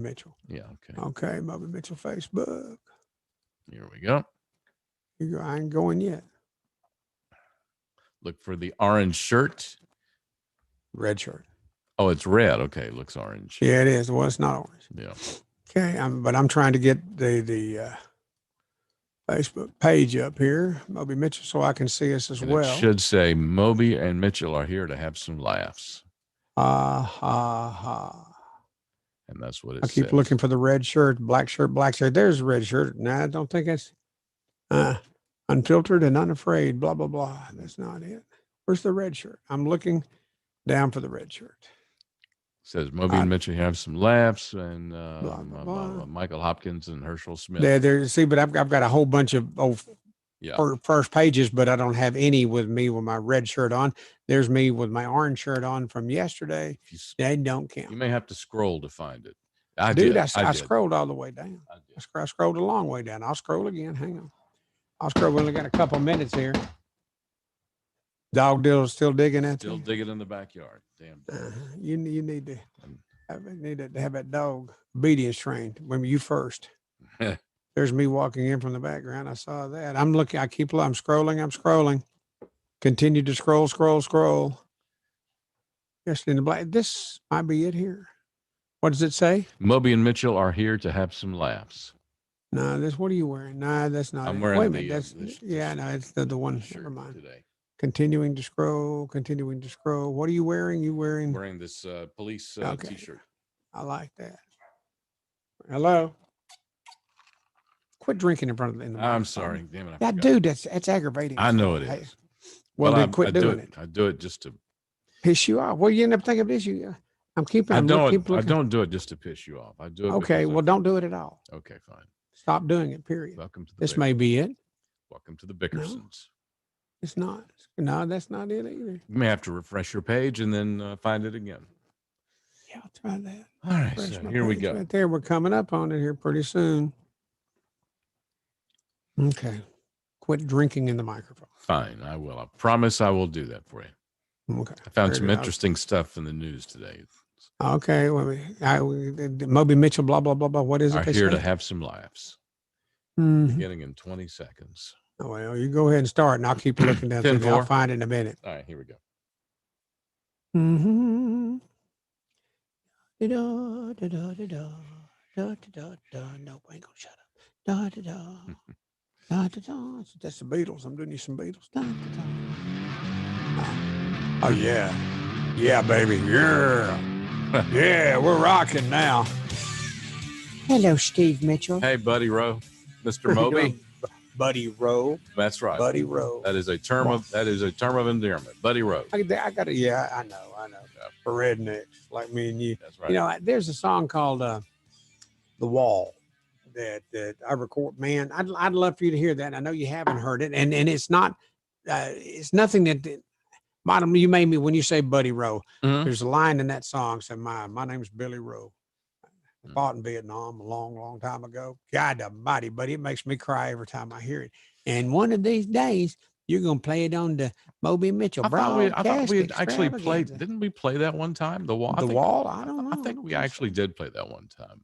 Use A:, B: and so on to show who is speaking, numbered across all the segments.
A: Mitchell.
B: Yeah, okay.
A: Okay, Moby Mitchell Facebook.
B: Here we go.
A: You go. I ain't going yet.
B: Look for the orange shirt.
A: Red shirt.
B: Oh, it's red. Okay, looks orange.
A: Yeah, it is. Well, it's not orange.
B: Yeah.
A: Okay, but I'm trying to get the Facebook page up here, Moby Mitchell, so I can see us as
B: And it
A: well.
B: should say Moby and Mitchell are here to have some laughs.
A: Ha ha.
B: And that's what it
A: I
B: says.
A: keep looking for the red shirt, black shirt, black shirt. There's the red shirt. Nah, I don't think it's unfiltered and unafraid. Blah blah blah. That's not it. Where's the red shirt? I'm looking down for the red shirt.
B: It says Moby and Mitchell have some laughs, and
A: Blah blah blah.
B: Michael Hopkins and Herschel Smith.
A: There. See, but I've got a whole bunch of first pages, but I don't have any with me with my red shirt on. There's me with my orange shirt on from yesterday. They don't count.
B: You may have to scroll to find it.
A: I scrolled all the way down. I scrolled a long way down. I'll scroll again. Hang on. I'll scroll. We only got a couple minutes here. Dog Dill's still digging at
B: Still digging in the backyard. Damn.
A: You need to have that dog obedience trained. When you first. There's me walking in from the background. I saw that. I'm looking. I'm scrolling. Continue to scroll. Yes, in the black. This might be it here. What does it say?
B: Moby and Mitchell are here to have some laughs.
A: No, what are you wearing? No, that's not.
B: I'm wearing.
A: Wait a minute. No, it's the one. Never mind. Today. Continuing to scroll. What are you wearing?
B: Wearing this police T-shirt.
A: I like that. Hello. Quit drinking in front of the.
B: I'm sorry, damn it.
A: Yeah, dude, that's aggravating.
B: I know it is.
A: Well, then quit doing it.
B: I do it just to
A: piss you off. Well, you end up thinking of this. I'm keeping. I
B: don't do it just to piss you off. I do it.
A: Okay, well, don't do it at all.
B: Okay, fine.
A: Stop doing it. Period.
B: Welcome to
A: this. May be it.
B: Welcome to the Bickersons.
A: No, it's not. No, that's not it either.
B: You may have to refresh your page and then find it again.
A: Yeah, I'll try that.
B: All right, so here we go.
A: Right there, we're coming up on it here pretty soon. Okay. Quit drinking in the microphone.
B: Fine, I will. I promise I will do that for you.
A: Okay.
B: I found some interesting stuff in the news today.
A: Okay. Well, Moby Mitchell, blah, blah, blah, blah. What is it?
B: Are here to have some laughs. Beginning in 20 seconds.
A: Oh, well, you go ahead and start, and I'll keep looking down through. I'll find it in a minute.
B: All right, here we go.
A: Mm-hmm. Da-da-da-da-da-da. Da-da-da-da. Nope, I ain't gonna shut up. Da-da-da. Da-da-da. That's the Beatles. I'm doing you some Beatles. Da-da-da. Oh, yeah. Yeah, baby. Yeah. Yeah, we're rocking now. Hello, Steve Mitchell.
B: Hey, Buddy Rowe. Mr. Moby.
A: Buddy Rowe.
B: That's right.
A: Buddy Rowe.
B: That is a term of endearment. Buddy Rowe.
A: I got it. Yeah, I know. Yeah. For rednecks like me and you.
B: That's right.
A: You know, there's a song called "The Wall" that I record. Man, I'd love for you to hear that. I know you haven't heard it, and it's not. It's nothing that. Bottom, you made me when you say Buddy Rowe. Mm-hmm. There's a line in that song said, "My name's Billy Rowe. I fought in Vietnam a long, long time ago. God almighty, buddy, it makes me cry every time I hear it. And one of these days, you're going to play it on the Moby Mitchell broadcast.
B: I thought we had actually played. Didn't we play that one time? The Wall?
A: Wall? I don't know.
B: I think we actually did play that one time.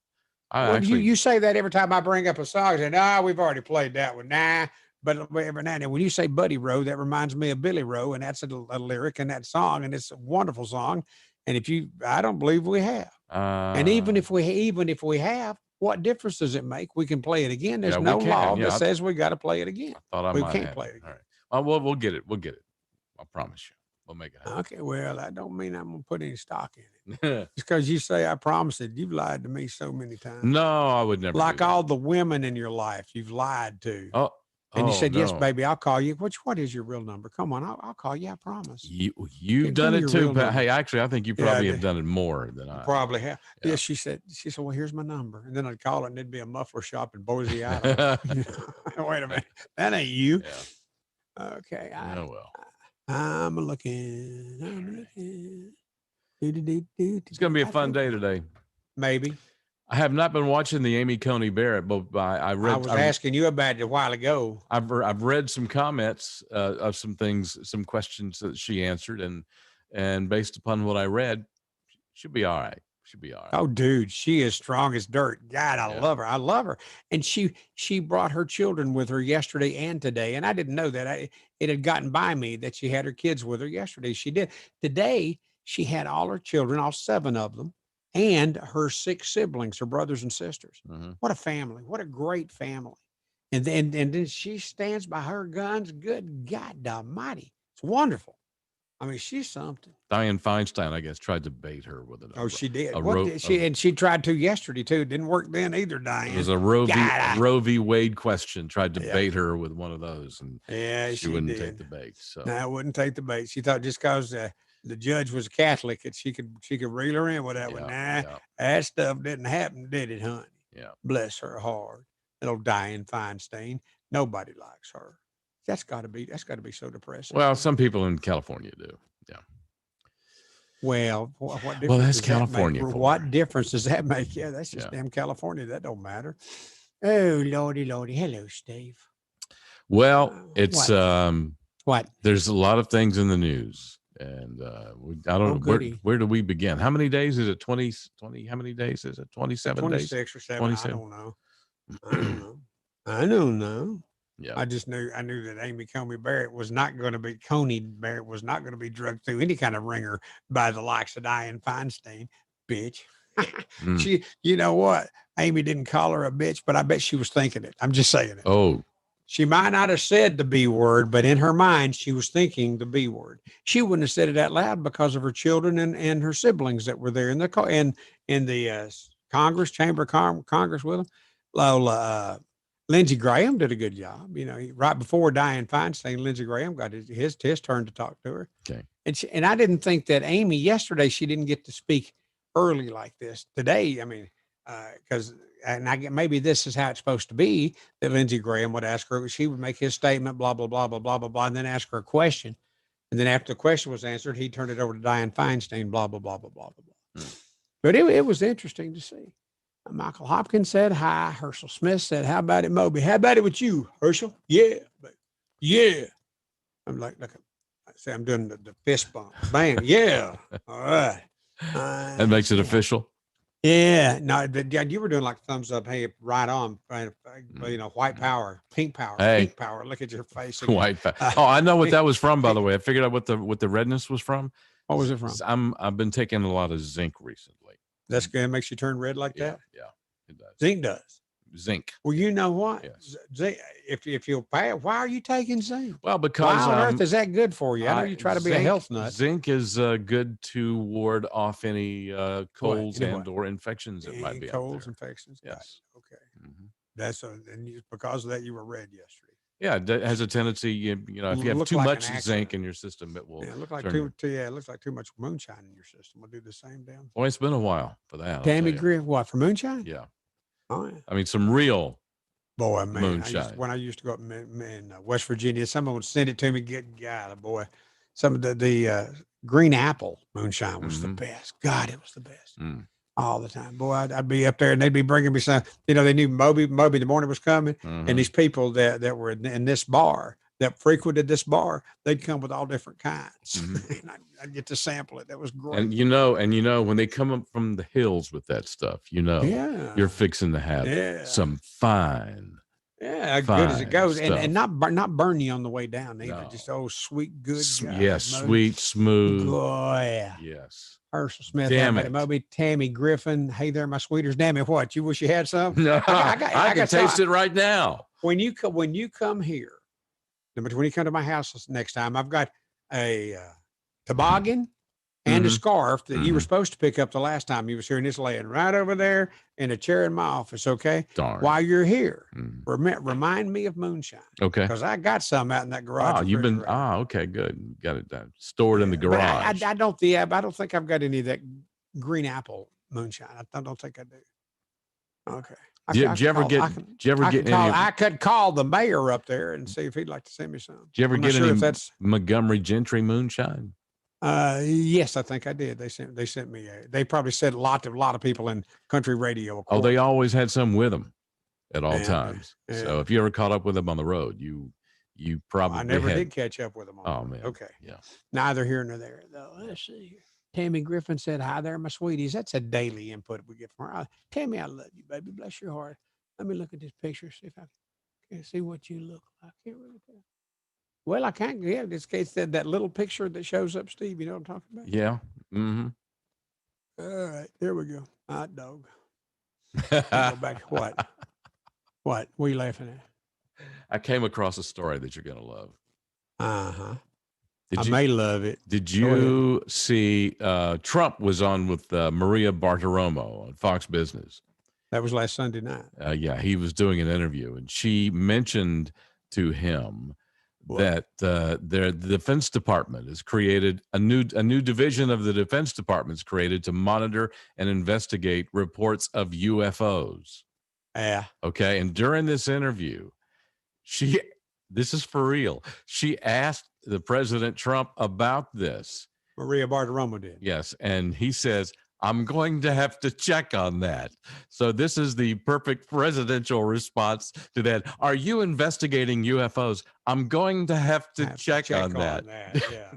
A: You say that every time I bring up a song. I say, we've already played that one. Nah. But every now and then, when you say Buddy Rowe, that reminds me of Billy Rowe, and that's a lyric in that song, and it's a wonderful song. And I don't believe we have. And even if we have, what difference does it make? We can play it again. There's no law that says we got to play it again. We can't play it again.
B: All right. Well, we'll get it. I promise you. We'll make it happen.
A: Okay. Well, I don't mean I'm going to put any stock in it. Just because you say I promise it, you've lied to me so many times.
B: No, I would never.
A: Like all the women in your life, you've lied to. And you said, yes, baby, I'll call you. What is your real number? Come on, I'll call you. I promise.
B: You've done it too. Hey, actually, I think you probably have done it more than I
A: probably have. Yeah, she said, well, here's my number. And then I'd call it and it'd be a muffler shop in Boise, Idaho. Wait a minute. That ain't you. Yeah. Okay. I'm looking.
B: It's going to be a fun day today.
A: Maybe.
B: I have not been watching the Amy Coney Barrett, but I was
A: asking you about it a while ago.
B: I've read some comments of some things, some questions that she answered, and based upon what I read, she'll be all right. She'll be all right.
A: Oh, dude, she is strong as dirt. God, I love her. I love her. And she brought her children with her yesterday and today. And I didn't know that. It had gotten by me that she had her kids with her yesterday. She did. Today, she had all her children, all 7 of them, and her 6 siblings, her brothers and sisters. What a family. What a great family. And then she stands by her guns. Good God Almighty. It's wonderful. I mean, she's something.
B: Dianne Feinstein, I guess, tried to bait her with it.
A: Oh, she did. She tried to yesterday too. It didn't work then either, Diane.
B: It was a Roe v. Wade question. Tried to bait her with one of those, and she wouldn't take the bait. So
A: no, I wouldn't take the bait. She thought just because the judge was a Catholic that she could reel her in with that one. Nah, that stuff didn't happen, did it, honey?
B: Yeah.
A: Bless her heart. Little Dianne Feinstein. Nobody likes her. That's got to be so depressing.
B: Well, some people in California do. Yeah.
A: Well, what difference?
B: Well, that's California.
A: What difference does that make? Yeah, that's just damn California. That don't matter. Oh, Lordy. Hello, Steve.
B: Well, it's
A: what?
B: There's a lot of things in the news, and I don't know where do we begin? How many days is it? 20? How many days is it? 27 days?
A: 26 or 7. 27. I don't know.
B: Yeah.
A: I knew that Amy Coney Barrett was not going to be drugged through any kind of ringer by the likes of Dianne Feinstein, bitch. She, you know what? Amy didn't call her a bitch, but I bet she was thinking it. I'm just saying it.
B: Oh,
A: she might not have said the B word, but in her mind, she was thinking the B word. She wouldn't have said it out loud because of her children and her siblings that were there in the Congress, Chamber of Congress with them. Lola, Lindsey Graham did a good job. You know, right before Dianne Feinstein, Lindsey Graham got his turn to talk to her.
B: Okay.
A: And I didn't think that Amy yesterday, she didn't get to speak early like this. Today, I mean, maybe this is how it's supposed to be, that Lindsey Graham would ask her, she would make his statement, blah, blah, blah, blah, blah, blah, blah, and then ask her a question. And then after the question was answered, he turned it over to Dianne Feinstein, blah, blah, blah, blah, blah, blah, blah. But it was interesting to see. Michael Hopkins said hi. Herschel Smith said, how about it, Moby? How about it with you, Herschel? Yeah. Yeah. I'm like I say, I'm doing the fist bump. Bam. Yeah. All right.
B: That makes it official.
A: Yeah. No, you were doing like thumbs up. Hey, right on. White power, pink power, pink power. Look at your face. Again.
B: White power. I know what that was from, by the way. I figured out what the redness was from.
A: What was it from?
B: I've been taking a lot of zinc recently.
A: That's good. It makes you turn red like that?
B: Yeah, it does.
A: Zinc does.
B: Zinc.
A: Well, you know what?
B: Yes.
A: Zinc, if you'll pay it, why are you taking zinc?
B: Well, because
A: why on earth is that good for you? I know you try to be a health nut.
B: Zinc is good to ward off any colds or infections that might be
A: colds,
B: out there.
A: Infections.
B: Yes.
A: Okay. That's because of that you were red yesterday.
B: Yeah, it has a tendency. If you have too much zinc in your system, it will.
A: Yeah, it looks like it looks like too much moonshine in your system. We'll do the same damn.
B: Well, it's been a while for that.
A: Tammy Griff, what, for moonshine?
B: Yeah.
A: Oh yeah.
B: I mean, some real
A: moonshine. When I used to go up in West Virginia, someone would send it to me. Some of the green apple moonshine was the best. God, it was the best. All the time. Boy, I'd be up there and they'd be bringing me some, they knew Moby the morning was coming. And these people that were in this bar, that frequented this bar, they'd come with all different kinds. And I'd get to sample it. That was great.
B: And when they come up from the hills with that stuff, you're fixing to have some fine.
A: Yeah, good as it goes. And not burn you on the way down either. No. Just sweet, good.
B: Sweet, smooth.
A: Boy.
B: Yes.
A: Herschel Smith,
B: damn it.
A: Moby, Tammy Griffin. Hey there, my sweeters. Damn it, what? You wish you had some?
B: No, I can taste it right now.
A: When you come here, when you come to my house next time, I've got a toboggan and a scarf that you were supposed to pick up the last time you was here, and it's laying right over there in a chair in my office. Okay.
B: Darn.
A: While you're here, remind me of moonshine.
B: Okay.
A: Because I got some out in that garage.
B: Okay, good. Got it done. Stored in the garage.
A: I don't think I've got any of that green apple moonshine. I don't think I do. Okay. I could call the mayor up there and see if he'd like to send me some.
B: Did you ever get any Montgomery Gentry moonshine?
A: Yes, I think I did. They sent me they probably said a lot of people in country radio.
B: Oh, they always had some with them at all times. Yeah. So if you ever caught up with them on the road, you probably
A: I never did catch up with them.
B: Oh man.
A: Okay.
B: Yeah.
A: Neither here nor there though. Let's see here. Tammy Griffin said, "Hi there, my sweeties." That's a daily input we get from her. Tammy, I love you, baby. Bless your heart. Let me look at this picture, see if I can see what you look like. Can't really tell. Well, I can't. Yeah, this case that little picture that shows up, Steve. You know what I'm talking about?
B: Yeah. Mm-hmm.
A: All right, there we go. Hot dog. Go back. What? What? What are you laughing at?
B: I came across a story that you're going to love.
A: Uh-huh.
B: Did
A: I
B: you,
A: may love it.
B: Did you see Trump was on with Maria Bartiromo on Fox Business?
A: That was last Sunday night.
B: Yeah, he was doing an interview, and she mentioned to him that the Defense Department has created a new division of the Defense Department is created to monitor and investigate reports of UFOs.
A: Yeah.
B: Okay, and during this interview, this is for real. She asked the President Trump about this.
A: Maria Bartiromo did.
B: Yes, and he says, "I'm going to have to check on that." So this is the perfect presidential response to that. Are you investigating UFOs? I'm going to have to check on that.
A: Yeah.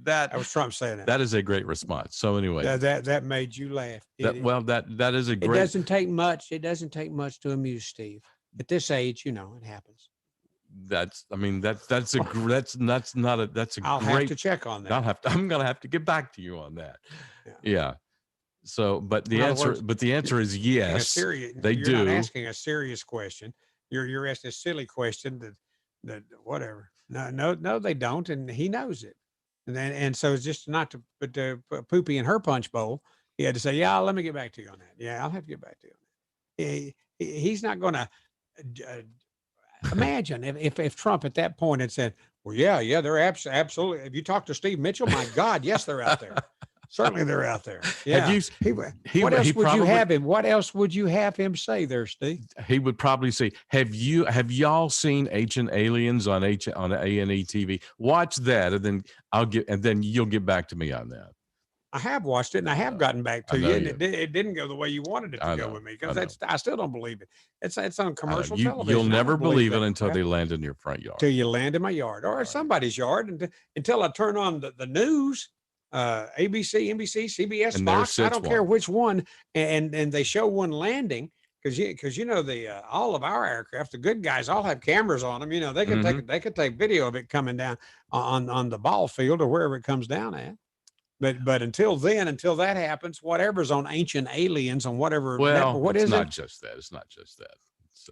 B: That
A: was Trump saying that.
B: That is a great response. So anyway,
A: that made you laugh.
B: That is a great.
A: It doesn't take much. It doesn't take much to amuse Steve. At this age, it happens.
B: That's a great.
A: I'll have to check on that.
B: I'm going to have to get back to you on that. Yeah. So, but the answer is yes. They do.
A: You're not asking a serious question. You're asking a silly question that whatever. No, they don't, and he knows it. And so it's just not to put poopy in her punch bowl. He had to say, "Yeah, let me get back to you on that. Yeah, I'll have to get back to you on that." He's not going to imagine if Trump at that point had said, "Well, yeah, they're absolutely. If you talk to Steve Mitchell, my God, yes, they're out there. Certainly, they're out there." Yeah. What else would you have him? What else would you have him say there, Steve?
B: He would probably say, "Have y'all seen Ancient Aliens on A&E TV? Watch that, and then you'll get back to me on that."
A: I have watched it, and I have gotten back to you, and it didn't go the way you wanted it to go with me, because I still don't believe it. It's on commercial television.
B: You'll never believe it until they land in your front yard.
A: Till you land in my yard or somebody's yard, until I turn on the news, ABC, NBC, CBS,
B: and
A: Fox. I don't care which one, and they show one landing, because all of our aircraft, the good guys, all have cameras on them. They can take video of it coming down on the ball field or wherever it comes down at. But until that happens, whatever's on Ancient Aliens on whatever.
B: Well, it's not just that. It's not just that.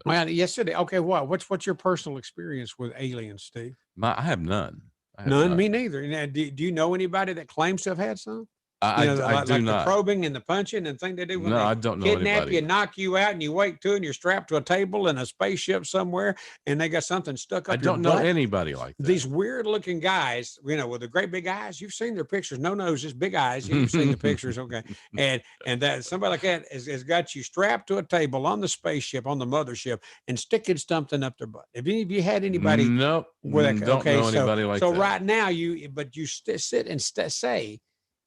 A: Well, yes, it is. Okay, what's your personal experience with aliens, Steve?
B: I have none.
A: None. Me neither. Now, do you know anybody that claims to have had some?
B: I do not.
A: The probing and the punching and thing they do when
B: I don't know
A: kidnap
B: anybody.
A: you, knock you out, and you wake to, and you're strapped to a table in a spaceship somewhere, and they got something stuck up.
B: I don't know anybody like that.
A: These weird looking guys, with the great big eyes. You've seen their pictures. No noses, big eyes. You've seen the pictures, okay? And that somebody like that has got you strapped to a table on the spaceship, on the mothership, and sticking something up their butt. Have any of you had anybody?
B: Nope. Don't know anybody like that.
A: So right now you sit and say,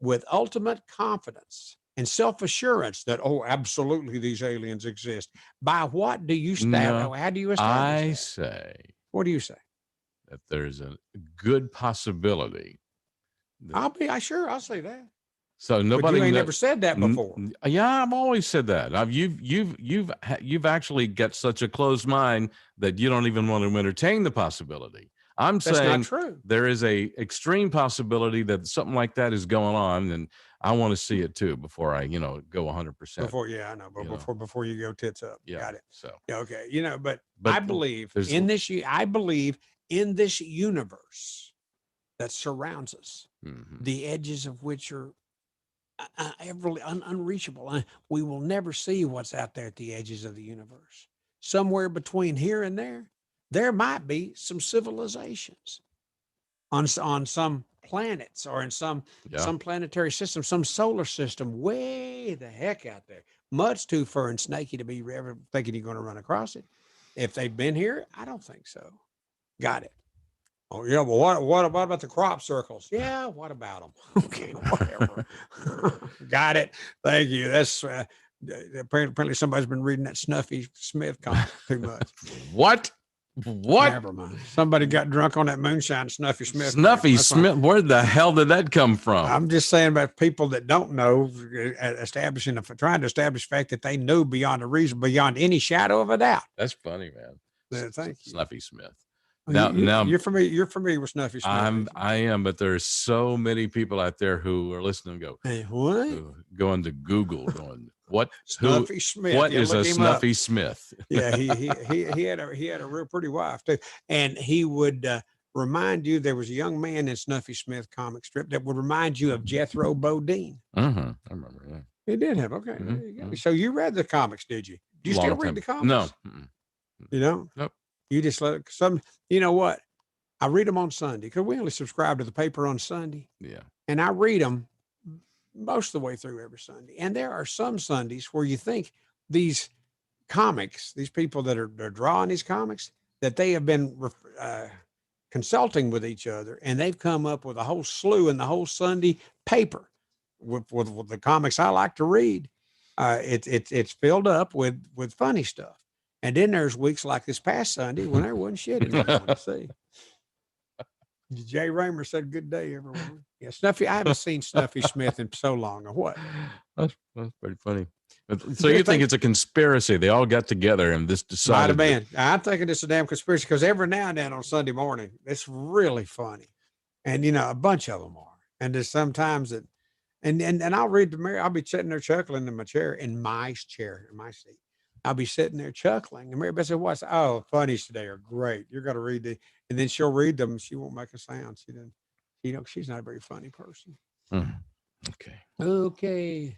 A: with ultimate confidence and self-assurance that, absolutely, these aliens exist. By what do you stand?
B: No,
A: how do you establish
B: I say.
A: What do you say?
B: That there's a good possibility.
A: I'll say that.
B: So nobody.
A: But you ain't never said that before.
B: Yeah, I've always said that. You've actually got such a closed mind that you don't even want to entertain the possibility. That's saying
A: not true.
B: There is a extreme possibility that something like that is going on, and I want to see it too before I, go 100%.
A: I know, but before you go tits up.
B: Yeah,
A: got it.
B: So
A: okay, but I believe in this. I believe in this universe that surrounds us, the edges of which are unreachable. We will never see what's out there at the edges of the universe. Somewhere between here and there might be some civilizations on some planets or in some planetary system, some solar system way the heck out there. Much too far and snaky to be ever thinking you're going to run across it. If they've been here, I don't think so. Got it. Oh, yeah. Well, what about the crop circles? Yeah. What about them? Okay. Whatever. Got it. Thank you. That's apparently somebody's been reading that Snuffy Smith comic too much.
B: What? What?
A: Never mind. Somebody got drunk on that moonshine. Snuffy Smith.
B: Snuffy
A: That's right.
B: Smith. Where the hell did that come from?
A: I'm just saying about people that don't know, trying to establish the fact that they knew beyond a reason, beyond any shadow of a doubt.
B: That's funny, man.
A: Thank you.
B: Snuffy Smith.
A: Well,
B: Now
A: you're familiar. You're familiar with Snuffy Smith.
B: I am, but there's so many people out there who are listening and go,
A: Hey, what?
B: Going to Google, going, what?
A: Snuffy Smith.
B: What
A: Yeah,
B: is a Snuffy Smith?
A: Yeah, he had a real pretty wife too, and he would remind you. There was a young man in Snuffy Smith comic strip that would remind you of Jethro Bodine.
B: Mm-hmm. I remember. Yeah.
A: He did have. Okay,
B: Mhm,
A: there you go.
B: mhm.
A: So you read the comics, did you? Do you
B: Long
A: still
B: time.
A: read the comics?
B: No. Mm-mm.
A: You don't.
B: Nope.
A: You just let some. You know what? I read them on Sunday because we only subscribe to the paper on Sunday,
B: Yeah.
A: and I read them most of the way through every Sunday. And there are some Sundays where you think these comics, these people that are drawing these comics, that they have been consulting with each other, and they've come up with a whole slew in the whole Sunday paper with the comics I like to read. It's filled up with funny stuff. And then there's weeks like this past Sunday when there wasn't shit in there to see. Jay Raymer said, "Good day, everyone." Yeah, Snuffy. I haven't seen Snuffy Smith in so long. Or what?
B: That's pretty funny. So you think it's a conspiracy? They all got together and this
A: Might
B: decided.
A: have been. I'm thinking it's a damn conspiracy because every now and then on Sunday morning, it's really funny, and a bunch of them are. And there's sometimes that, and I'll read the Mary. I'll be sitting there chuckling in my chair, in my seat. I'll be sitting there chuckling, and Mary Beth said, "What's funnies today are great. You're going to read the," and then she'll read them. She won't make a sound. She didn't. She's not a very funny person.
B: Okay.
A: Okay.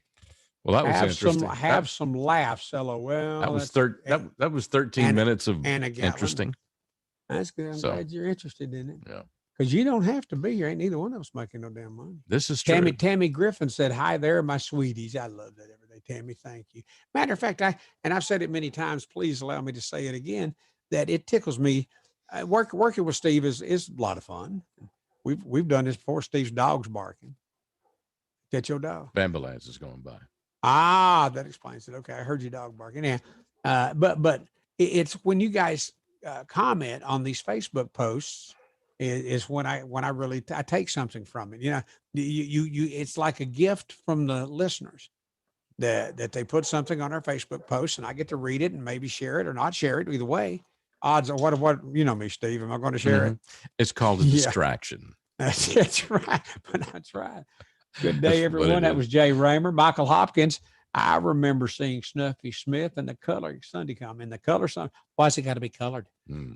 B: Well, that was interesting.
A: Have some laughs. LOL.
B: That was that was 13 minutes of interesting.
A: That's good. I'm glad you're interested in it.
B: Yeah.
A: Because you don't have to be here. Ain't neither one of us making no damn money.
B: This is true.
A: Tammy Griffin said, "Hi there, my sweeties." I love that every day. Tammy, thank you. Matter of fact, I've said it many times. Please allow me to say it again. That it tickles me. Working with Steve is a lot of fun. We've done this before. Steve's dog's barking. Get your dog.
B: Ambulance is going by.
A: That explains it. Okay, I heard your dog barking. Yeah, but it's when you guys comment on these Facebook posts is when I really take something from it. You it's like a gift from the listeners that they put something on our Facebook post, and I get to read it and maybe share it or not share it. Either way, odds are what you know me, Steve. Am I going to share it?
B: It's called a distraction.
A: That's right. That's right. Good day, everyone. That was Jay Raymer. Michael Hopkins. I remember seeing Snuffy Smith in the Color Sunday comic. In the Color Sunday. Why's it got to be colored?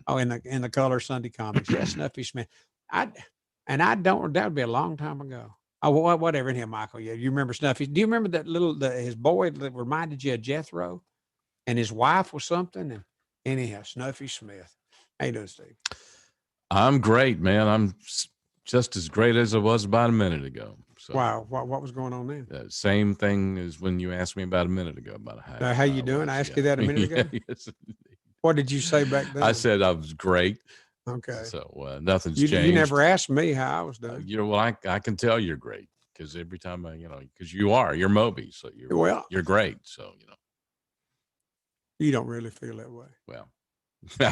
A: Oh, in the Color Sunday comics. Yeah, Snuffy Smith. That would be a long time ago. Oh, whatever. Here, Michael. Yeah, you remember Snuffy? Do you remember that his boy that reminded you of Jethro, and his wife was something? And anyhow, Snuffy Smith. How you doing, Steve?
B: I'm great, man. I'm just as great as I was about a minute ago. So,
A: wow. What was going on then?
B: Same thing as when you asked me about a minute ago about
A: how you doing? I asked you that a minute ago.
B: Yes.
A: What did you say back then?
B: I said I was great.
A: Okay.
B: So nothing's changed.
A: You never asked me how I was doing.
B: I can tell you're great because every time because you're Moby, so you're great. So
A: you don't really feel that way.
B: Well,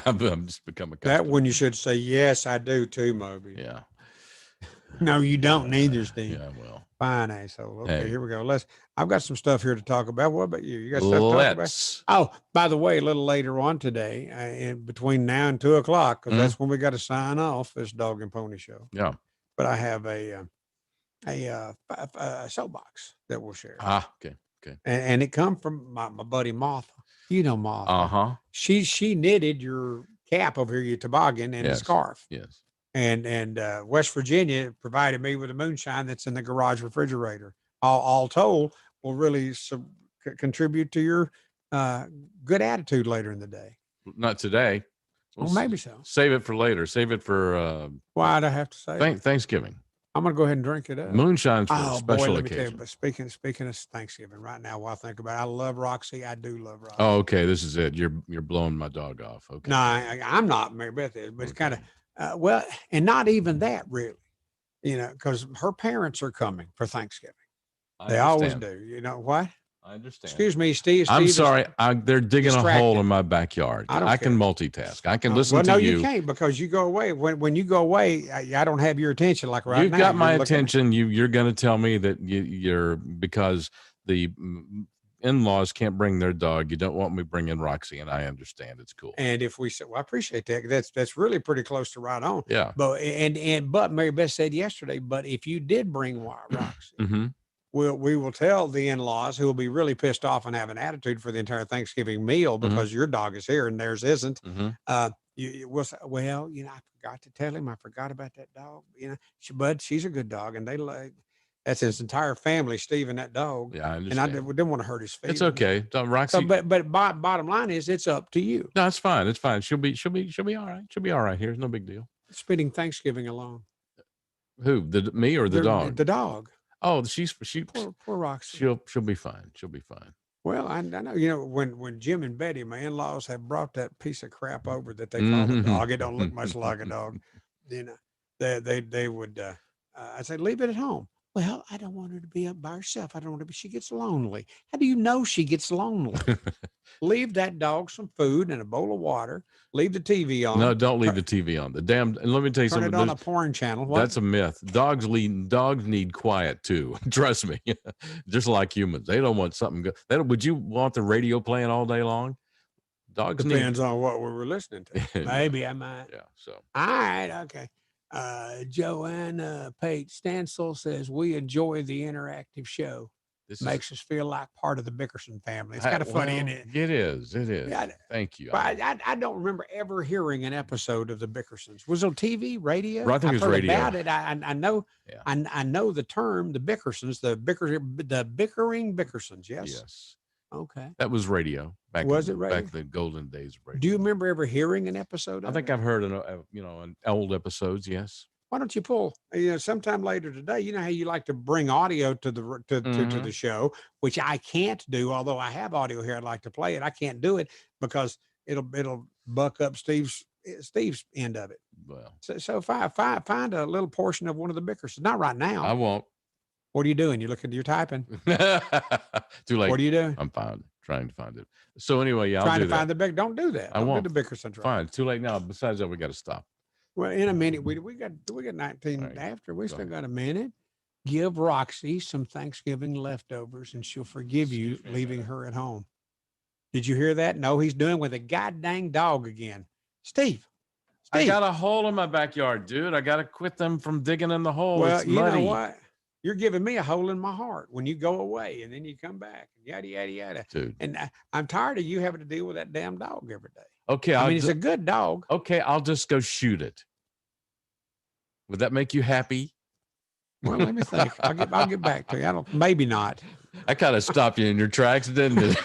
B: I'm just become a
A: that when you should say yes, I do too, Moby.
B: Yeah.
A: No, you don't neither, Steve.
B: Yeah, well.
A: Fine, asshole. Okay,
B: hey.
A: Here we go. I've got some stuff here to talk about. What about you? You got stuff to talk about? Oh, by the way, a little later on today, in between now and 2:00, because that's when we got to sign off this Dog and Pony Show.
B: Yeah.
A: But I have a soapbox that we'll share.
B: Okay.
A: And it come from my buddy Martha. You know Martha. She knitted your cap over here, your toboggan, and a scarf.
B: Yes.
A: And West Virginia provided me with a moonshine that's in the garage refrigerator. All told, will really contribute to your good attitude later in the day.
B: Not today.
A: Well, maybe so.
B: Save it for later. Save it for
A: why'd I have to say
B: Thanksgiving.
A: I'm gonna go ahead and drink it up.
B: Moonshine's for a special occasion.
A: But speaking of Thanksgiving, right now, while I think about it, I love Roxy. I do love Roxy.
B: Oh, okay. This is it. You're blowing my dog off. Okay.
A: No, I'm not. Mary Beth is, but it's kind of and not even that really, because her parents are coming for Thanksgiving. They always do. You know what?
B: I understand.
A: Excuse me, Steve.
B: I'm
A: Steve is
B: sorry. They're digging a hole
A: distracted.
B: in my backyard.
A: I don't
B: I can
A: care.
B: multitask. I can
A: Oh,
B: listen
A: well,
B: to
A: no,
B: you.
A: you can't because you go away. When you go away, I don't have your attention like right
B: You've
A: now.
B: got my
A: You're looking-
B: attention. You're going to tell me that you're because the in-laws can't bring their dog. You don't want me bringing Roxy, and I understand. It's cool.
A: And if we said, well, I appreciate that. That's really pretty close to right on.
B: Yeah.
A: But Mary Beth said yesterday, but if you did bring Roxy,
B: Mm-hmm.
A: we will tell the in-laws who will be really pissed off and have an attitude for the entire Thanksgiving meal because your dog is here and theirs isn't.
B: Mm-hmm.
A: You will say, well, I forgot to tell him. I forgot about that dog. But she's a good dog, and they like that's his entire family, Steve and that dog.
B: Yeah, I
A: And
B: understand.
A: I didn't want to hurt his feelings.
B: It's okay. Roxy.
A: So, but bottom line is, it's up to you.
B: No, it's fine. It's fine. She'll be all right. She'll be all right here. No big deal.
A: Spending Thanksgiving alone.
B: Who? Me or the dog?
A: The dog.
B: Oh,
A: Poor Roxy.
B: She'll be fine. She'll be fine.
A: Well, I know, when Jim and Betty, my in-laws, have brought that piece of crap over that they call a dog, it don't look much like a dog. They would, I said, leave it at home. Well, I don't want her to be up by herself. I don't want her to be, she gets lonely. How do you know she gets lonely? Leave that dog some food and a bowl of water. Leave the TV on.
B: No, don't leave the TV on. And let me tell you
A: Turn
B: something.
A: it on a porn channel. What?
B: That's a myth. Dogs need quiet too. Trust me. Just like humans. They don't want something good. Would you want the radio playing all day long? Dogs
A: depends on what we were listening to. Maybe I might.
B: Yeah. So
A: all right, okay. Joanna Pate Stansel says we enjoy the interactive show. This makes us feel like part of the Bickerson family. It's kind of funny, isn't it?
B: It is. It is. Yeah, thank you.
A: I don't remember ever hearing an episode of the Bickersons. Was it on TV, radio?
B: Well, I think it was radio.
A: About it. I know. Yeah. I know the term, the Bickersons, the bickering Bickersons. Yes.
B: Yes.
A: Okay.
B: That was radio.
A: Back in
B: the golden days of radio.
A: Do you remember ever hearing an episode of
B: I think I've heard in old episodes, yes.
A: Why don't you pull, sometime later today, you know how you like to bring audio to the show, which I can't do, although I have audio here. I'd like to play it. I can't do it because it'll buck up Steve's end of it.
B: Well,
A: so find a little portion of one of the Bickersons. Not right now.
B: I won't.
A: What are you doing? You're typing.
B: Too late.
A: What are you doing?
B: I'm trying to find it. So anyway, yeah,
A: I'll do that. Find the Bickerson. Don't do that.
B: I won't.
A: Do the Bickersons.
B: Fine. It's too late now. Besides that, we got to stop.
A: Well, in a minute, we got 19 right. After. We still got a minute. Give Roxy some Thanksgiving leftovers, and she'll forgive you leaving her at home. Did you hear that? No, he's doing with a goddamn dog again. Steve.
B: I got a hole in my backyard, dude. I got to quit them from digging in the hole.
A: Well,
B: it's
A: you
B: muddy.
A: know what? You're giving me a hole in my heart when you go away and then you come back. Yada, yada, yada.
B: Dude.
A: And I'm tired of you having to deal with that damn dog every day.
B: Okay.
A: I mean, it's a good dog.
B: Okay. I'll just go shoot it. Would that make you happy?
A: Well, let me think. I'll get back to you. Maybe not.
B: I kind of stopped you in your tracks, didn't it?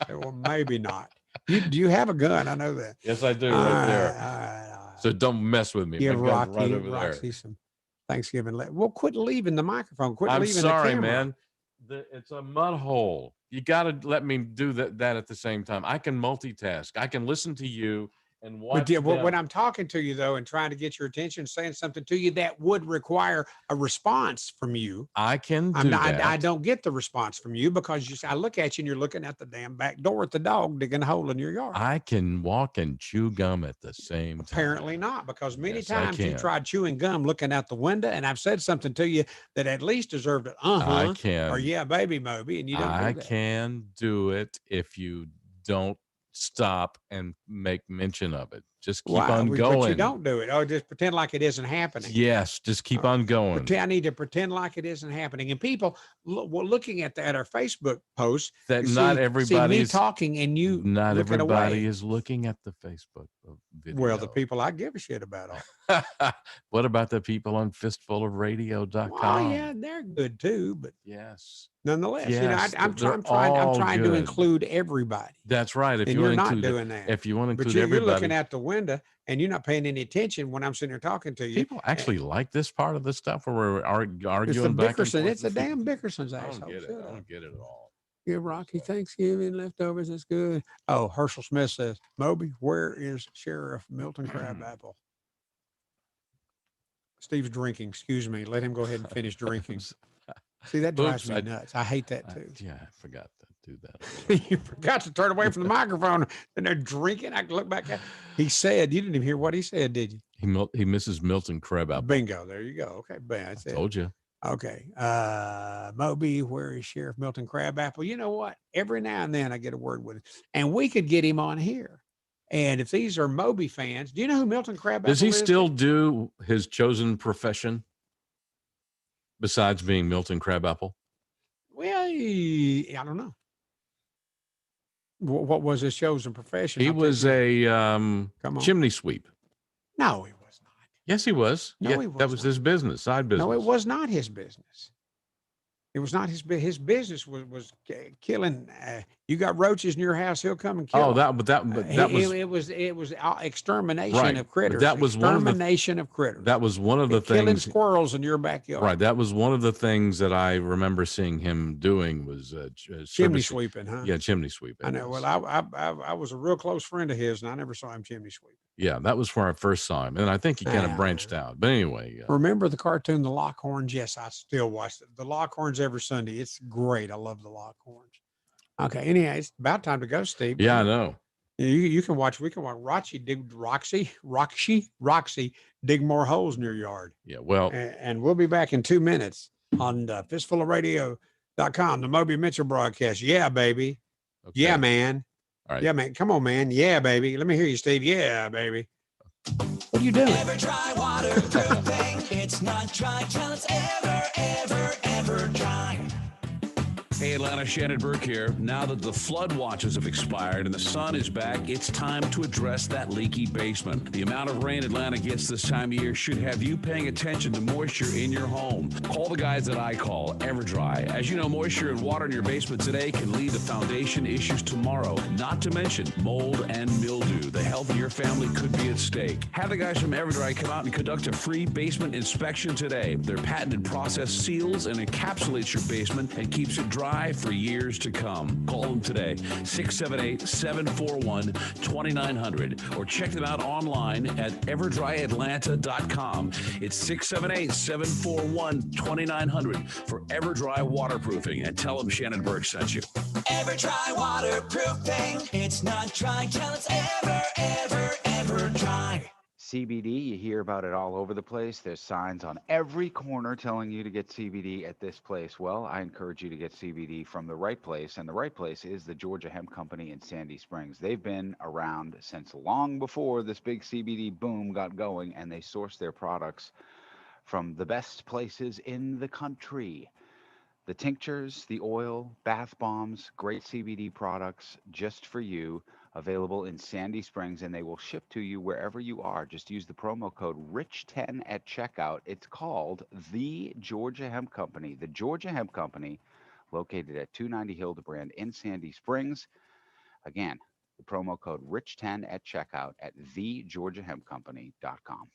A: Well, maybe not. Do you have a gun? I know that.
B: Yes, I do. Right there.
A: All right.
B: So don't mess with me.
A: Give
B: Roxy
A: right over there. Some Thanksgiving. Well, quit leaving the microphone. Quit leaving the camera. I'm sorry, man.
B: It's a mud hole. You got to let me do that at the same time. I can multitask. I can listen to you and watch.
A: When I'm talking to you, though, and trying to get your attention, saying something to you that would require a response from you,
B: I can do that.
A: I don't get the response from you because I look at you and you're looking at the damn back door at the dog digging a hole in your yard.
B: I can walk and chew gum at the same time.
A: Apparently not, because many times you tried chewing gum looking out the window, and I've said something to you that at least deserved it.
B: I can.
A: Or yeah, baby Moby, and you don't do that.
B: I can do it if you don't stop and make mention of it. Just keep on going.
A: But you don't do it. Oh, just pretend like it isn't happening.
B: Yes, just keep on going.
A: I need to pretend like it isn't happening. And people looking at our Facebook posts,
B: that not everybody
A: is talking and you.
B: Not everybody is looking at the Facebook video.
A: Well, the people I give a shit about.
B: What about the people on fistfulofradio.com?
A: Well, yeah, they're good too. But
B: yes.
A: Nonetheless, I'm trying to include everybody.
B: That's right.
A: If you're not doing that,
B: if you want to include
A: everybody, you're looking
B: at
A: the window and you're not paying any attention when I'm sitting there talking to you.
B: People actually like this part of the stuff where we're arguing.
A: It's the
B: back
A: Bickerson.
B: And forth.
A: It's the damn Bickersons.
B: I don't get it at all.
A: Give Rocky Thanksgiving leftovers. That's good. Oh, Herschel Smith says, Moby, where is Sheriff Milton Crabapple? Steve's drinking. Excuse me. Let him go ahead and finish drinking. See, that drives
B: Oops,
A: me nuts. I hate that too.
B: Yeah, I forgot to do that.
A: You forgot to turn away from the microphone and they're drinking. I can look back at. He said, you didn't even hear what he said, did you?
B: He misses Milton Crabapple.
A: Bingo. There you go. Okay. Bam. That's it.
B: Told you.
A: Okay. Moby, where is Sheriff Milton Crabapple? You know what? Every now and then I get a word with him. And we could get him on here. And if these are Moby fans, do you know who Milton Crabapple is?
B: Does he still do his chosen profession besides being Milton Crabapple?
A: Well, I don't know. What was his chosen profession?
B: He was a chimney sweep.
A: No, he was not.
B: Yes, he was.
A: No,
B: yeah,
A: he was
B: that was
A: not.
B: his business, side business.
A: No, it was not his business. It was not his business. His business was killing. You got roaches in your house, he'll come and kill.
B: Oh,
A: them.
B: that was
A: it was extermination
B: right.
A: of critters.
B: That was
A: extermination of critters.
B: That was one of the
A: killing
B: things.
A: Squirrels in your backyard.
B: Right. That was one of the things that I remember seeing him doing was
A: chimney sweeping, huh?
B: Yeah, chimney sweeping.
A: I know. Well, I was a real close friend of his, and I never saw him chimney sweeping.
B: Yeah, that was where I first saw him, and I think he kind of branched out. But anyway,
A: remember the cartoon The Lockhorns? Yes, I still watch it. The Lockhorns every Sunday. It's great. I love the Lockhorns. Okay. Anyhow, it's about time to go, Steve.
B: Yeah, I know.
A: You can watch. We can watch Roxy dig more holes in your yard.
B: Yeah. Well,
A: and we'll be back in 2 minutes on fistfulofradio.com, the Moby Mitchell broadcast. Yeah, baby. Okay. Yeah, man.
B: All right.
A: Yeah, man. Come on, man. Yeah, baby. Let me hear you, Steve. Yeah, baby. What are you doing?
C: Ever dry waterproofing. It's not dry till it's ever dry. Hey, Atlanta, Shannon Burke here. Now that the flood watches have expired and the sun is back, it's time to address that leaky basement. The amount of rain Atlanta gets this time of year should have you paying attention to moisture in your home. Call the guys that I call, EverDry. As you know, moisture and water in your basement today can lead to foundation issues tomorrow, not to mention mold and mildew. The health of your family could be at stake. Have the guys from EverDry come out and conduct a free basement inspection today. Their patented process seals and encapsulates your basement and keeps it dry for years to come. Call them today, 678-741-2900, or check them out online at everdryatlanta.com. It's 678-741-2900 for EverDry Waterproofing, and tell them Shannon Burke sent you. EverDry Waterproofing. It's not dry till it's ever dry.
D: CBD, you hear about it all over the place. There's signs on every corner telling you to get CBD at this place. Well, I encourage you to get CBD from the right place, and the right place is the Georgia Hemp Company in Sandy Springs. They've been around since long before this big CBD boom got going, and they source their products from the best places in the country. The tinctures, the oil, bath bombs, great CBD products just for you. Available in Sandy Springs, and they will ship to you wherever you are. Just use the promo code RICH10 at checkout. It's called the Georgia Hemp Company. The Georgia Hemp Company, located at 290 Hildebrand in Sandy Springs. Again, the promo code RICH10 at checkout at thegeorgiahempcompany.com.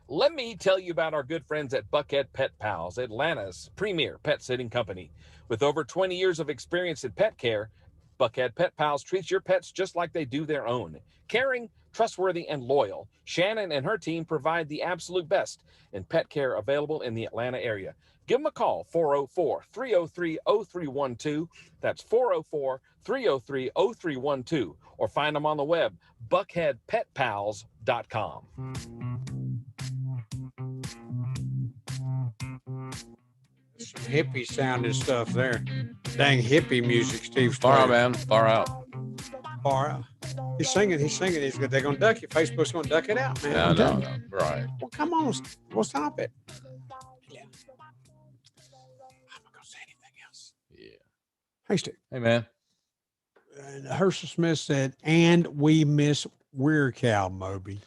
E: Let me tell you about our good friends at Buckhead Pet Pals, Atlanta's premier pet sitting company. With over 20 years of experience in pet care, Buckhead Pet Pals treats your pets just like they do their own. Caring, trustworthy, and loyal, Shannon and her team provide the absolute best in pet care available in the Atlanta area. Give them a call, 404-303-0312. That's 404-303-0312. Or find them on the web, buckheadpetpals.com.
A: Some hippie sounding stuff there. Dang hippie music, Steve.
B: Far out, man. Far out.
A: Far out. He's singing. He's good. They're going to duck it. Facebook's going to duck it out, man.
B: Yeah, no. Right.
A: Well, come on. We'll stop it. Yeah. I'm not going to say anything else.
B: Yeah.
A: Hey, Steve.
B: Hey, man.
A: And Herschel Smith said, and we miss Weird Cow, Moby.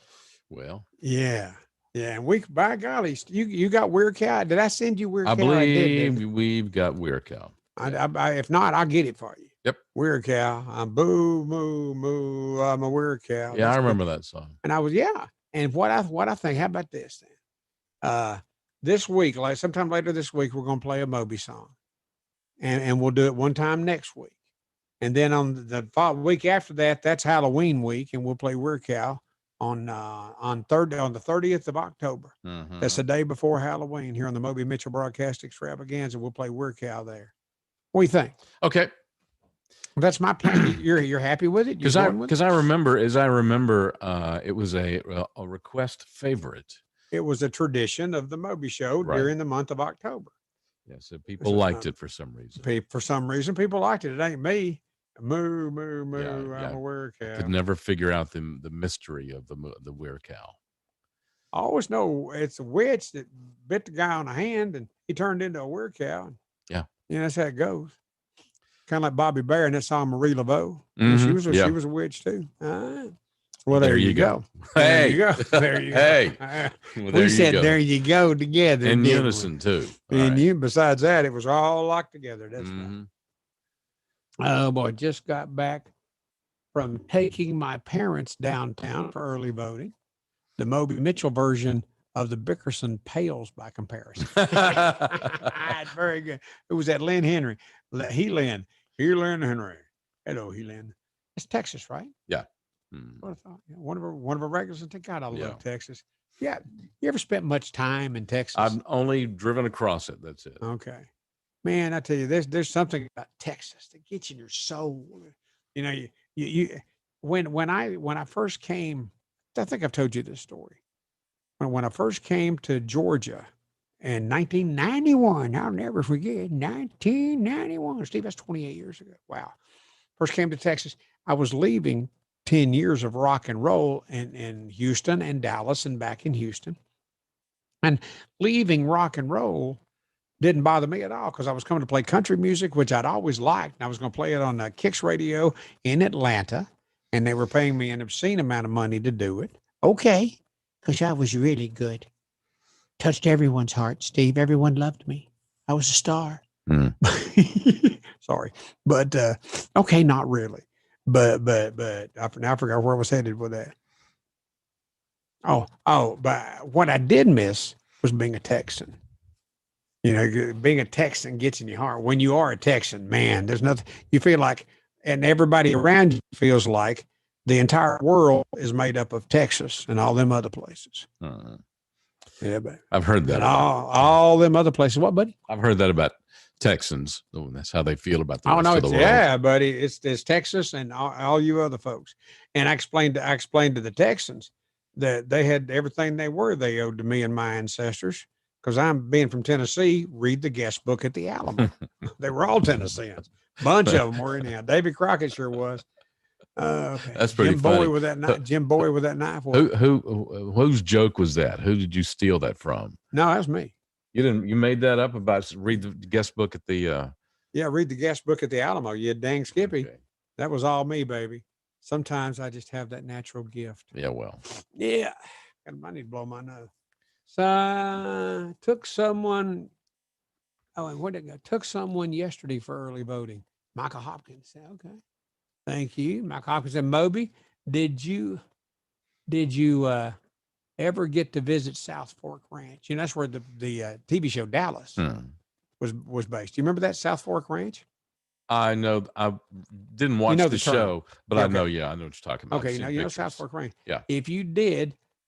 B: Well.
A: Yeah. Yeah, and we, by golly, you got Weird Cow. Did I send you Weird Cow?
B: I believe we've got Weird Cow.
A: I, if not, I'll get it for you.
B: Yep.
A: Weird Cow. I'm boo, moo, moo. I'm a Weird Cow.
B: Yeah, I remember that song.
A: And I was, yeah. And what I think, how about this then? This week, like sometime later this week, we're going to play a Moby song. And we'll do it one time next week. And then on the week after that, that's Halloween week, and we'll play Weird Cow. on the 30th of October.
B: Mhm.
A: That's the day before Halloween here on the Moby Mitchell Broadcast Extravaganza. We'll play Weird Cow there. What do you think?
B: Okay.
A: That's my plan. You're happy with it?
B: Because I remember, it was a request favorite.
A: It was a tradition of the Moby Show
B: Right.
A: during the month of October.
B: Yeah, so people liked it for some reason.
A: For some reason, people liked it. It ain't me. Moo, moo, moo.
B: Yeah,
A: I'm a weird cow.
B: Could never figure out the mystery of the weird cow.
A: I always know it's a witch that bit the guy on the hand and he turned into a weird cow.
B: Yeah.
A: You know, that's how it goes. Kind of like Bobby Bear in that song Marie Laveau.
B: Mhm,
A: She was
B: yeah.
A: a witch too. Well, there you go.
B: Hey.
A: There you go. There you
B: Hey.
A: go.
B: Well,
A: We said
B: go.
A: there you go together.
B: In
A: didn't
B: unison too.
A: we?
B: All
A: And
B: right.
A: besides that, it was all locked together. That's right.
B: Mhm.
A: Oh boy, just got back from taking my parents downtown for early voting. The Moby Mitchell version of the Bickerson pales by comparison. Very good. It was at Lynn Henry. Lynn Henry. Hello, Lynn. It's Texas, right?
B: Yeah. Mhm.
A: What I thought. Yeah, one of our regulars. God, I love
B: Yeah.
A: Texas. Yeah. You ever spent much time in Texas?
B: I've only driven across it. That's it.
A: Okay. Man, I tell you, there's something about Texas that gets in your soul. You know, when I first came, I think I've told you this story. When I first came to Georgia in 1991, I'll never forget 1991. Steve, that's 28 years ago. Wow. First came to Texas. I was leaving 10 years of rock and roll in Houston and Dallas and back in Houston. And leaving rock and roll didn't bother me at all because I was coming to play country music, which I'd always liked. And I was going to play it on Kicks Radio in Atlanta, and they were paying me an obscene amount of money to do it. Okay, because I was really good. Touched everyone's heart, Steve. Everyone loved me. I was a star.
B: Mm.
A: Sorry, but okay, not really. But I forgot where I was headed with that. But what I did miss was being a Texan. You know, being a Texan gets in your heart. When you are a Texan, man, there's nothing you feel like, and everybody around you feels like the entire world is made up of Texas and all them other places. Yeah, but
B: I've heard that.
A: All them other places. What, buddy?
B: I've heard that about Texans. Oh, that's how they feel about the rest of the world.
A: Yeah, buddy. It's Texas and all you other folks. And I explained to the Texans that they had everything they owed to me and my ancestors. Because I'm being from Tennessee, read the guest book at the Alamo. They were all Tennesseans. Bunch of them were anyhow. Davy Crockett sure was. Okay.
B: That's pretty
A: Jim
B: funny.
A: Bowie with that knife. Jim Bowie with that knife.
B: Whose joke was that? Who did you steal that from?
A: No, that's me.
B: You made that up about read the guest book at the
A: Yeah, read the guest book at the Alamo. You dang Skippy.
B: Okay.
A: That was all me, baby. Sometimes I just have that natural gift.
B: Yeah, well.
A: Yeah. I need to blow my nose. So I took someone. Oh, and what did I go? Took someone yesterday for early voting. Michael Hopkins said, "Okay, thank you." Michael Hopkins said, "Moby, did you ever get to visit South Fork Ranch? You know, that's where the TV show Dallas was based. You remember that South Fork Ranch?
B: I know. I didn't watch the show, but I know. Yeah, I know what you're talking about.
A: Okay, you know South Fork Ranch.
B: Yeah.
A: If you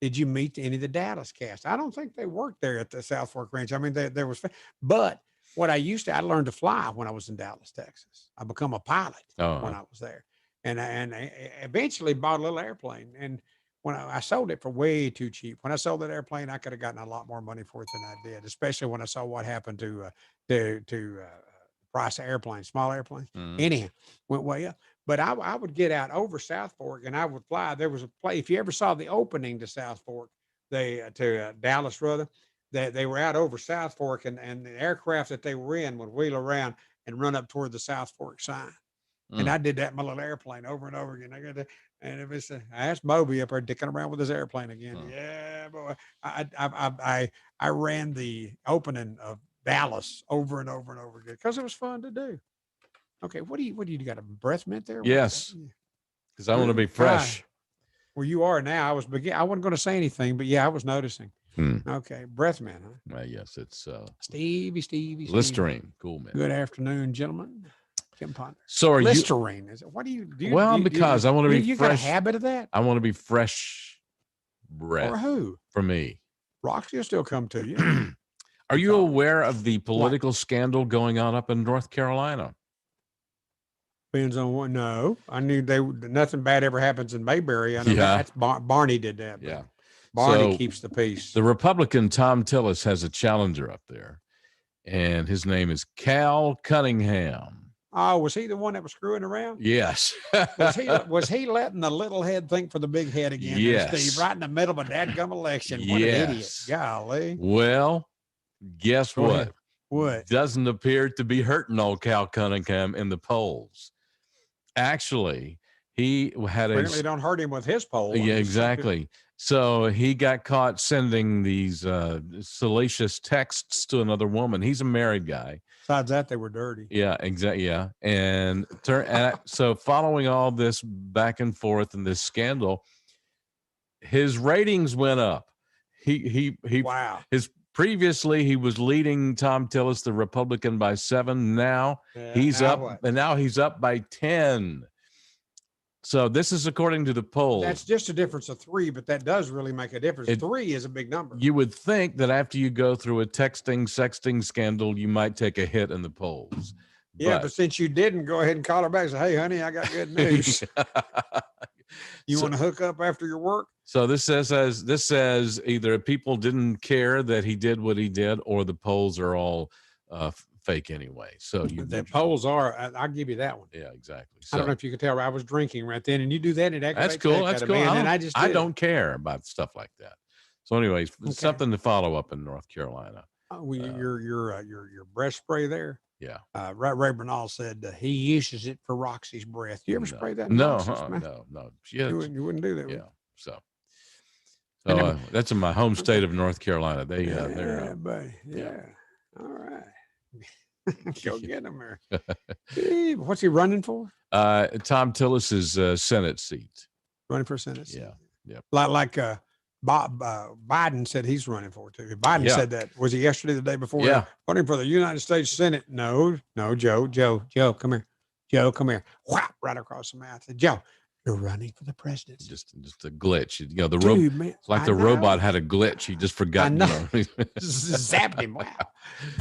A: did you meet any of the Dallas cast? I don't think they worked there at the South Fork Ranch. I mean, there was, but what I learned to fly when I was in Dallas, Texas. I become a pilot when I was there, and I eventually bought a little airplane. And when I sold it for way too cheap. When I sold that airplane, I could have gotten a lot more money for it than I did. Especially when I saw what happened to price of airplanes, small airplanes. Anyhow, went way up. But I would get out over South Fork and I would fly. There was a place, if you ever saw the opening to South Fork, to Dallas rather, they were out over South Fork and the aircraft that they were in would wheel around and run up toward the South Fork sign. And I did that in my little airplane over and over again. I got that, and if it's I asked Moby up there dicking around with his airplane again. Yeah, boy. I ran the opening of Dallas over and over and over again because it was fun to do. Okay, what do you got a breath mint there?
B: Yes, because I want to be fresh.
A: Well, you are now. I wasn't going to say anything, but yeah, I was noticing. Okay, breath mint, huh?
B: Well, yes, it's
A: Stevie.
B: Listerine. Cool, man.
A: Good afternoon, gentlemen. Tim Ponder.
B: So are
A: Listerine, is it? What do you do?
B: Well, because I want to be
A: you
B: fresh.
A: Got a habit of that?
B: I want to be fresh breath
A: Or who?
B: for me.
A: Roxy will still come to you.
B: Are you aware of the political scandal going on up in North Carolina?
A: Depends on what. No, I knew nothing bad ever happens in Mayberry. I know
B: Yeah.
A: that's Barney did that.
B: Yeah.
A: Barney
B: So,
A: keeps the peace.
B: The Republican Tom Tillis has a challenger up there, and his name is Cal Cunningham.
A: Oh, was he the one that was screwing around?
B: Yes.
A: Was he letting the little head think for the big head again?
B: Yes.
A: There, Steve, right in the middle of a dadgum election. What an idiot!
B: Yes.
A: Golly.
B: Well, guess
A: Go
B: what?
A: ahead. What?
B: Doesn't appear to be hurting old Cal Cunningham in the polls. Actually, he had
A: Apparently, don't hurt him with his poll.
B: Yeah, exactly. So he got caught sending these salacious texts to another woman. He's a married guy.
A: Besides that, they were dirty.
B: Yeah, exactly. Yeah, and so following all this back and forth and this scandal, his ratings went up. He
A: Wow.
B: Previously he was leading Tom Tillis, the Republican, by 7. Now he's up, and now he's up by 10. So this is according to the poll.
A: That's just a difference of 3, but that does really make a difference. 3 is a big number.
B: You would think that after you go through a sexting scandal, you might take a hit in the polls.
A: Yeah, but since you didn't, go ahead and call her back and say, "Hey, honey, I got good news. You want to hook up after your work?"
B: So this says either people didn't care that he did what he did, or the polls are all fake anyway. So
A: the polls are. I'll give you that one.
B: Yeah, exactly. So,
A: I don't know if you could tell. I was drinking right then, and you do that.
B: That's cool. That's cool. I don't care about stuff like that. So, anyways, something to follow up in North Carolina.
A: Your breath spray there.
B: Yeah.
A: Ray Bernal said he uses it for Roxy's breath. You ever spray that?
B: No. Yeah,
A: you wouldn't do that.
B: Yeah. So that's in my home state of North Carolina. They're
A: buddy. Yeah. All right. Go get him there. What's he running for?
B: Tom Tillis's Senate seat.
A: Running for Senate seat.
B: Yeah.
A: Like Biden said he's running for it too. Biden said that. Was he yesterday, the day before?
B: Yeah.
A: Running for the United States Senate. No, Joe, come here. Joe, come here. Whap, right across the mouth. Said, Joe, you're running for the presidency.
B: Just a glitch. You know,
A: Dude,
B: the robot had a glitch. He just forgot.
A: I know. Zapped him. Wow.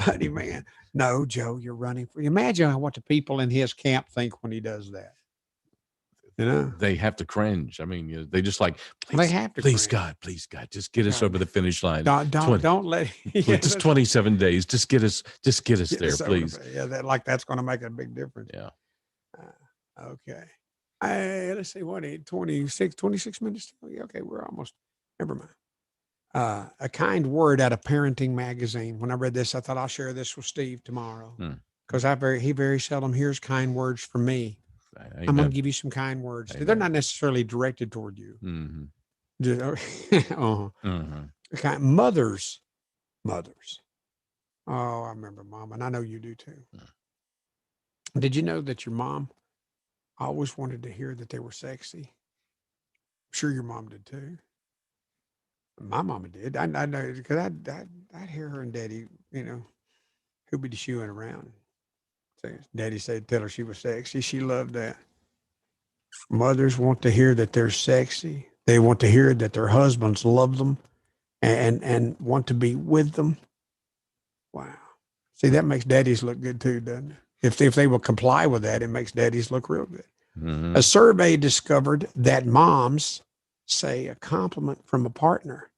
A: Buddy, man. No, Joe, you're running for. Imagine what the people in his camp think when he does that. You know,
B: they have to cringe. I mean, they just like,
A: they have to.
B: Please, God, just get us over the finish line.
A: Don't let.
B: Just 27 days. Just get us there, please.
A: Yeah, that's going to make a big difference.
B: Yeah.
A: Okay. Let's see. What 26 minutes? Okay, we're almost. Never mind. A kind word out of Parenting Magazine. When I read this, I thought I'll share this with Steve tomorrow because he very seldom hears kind words from me. I'm going to give you some kind words. They're not necessarily directed toward you. Okay. Mothers. Oh, I remember Mom, and I know you do too. Did you know that your mom always wanted to hear that they were sexy? I'm sure your mom did too. My mama did. I know because I'd hear her and Daddy, who'd be shooing around. Daddy said, tell her she was sexy. She loved that. Mothers want to hear that they're sexy. They want to hear that their husbands love them and want to be with them. Wow. See, that makes daddies look good too, doesn't it? If they will comply with that, it makes daddies look real good. Mm-hmm. A survey discovered that moms say a compliment from a partner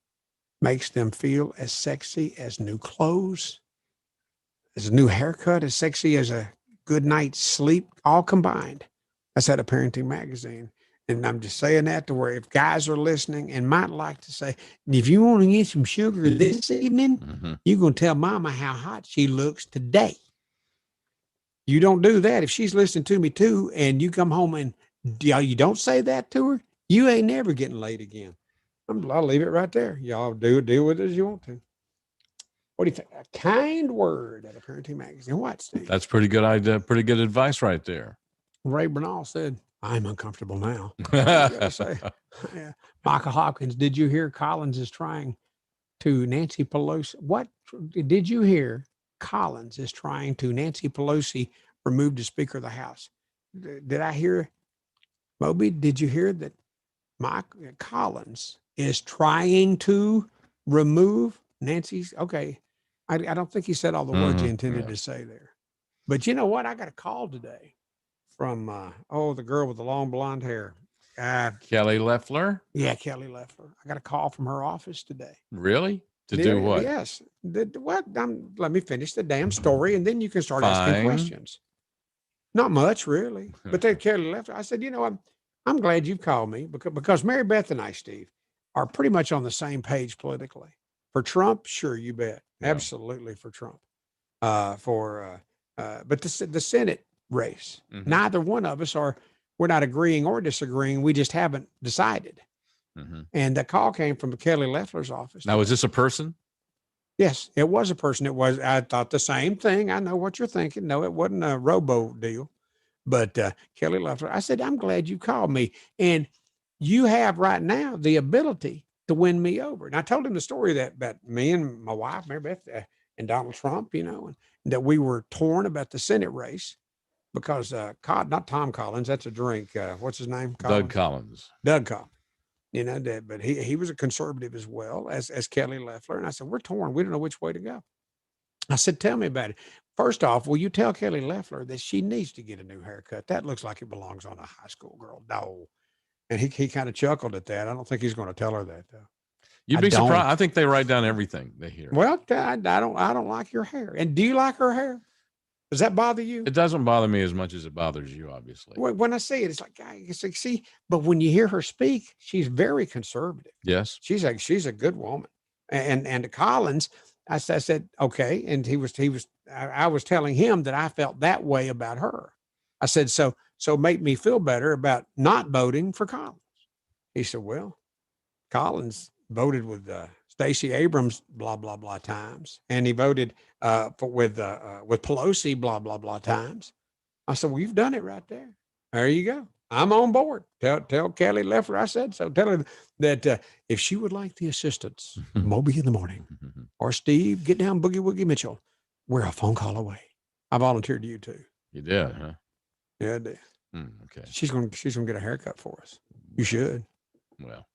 A: makes them feel as sexy as new clothes, as a new haircut, as sexy as a good night's sleep, all combined. That's out of Parenting Magazine. And I'm just saying that to where if guys are listening and might like to say, if you want to get some sugar this evening, you're going to tell mama how hot she looks today. You don't do that. If she's listening to me too, and you come home and you don't say that to her, you ain't never getting laid again. I'll leave it right there. Y'all deal with it as you want to. What do you think? A kind word at a Parenting Magazine. What, Steve?
B: That's pretty good idea. Pretty good advice right there.
A: Ray Bernal said, I'm uncomfortable now. Yeah. Michael Hopkins, did you hear Collins is trying to Nancy Pelosi? What did you hear? Collins is trying to Nancy Pelosi remove the Speaker of the House. Did I hear, Moby, did you hear that Mike Collins is trying to remove Nancy's. Okay. I don't think he said all the words he intended to say there. But you know what? I got a call today from, the girl with the long blonde hair.
B: Kelly Loeffler?
A: Yeah, Kelly Loeffler. I got a call from her office today.
B: Really? To do what?
A: Yes. What? Let me finish the damn story, and then you can start asking questions. Not much, really. But then Kelly Loeffler, I said, you know, I'm glad you've called me because Mary Beth and I, Steve, are pretty much on the same page politically. For Trump, sure, you bet.
B: Yeah.
A: Absolutely for Trump. But the Senate race, neither one of us we're not agreeing or disagreeing. We just haven't decided. And the call came from Kelly Loeffler's office.
B: Now, is this a person?
A: Yes, it was a person. I thought the same thing. I know what you're thinking. No, it wasn't a robo deal. But Kelly Loeffler, I said, I'm glad you called me. And you have right now the ability to win me over. And I told him the story that me and my wife, Mary Beth, and Donald Trump, you know, and that we were torn about the Senate race because not Tom Collins, that's a drink. What's his name?
B: Doug Collins.
A: Doug Collins. You know, but he was a conservative as well as Kelly Loeffler. And I said, we're torn. We don't know which way to go. I said, tell me about it. First off, will you tell Kelly Loeffler that she needs to get a new haircut? That looks like it belongs on a high school girl. No. And he kind of chuckled at that. I don't think he's going to tell her that though.
B: You'd be surprised. I think they write down everything they hear.
A: Well, I don't like your hair. And do you like her hair? Does that bother you?
B: It doesn't bother me as much as it bothers you, obviously.
A: When I see it, it's like, see, but when you hear her speak, she's very conservative.
B: Yes.
A: She's a good woman. And Collins, I said, okay. And I was telling him that I felt that way about her. I said, so make me feel better about not voting for Collins. He said, well, Collins voted with Stacey Abrams, blah, blah, blah times. And he voted with Pelosi, blah, blah, blah times. I said, well, you've done it right there. There you go. I'm on board. Tell Kelly Loeffler I said so. Tell her that if she would like the assistance, Moby in the morning, or Steve, get down Boogie Woogie Mitchell, we're a phone call away. I volunteered you too.
B: You did, huh?
A: Yeah, I did.
B: Okay.
A: She's gonna get a haircut for us. You should.
B: Well.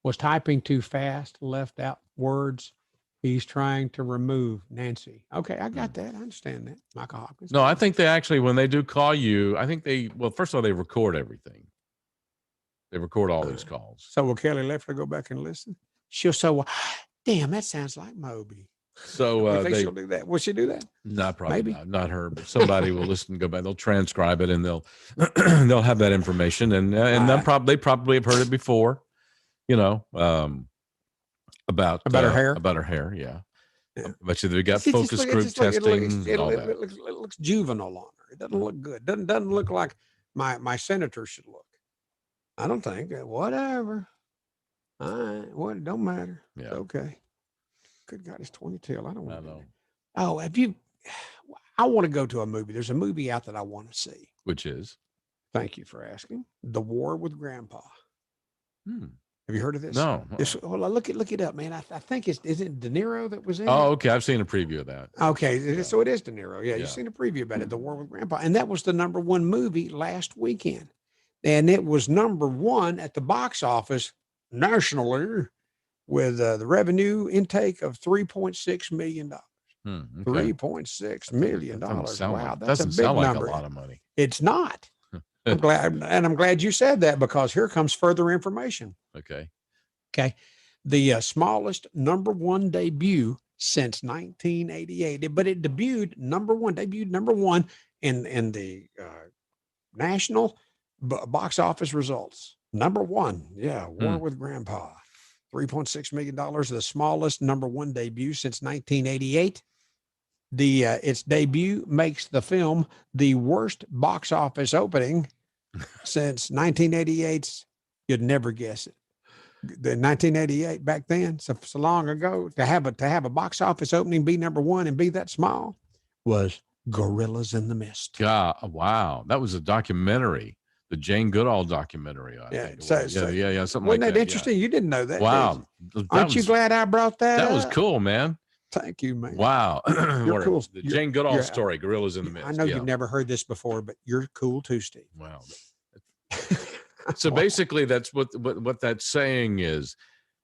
A: Was typing too fast, left out words. He's trying to remove Nancy. Okay, I got that. I understand that. Michael Hopkins.
B: No, I think they actually, when they do call you, I think first of all, they record everything. They record all these calls.
A: So will Kelly Loeffler go back and listen? She'll say, well, damn, that sounds like Moby.
B: So
A: she'll do that. Will she do that?
B: No, probably
A: Maybe.
B: not her, but somebody will listen and go back. They'll transcribe it and they'll have that information. And they probably have heard it before. You know, about
A: her hair.
B: About her hair, yeah. But they got focus group testing.
A: It looks juvenile on her. It doesn't look good. Doesn't look like my senator should look. I don't think. Whatever. All right. What? It don't matter.
B: Yeah.
A: It's okay. Good God, it's 22. I don't want to
B: know.
A: Oh, have you? I want to go to a movie. There's a movie out that I want to see.
B: Which is?
A: Thank you for asking. The War with Grandpa. Have you heard of this?
B: No.
A: Look it up, man. I think is it De Niro that was in it?
B: Oh, okay. I've seen a preview of that.
A: Okay. So it is De Niro. Yeah. You've seen a preview about it, The War with Grandpa. And that was the #1 movie last weekend. And it was #1 at the box office nationally with the revenue intake of $3.6 million.
B: Okay.
A: $3.6 million. Wow. That's a big
B: sound like
A: number.
B: A lot of money.
A: It's not. I'm glad you said that because here comes further information.
B: Okay.
A: The smallest #1 debut since 1988, but it debuted #1 in the national box office results. #1, War with Grandpa, $3.6 million, the smallest #1 debut since 1988. Its debut makes the film the worst box office opening since 1988's. You'd never guess it. The 1988 back then, so long ago, to have a box office opening be #1 and be that small was Gorillas in the Mist.
B: God, wow, that was a documentary, the Jane Goodall documentary. I think
A: something
B: wasn't
A: like
B: that.
A: That interesting? You didn't know that.
B: Wow,
A: Aren't you glad I brought that?
B: That was cool, man.
A: Thank you, man.
B: Wow.
A: You're cool.
B: The Jane Goodall story, Gorillas in the Mist.
A: I know you've never heard this before, but you're cool too, Steve.
B: Wow. So basically, that's what that's saying is,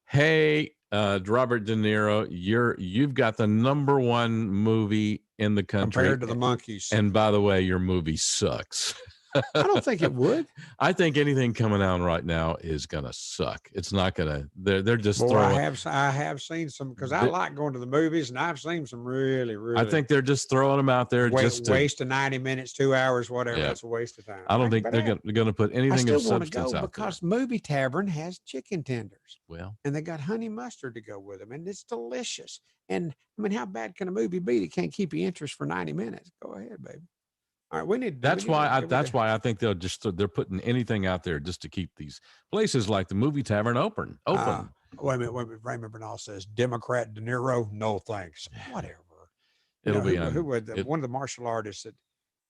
B: hey, Robert De Niro, you've got the #1 movie in the country
A: compared to the monkeys.
B: and by the way, your movie sucks.
A: I don't think it would.
B: I think anything coming out right now is gonna suck. It's not gonna. They're just
A: Boy,
B: throwing.
A: I have seen some because I like going to the movies, and I've seen some really.
B: I think they're just throwing them out there just to
A: waste of 90 minutes, 2 hours, whatever.
B: Yeah.
A: That's a waste of time.
B: I don't think
A: But
B: they're going to put anything
A: I
B: of
A: still want to
B: substance
A: go
B: out
A: because Movie Tavern has chicken tenders,
B: there. Well,
A: and they got honey mustard to go with them, and it's delicious. And I mean, how bad can a movie be that can't keep you interest for 90 minutes? Go ahead, baby. All right, we need.
B: that's why I think they're putting anything out there just to keep these places like the Movie Tavern open.
A: Wait a minute. Raymond Bernal says Democrat De Niro. No thanks. Whatever.
B: It'll be
A: one of the martial artists that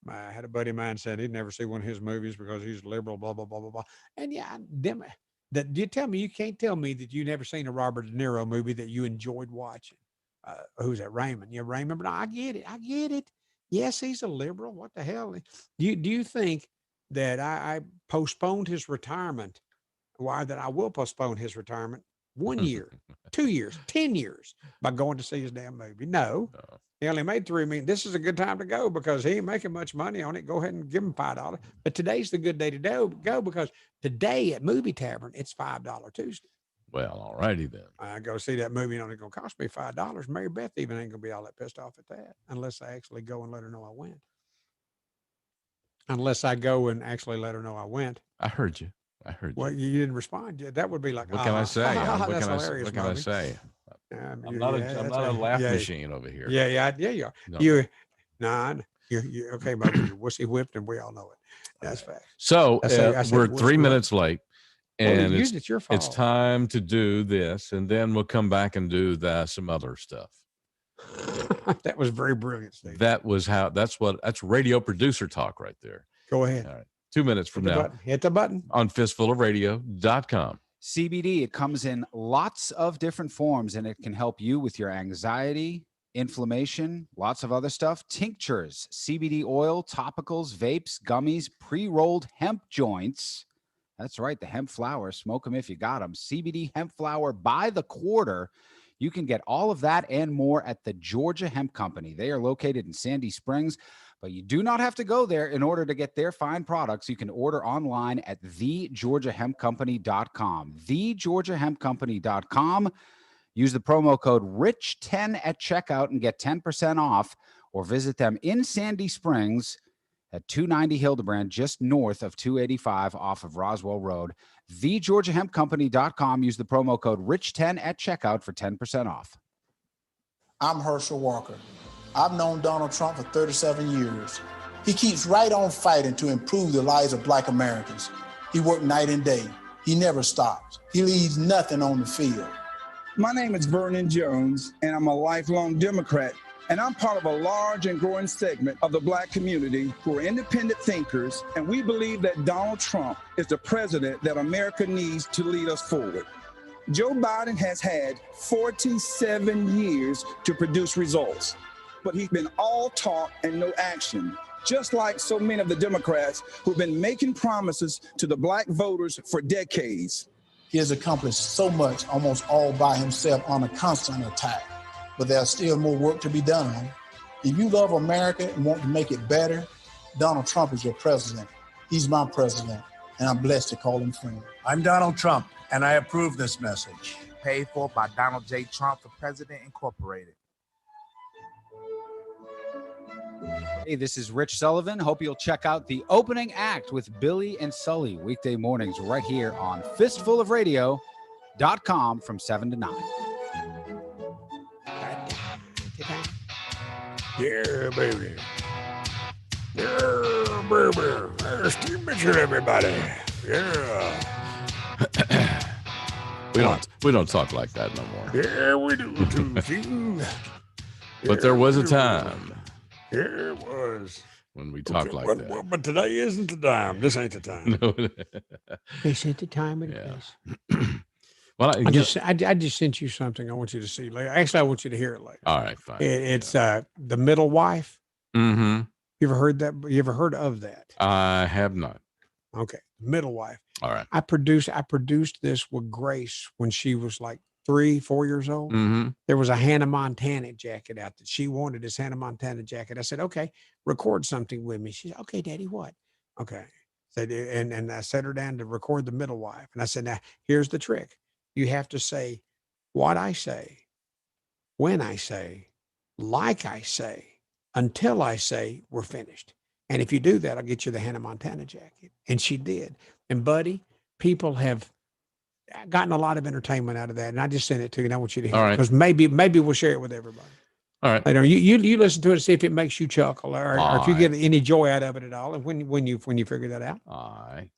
A: I had a buddy of mine said he'd never see one of his movies because he's liberal. Blah blah blah blah blah. And yeah, you tell me you can't tell me that you never seen a Robert De Niro movie that you enjoyed watching. Who's that? Raymond. Yeah, Raymond Bernal. I get it. Yes, he's a liberal. What the hell? Do you think that I postponed his retirement? Why that I will postpone his retirement 1 year, 2 years, 10 years by going to see his damn movie? No. He only made $3 million. This is a good time to go because he ain't making much money on it. Go ahead and give him $5. But today's the good day to go because today at Movie Tavern, it's $5 Tuesday.
B: Well, all righty then.
A: I go see that movie and only going to cost me $5. Mary Beth even ain't going to be all that pissed off at that unless I actually go and let her know I went. Unless I go and actually let her know I went.
B: I heard you.
A: Well, you didn't respond. That would be like,
B: what can I say? What
A: that's
B: can I,
A: hilarious,
B: what can I say?
A: I'm
B: not a laugh machine over here.
A: Yeah, you are.
B: No.
A: You're okay, Moby. You're wussy whipped, and we all know it. That's fact.
B: So
A: I said
B: we're
A: wussy
B: 3
A: whipped.
B: minutes late, and
A: it's your fault.
B: it's time to do this, and then we'll come back and do some other stuff.
A: That was very brilliant, Steve.
B: That's radio producer talk right there.
A: Go ahead.
B: All right. 2 minutes from now.
A: Hit the button.
B: On fistfulofradio.com.
D: CBD, it comes in lots of different forms, and it can help you with your anxiety, inflammation, lots of other stuff. Tinctures, CBD oil, topicals, vapes, gummies, pre-rolled hemp joints. That's right, the hemp flower. Smoke them if you got them. CBD hemp flower by the quarter. You can get all of that and more at the Georgia Hemp Company. They are located in Sandy Springs, but you do not have to go there in order to get their fine products. You can order online at thegeorgiahempcompany.com. Thegeorgiahempcompany.com. Use the promo code RICH10 at checkout and get 10% off, or visit them in Sandy Springs at 290 Hildebrand, just north of 285 off of Roswell Road. TheGeorgiaHempCompany.com. Use the promo code RICH10 at checkout for 10% off.
F: I'm Herschel Walker. I've known Donald Trump for 37 years. He keeps right on fighting to improve the lives of Black Americans. He worked night and day. He never stops. He leaves nothing on the field.
G: My name is Vernon Jones, and I'm a lifelong Democrat. And I'm part of a large and growing segment of the Black community who are independent thinkers, and we believe that Donald Trump is the president that America needs to lead us forward. Joe Biden has had 47 years to produce results, but he's been all talk and no action, just like so many of the Democrats who've been making promises to the Black voters for decades.
F: He has accomplished so much almost all by himself on a constant attack. But there's still more work to be done. If you love America and want to make it better, Donald Trump is your president. He's my president, and I'm blessed to call him friend.
H: I'm Donald Trump, and I approve this message. Paid for by Donald J. Trump for President Incorporated.
D: Hey, this is Rich Sullivan. Hope you'll check out the opening act with Billy and Sully weekday mornings right here on fistfulofradio.com from 7 to 9.
A: Yeah, baby. Yeah, baby. There's Steve Mitchell, everybody. Yeah.
B: We don't talk like that no more.
A: Yeah, we do too. Steve.
B: But there was a time.
A: Yeah, it was.
B: When we talk like that.
A: Well, but today isn't the time. This ain't the time.
B: No.
A: This ain't the time and
B: Yeah.
A: place.
B: Well,
A: I just sent you something I want you to see later. Actually, I want you to hear it later.
B: all right, fine.
A: It's The Middle Wife.
B: Mm-hmm.
A: You ever heard that? You ever heard of that?
B: I have not.
A: Okay, middle wife.
B: All right.
A: I produced this with Grace when she was like 3-4 years old.
B: Mm-hmm.
A: There was a Hannah Montana jacket out that she wanted, this Hannah Montana jacket. I said, okay, record something with me. She said, okay, Daddy, what? Okay. Said, and I set her down to record the middle wife. And I said, now here's the trick. You have to say what I say, when I say, like I say, until I say we're finished. And if you do that, I'll get you the Hannah Montana jacket. And she did. And buddy, people have gotten a lot of entertainment out of that. And I just sent it to you. And I want you to hear
B: All
A: it
B: right.
A: because maybe we'll share it with everybody.
B: All right.
A: Later, you listen to it and see if it makes you chuckle or if you
B: All
A: get any joy out of it at all. And when you figure that out,
B: All right.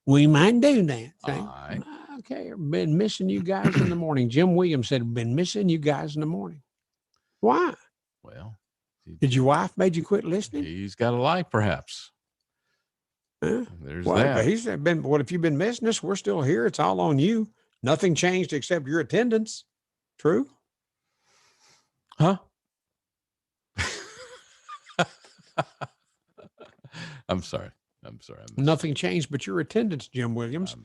A: we might do that. See?
B: All right.
A: Okay. Been missing you guys in the morning. Jim Williams said, been missing you guys in the morning. Why?
B: Well,
A: Did your wife made you quit listening?
B: he's got a life, perhaps.
A: Huh?
B: There's
A: Well,
B: that.
A: but he's been, what if you've been missing us? We're still here. It's all on you. Nothing changed except your attendance. True?
B: Huh? I'm sorry. I missed
A: Nothing changed but your attendance, Jim Williams,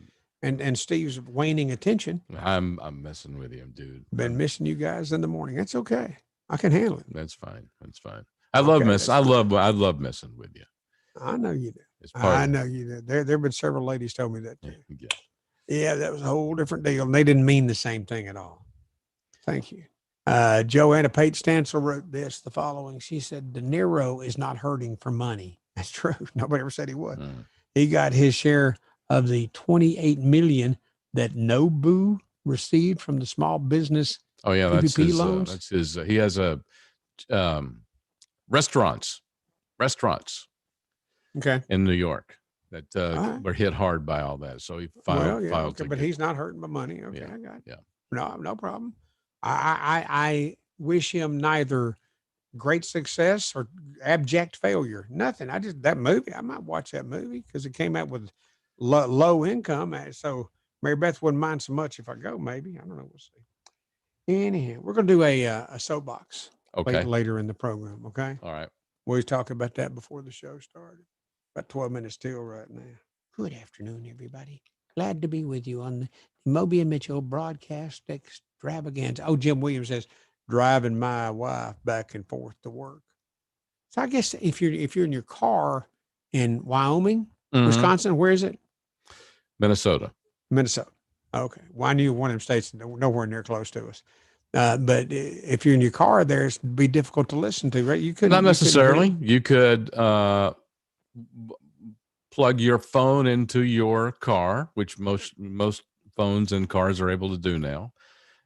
A: and Steve's waning attention.
B: I'm messing with you, dude.
A: Been missing you guys in the morning. That's okay. I can handle it.
B: That's fine. That's fine. I love messing with you.
A: I know you do.
B: It's part
A: I
B: of
A: know you do. There have been several ladies told me that too.
B: Yeah.
A: Yeah, that was a whole different deal. And they didn't mean the same thing at all. Thank you. Joanna Pate Stansel wrote the following. She said, De Niro is not hurting for money. That's true. Nobody ever said he would. He got his share of the $28 million that Nobu received from the small business
B: Oh yeah,
A: PPP loans.
B: that's his. He has a restaurants
A: Okay.
B: in New York that
A: right.
B: were hit hard by all that. So he filed.
A: Okay, but he's not hurting my money. Okay,
B: Yeah,
A: I got it.
B: yeah.
A: No problem. I wish him neither great success or abject failure. Nothing. That movie, I might watch that movie because it came out with low income. So Mary Beth wouldn't mind so much if I go, maybe. I don't know. We'll see. Anyhow, we're going to do a soapbox later in the program. Okay.
B: All right.
A: We was talking about that before the show started. About 12 minutes till right now. Good afternoon, everybody. Glad to be with you on the Moby and Mitchell broadcast extravaganza. Oh, Jim Williams says, driving my wife back and forth to work. So I guess if you're in your car in Wyoming, Wisconsin, where is it?
B: Minnesota.
A: Okay. Well, I knew one of them states nowhere near close to us. But if you're in your car there, it'd be difficult to listen to, right? You couldn't.
B: Not necessarily. You could plug your phone into your car, which most phones and cars are able to do now.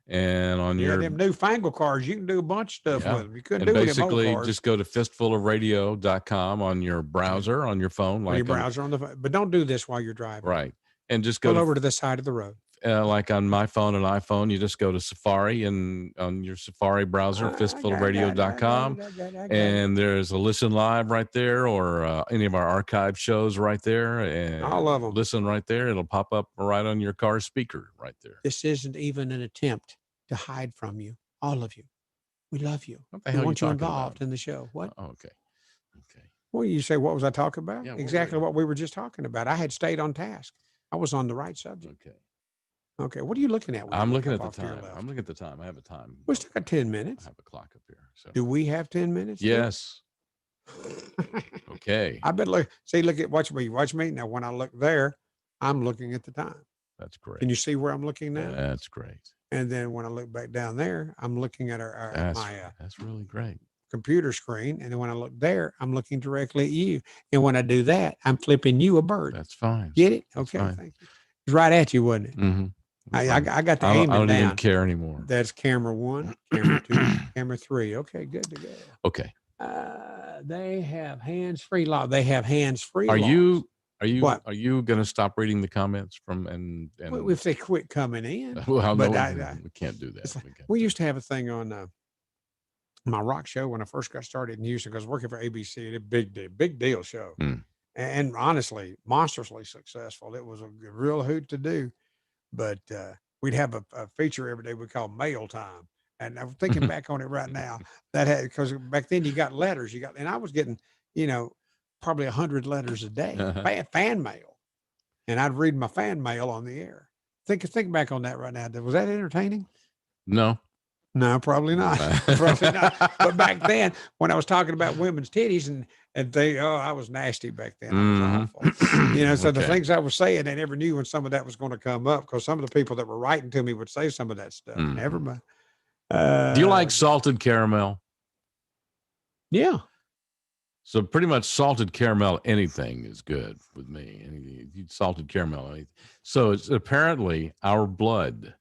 B: And on your
A: them newfangled cars, you can do a bunch of stuff with them. You couldn't do
B: basically
A: it. Basically,
B: just go to fistfulofradio.com on your browser, on your phone,
A: on your browser on the phone. But don't do this while you're driving.
B: Right. And just go
A: over to the side of the road.
B: Like on my phone and iPhone, you just go to Safari and on your Safari browser, fistfulofradio.com. And there's a listen live right there or any of our archive shows right there. And
A: all of them.
B: Listen right there. It'll pop up right on your car speaker right there.
A: This isn't even an attempt to hide from you. All of you. We love you.
B: We
A: want you involved in the show. What?
B: Oh, okay.
A: Well, you say, what was I talking about?
B: Yeah,
A: exactly what we were just talking about. I had stayed on task. I was on the right subject. Okay. What are you looking at?
B: I'm looking at the time. I'm looking at the time. I have a time.
A: We still got 10 minutes.
B: I have a clock up here. So.
A: Do we have 10 minutes?
B: Yes. Okay.
A: I bet watch me. Now, when I look there, I'm looking at the time.
B: That's great.
A: Can you see where I'm looking now?
B: That's great.
A: And then when I look back down there, I'm looking at
B: that's really great.
A: Computer screen. And then when I look there, I'm looking directly at you. And when I do that, I'm flipping you a bird.
B: That's fine.
A: Get it? Okay. Thank you. It's right at you, wasn't it?
B: Mm-hmm.
A: I got the aim down.
B: I don't even care anymore.
A: That's camera 1, camera 2, camera 3. Okay, good to go.
B: Okay.
A: They have hands-free law. They have hands-free.
B: Are you
A: what?
B: Are you going to stop reading the comments from and
A: if they quit coming in?
B: Well,
A: but
B: we can't do that.
A: We used to have a thing on my rock show when I first got started in Houston because I was working for ABC. A big deal show, and honestly, monstrously successful. It was a real hoot to do. But we'd have a feature every day we call mail time. And I'm thinking back on it right now, because back then you got letters, and I was getting, probably 100 letters a day, fan mail. and I'd read my fan mail on the air. Think back on that right now. Was that entertaining?
B: No.
A: No, probably not. Probably not. But back then, when I was talking about women's titties and they, I was nasty back then. I was awful. You know, so the
B: Okay.
A: things I was saying, they never knew when some of that was going to come up because some of the people that were writing to me would say some of that stuff. Never mind.
B: Do you like salted caramel?
A: Yeah.
B: So pretty much salted caramel, anything is good with me. Salted caramel. So it's apparently our blood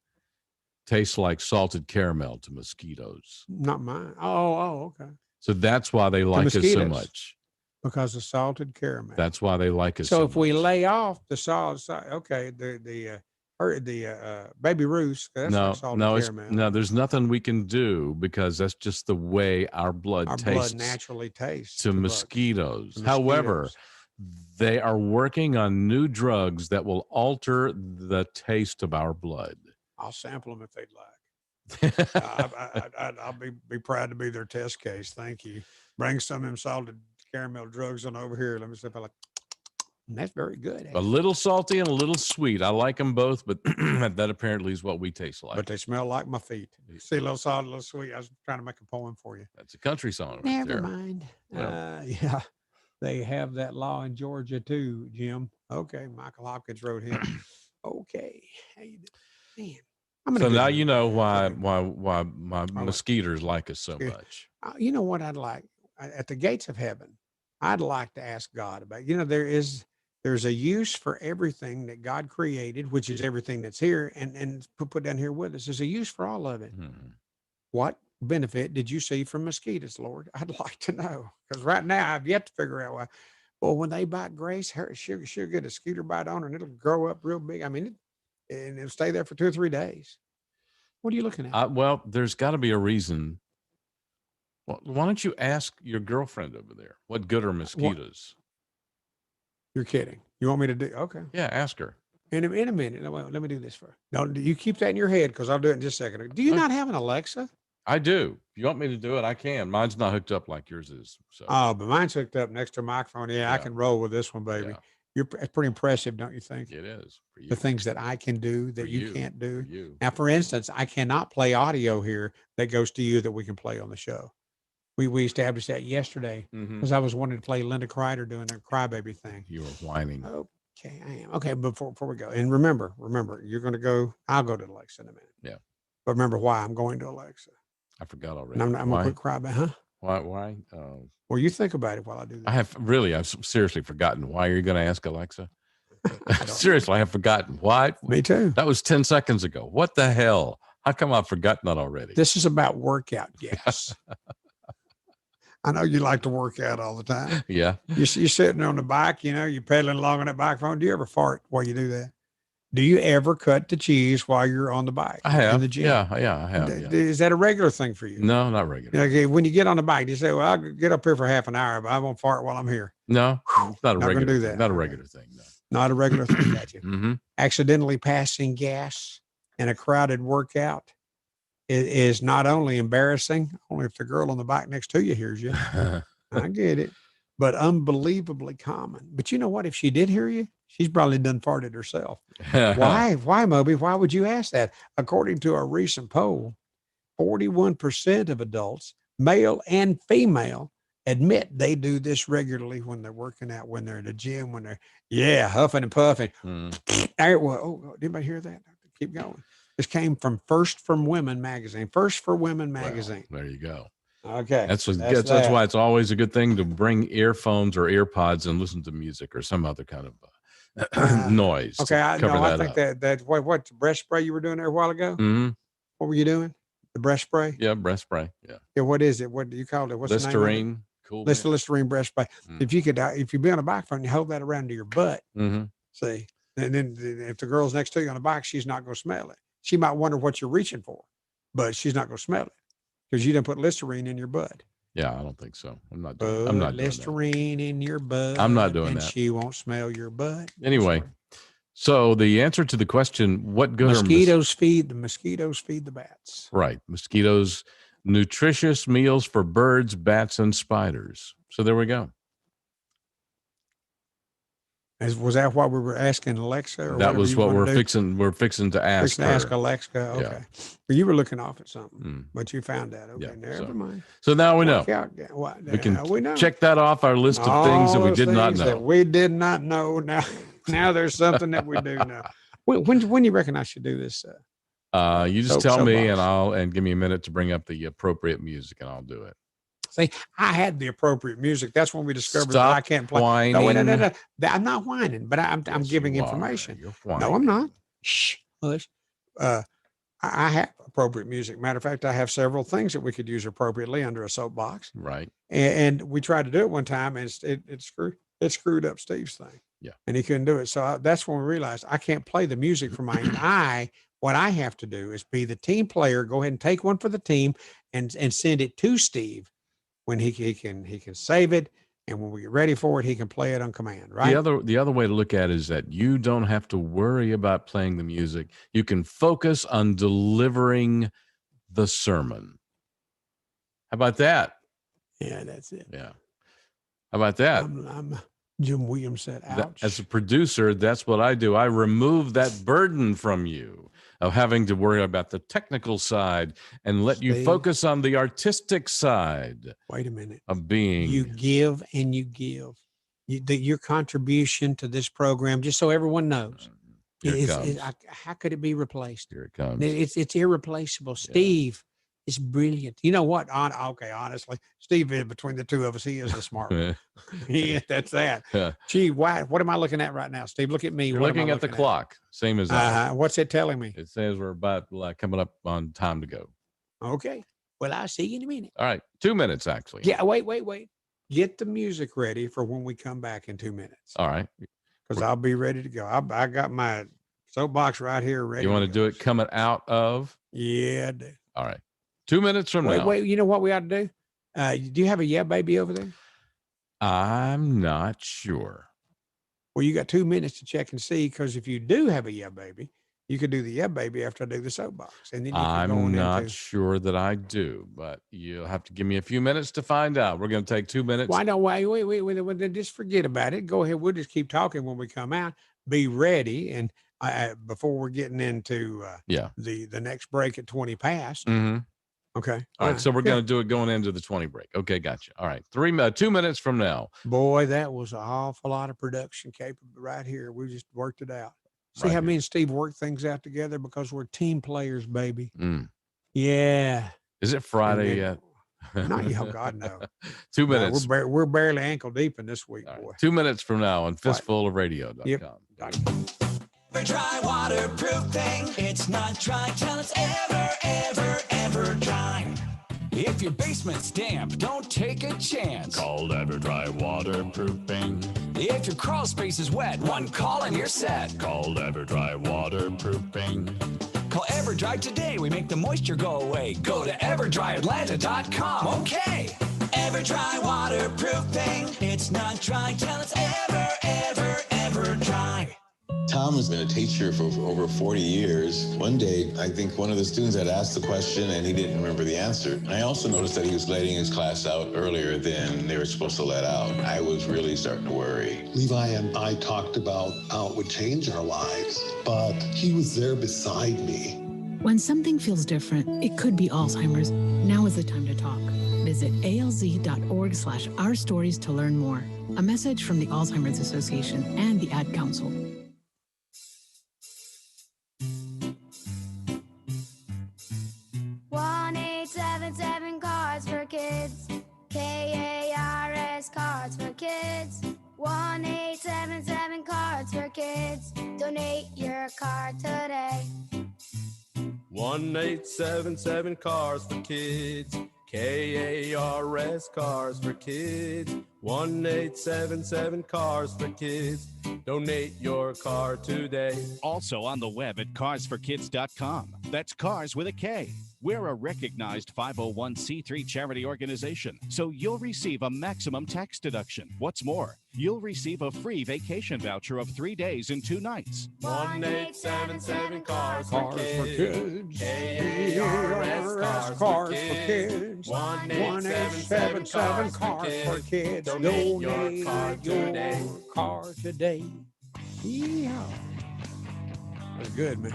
B: tastes like salted caramel to mosquitoes.
A: Not mine. Oh, okay.
B: So that's why they like us so
A: mosquitoes.
B: much.
A: Because of salted caramel.
B: That's why they like us
A: So
B: so
A: if we
B: much.
A: lay off the salt, okay, the baby Ruth, that's like salted caramel.
B: No, there's nothing we can do because that's just the way our blood tastes.
A: Blood naturally tastes
B: to mosquitoes. However, they are working on new drugs that will alter the taste of our blood.
A: I'll sample them if they'd like. I'll be proud to be their test case. Thank you. Bring some of them salted caramel drugs on over here. Let me see if I like. That's very good. Actually.
B: A little salty and a little sweet. I like them both, but that apparently is what we taste like.
A: But they smell like my feet. See, a little salty, a little sweet. I was trying to make a poem for you.
B: That's a country song. Right
A: Never
B: there.
A: mind.
B: Yeah.
A: Yeah, they have that law in Georgia too, Jim. Okay, Michael Hopkins wrote him. Okay, how you doing? Man,
B: so now you know why my mosquitoes like us so much.
A: You know what I'd like at the gates of heaven. I'd like to ask God about. You know, there's a use for everything that God created, which is everything that's here and put down here with us. There's a use for all of it.
B: Mm-hmm.
A: What benefit did you see from mosquitoes, Lord? I'd like to know because right now I've yet to figure out why. Well, when they bite Grace, she'll get a scooter bite on her and it'll grow up real big. I mean, and it'll stay there for 2 or 3 days. What are you looking at?
B: Well, there's got to be a reason. Well, why don't you ask your girlfriend over there? What good are mosquitoes?
A: You're kidding. You want me to do? Okay.
B: Yeah, ask her.
A: In a minute. Let me do this first. No, you keep that in your head because I'll do it in just a second. Do you not have an Alexa?
B: I do. If you want me to do it, I can. Mine's not hooked up like yours is. So.
A: Oh, but mine's hooked up next to a microphone. Yeah, I can roll with this one, baby.
B: Yeah.
A: It's pretty impressive, don't you think?
B: It is. For you.
A: The things that I can do that
B: For
A: you can't do.
B: For you.
A: Now, for instance, I cannot play audio here that goes to you that we can play on the show. We established that yesterday because I was wanting to play Linda Crider doing her crybaby thing.
B: You were whining.
A: Okay, I am. Okay, before we go, and remember, you're going to go. I'll go to Alexa in a minute.
B: Yeah.
A: But remember why I'm going to Alexa.
B: I forgot already.
A: And I'm going to quit crybaby, huh?
B: Why?
A: Well, you think about it while I do that.
B: I've seriously forgotten. Why are you going to ask Alexa? Seriously, I have forgotten. Why?
A: Me too.
B: That was 10 seconds ago. What the hell? How come I've forgotten that already?
A: This is about workout gas. I know you like to work out all the time.
B: Yeah.
A: You're sitting on the bike, you're pedaling along on that bike phone. Do you ever fart while you do that? Do you ever cut the cheese while you're on the bike?
B: I have.
A: In the gym?
B: Yeah, I have. Yeah.
A: Is that a regular thing for you?
B: No, not regular.
A: Okay, when you get on the bike, you say, well, I'll get up here for half an hour, but I won't fart while I'm here.
B: No, it's not a regular
A: do that.
B: thing. Not a regular thing. No.
A: Not a regular thing, got you.
B: Mm-hmm.
A: Accidentally passing gas in a crowded workout is not only embarrassing, only if the girl on the bike next to you hears you. I get it, but unbelievably common. But you know what? If she did hear you, she's probably done farted herself. Why, Moby? Why would you ask that? According to a recent poll, 41% of adults, male and female, admit they do this regularly when they're working out, when they're at the gym, when they're, huffing and puffing. Oh, did anybody hear that? Keep going. This came from First for Women magazine. Well,
B: there you go.
A: Okay.
B: That's why it's always a good thing to bring earphones or earpods and listen to music or some other kind of noise.
A: Okay. I think that what breast spray you were doing there a while ago?
B: Mm-hmm.
A: What were you doing? The breast spray?
B: Yeah, breast spray. Yeah.
A: Yeah. What is it? What do you call it? What's
B: Listerine.
A: the name?
B: Cool.
A: Listerine breast spray. If you be on a bike phone, you hold that around to your butt.
B: Mm-hmm.
A: See, and then if the girl's next to you on a bike, she's not going to smell it. She might wonder what you're reaching for, but she's not going to smell it because you didn't put Listerine in your butt.
B: Yeah, I don't think so. I'm not doing
A: Listerine in your butt.
B: I'm not doing
A: and
B: that.
A: She won't smell your butt.
B: Anyway, so the answer to the question, what good
A: mosquitoes feed the bats.
B: Right. Mosquitoes, nutritious meals for birds, bats, and spiders. So there we go.
A: Was that what we were asking Alexa? Or
B: That
A: whatever
B: was
A: you
B: what
A: wanna
B: we're
A: do?
B: fixing. We're fixing to ask
A: Fixing to
B: her.
A: ask Alexa.
B: Yeah.
A: Okay. Well, you were looking off at something,
B: Mm.
A: but you found that. Okay,
B: Yeah,
A: never mind.
B: So now we know.
A: Work out. Yeah, what,
B: We can
A: we know.
B: check that off our list of things that
A: All
B: we
A: those
B: did not
A: things that
B: know.
A: we did not know. Now there's something that we do know. When you reckon I should do this?
B: You just tell me,
A: soapbox.
B: and give me a minute to bring up the appropriate music, and I'll do it.
A: See, I had the appropriate music. That's when we discovered that
B: Stop
A: I can't play.
B: whining.
A: No, wait, no. I'm not whining, but I'm
B: Yes,
A: giving
B: you are.
A: information.
B: You're
A: No,
B: whining.
A: I'm not. Shh, hush. I have appropriate music. Matter of fact, I have several things that we could use appropriately under a soapbox.
B: Right.
A: And we tried to do it one time, and it screwed up Steve's thing.
B: Yeah.
A: And he couldn't do it. So that's when we realized I can't play the music for mine. What I have to do is be the team player. Go ahead and take one for the team, and send it to Steve when he can save it. And when we get ready for it, he can play it on command, right?
B: The other way to look at it is that you don't have to worry about playing the music. You can focus on delivering the sermon. How about that?
A: Yeah, that's it.
B: Yeah. How about that?
A: I'm Jim Williams said, ouch.
B: As a producer, that's what I do. I remove that burden from you of having to worry about the technical side and let you
A: Steve,
B: focus on the artistic side.
A: Wait a minute.
B: Of being.
A: You give and you give. Your contribution to this program, just so everyone knows, how could it be replaced?
B: Here it comes.
A: It's irreplaceable. Steve is brilliant. You know what? Honestly, Steve, between the two of us, he is the smart one. That's that. Gee, what am I looking at right now, Steve? Look at me.
B: You're looking at the clock, same as I.
A: What's it telling me?
B: It says we're about coming up on time to go.
A: Okay. Well, I'll see you in a minute.
B: All right. 2 minutes, actually.
A: Yeah. Wait. Get the music ready for when we come back in 2 minutes.
B: All right.
A: Because I'll be ready to go. I got my soapbox right here ready.
B: You want to do it coming out of?
A: Yeah, I do.
B: All right. 2 minutes from now.
A: Wait. You know what we ought to do? Do you have a yeah baby over there?
B: I'm not sure.
A: Well, you got 2 minutes to check and see, because if you do have a yeah baby, you could do the yeah baby after I do the soapbox, and then you can go on
B: I'm not sure that I do, but you'll have to give me a few minutes to find out. We're going to take 2 minutes.
A: Why don't wait, just forget about it. Go ahead. We'll just keep talking when we come out. Be ready, and before we're getting into the next break at 20 past.
B: Mm-hmm.
A: Okay.
B: All right. So we're going to do it going into the 20 break. Okay. Gotcha. All right. 2 minutes from now.
A: Boy, that was an awful lot of production capable right here. We just worked it out. See how me and Steve work things out together, because we're team players, baby.
B: Mm.
A: Yeah.
B: Is it Friday yet?
A: Not yet. God, no.
B: 2 minutes.
A: No, we're barely ankle deep in this week, boy.
B: 2 minutes from now on fistfulofradio.com.
A: Yep.
C: Ever dry waterproofing. It's not dry till it's ever dry. If your basement's damp, don't take a chance.
I: Call EverDry Waterproofing.
C: If your crawl space is wet, one call and you're set.
I: Call EverDry Waterproofing.
C: Call EverDry today. We make the moisture go away. Go to EverDryAtlanta.com. Okay. EverDry Waterproofing. It's not dry till it's ever dry.
J: Tom has been a teacher for over 40 years. One day, I think one of the students had asked the question and he didn't remember the answer. And I also noticed that he was letting his class out earlier than they were supposed to let out. I was really starting to worry.
K: Levi and I talked about how it would change our lives, but he was there beside me.
L: When something feels different, it could be Alzheimer's. Now is the time to talk. Visit alz.org/ourstories to learn more. A message from the Alzheimer's Association and the Ad Council.
M: 1-877 Cards for Kids. KARS Cards for Kids. 1-877 Cards for Kids. Donate your card today.
N: 1-877 Cars for Kids. KARS Cars for Kids. 1-877 Cars for Kids. Donate your car today.
O: Also on the web at carsforkids.com. That's cars with a K. We're a recognized 501c3 charity organization, so you'll receive a maximum tax deduction. What's more, you'll receive a free vacation voucher of 3 days and 2 nights.
N: 1877 cars for
A: Cars
N: kids.
A: for kids.
N: KARS
A: Cars for kids.
N: 1877
A: cars for kids.
N: Donate your car today.
A: Car today. Yeah. That's good, man.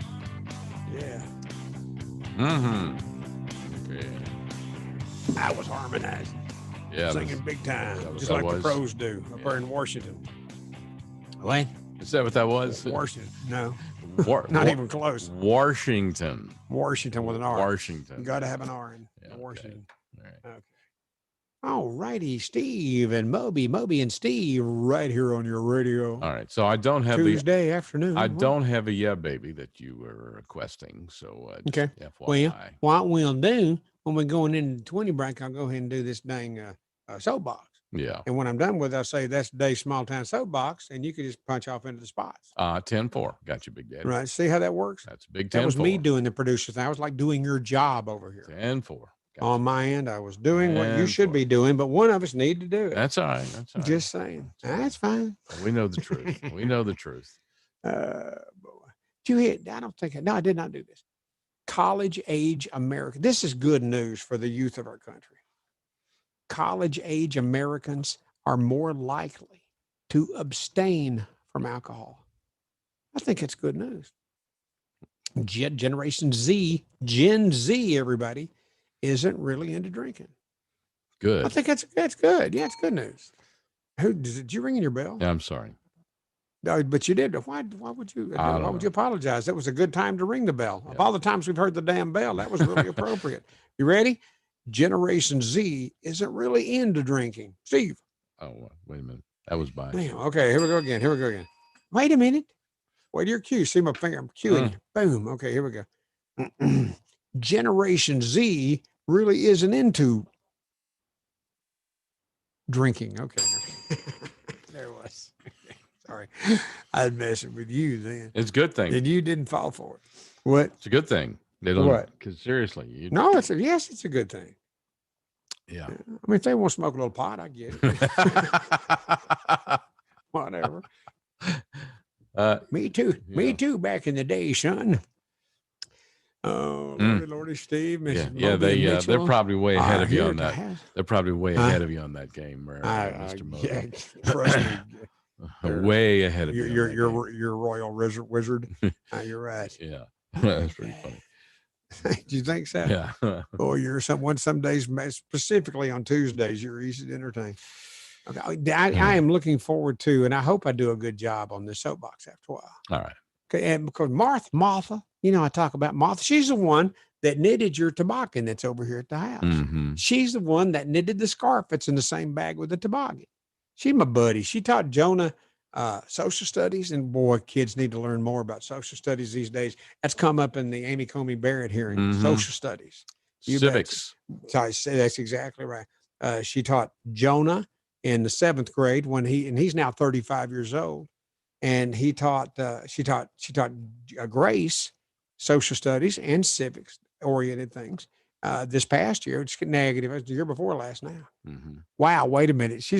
A: Yeah.
B: Okay.
A: I was harmonizing.
B: Yeah.
A: Singing big time.
B: that what
A: Just
B: that
A: like
B: was?
A: the pros do up there in Washington. What?
B: Is that what that was?
A: Washington. No.
B: War-
A: Not
B: War-
A: even close.
B: Washington.
A: Washington with an R.
B: Washington.
A: You got to have an R in
B: Yeah,
A: Washington.
B: okay. All right.
A: Okay. All righty, Steve and Moby and Steve right here on your radio.
B: All right. So I don't have
A: Tuesday afternoon.
B: I don't have a yeah baby that you were requesting. So
A: Okay.
B: FYI.
A: Well, what we'll do when we're going into the 20 break, I'll go ahead and do this dang soapbox.
B: Yeah.
A: And when I'm done with it, I'll say that's today's small town soapbox, and you can just punch off into the spots.
B: 10-4. Got you, Big Daddy.
A: Right. See how that works?
B: That's a big 10-4.
A: That was me doing the producer thing. I was like doing your job over here.
B: 10-4.
A: On my end, I was doing what you should be doing, but one of us need to do it.
B: That's all right. That's all right.
A: Just saying. That's fine.
B: We know the truth. We know the truth.
A: Boy. Did you hear? I don't think. No, I did not do this. College age America. This is good news for the youth of our country. College age Americans are more likely to abstain from alcohol. I think it's good news. Generation Z, Gen Z, everybody, isn't really into drinking.
B: Good.
A: I think that's good. Yeah, it's good news. Did you ring in your bell?
B: Yeah, I'm sorry.
A: No, but you did. Why would you? Why would you apologize? That was a good time to ring the bell. Of all the times we've heard the damn bell, that was really appropriate. You ready? Generation Z isn't really into drinking. Steve.
B: Oh, wait a minute. That was by.
A: Damn. Okay, here we go again. Wait a minute. Wait to your cue. See my finger? I'm cueing you. Boom. Okay, here we go. Generation Z really isn't into drinking. Okay. There it was. Sorry. I'd mess it with you then.
B: It's a good thing.
A: And you didn't fall for it. What?
B: It's a good thing. They don't.
A: What?
B: Because seriously.
A: No, yes, it's a good thing.
B: Yeah.
A: I mean, if they want to smoke a little pot, I get it. Whatever. Me too.
B: Yeah.
A: Me too. Back in the day, son. Oh, Lordy, Steve.
B: They're probably way ahead of you on that. They're probably way ahead of you on that game, Mr. Moby.
A: Yeah, trust me.
B: Way ahead of you.
A: You're royal wizard. You're right.
B: Yeah, that's pretty funny.
A: Do you think so?
B: Yeah.
A: Oh, you're some days, specifically on Tuesdays, you're easy to entertain. Okay, I am looking forward to, and I hope I do a good job on this soapbox after a while.
B: All right.
A: Okay, and because Martha, I talk about Martha. She's the one that knitted your toboggan that's over here at the house.
B: Mm-hmm.
A: She's the one that knitted the scarf that's in the same bag with the toboggan. She's my buddy. She taught Jonah social studies, and boy, kids need to learn more about social studies these days. That's come up in the Amy Comey Barrett hearing.
B: Mm-hmm.
A: Social studies,
B: civics.
A: That's exactly right. She taught Jonah in the 7th grade and he's now 35 years old, and she taught Grace social studies and civics oriented things. This past year, it's negative. It was the year before last now.
B: Mm-hmm.
A: Wow, wait a minute. She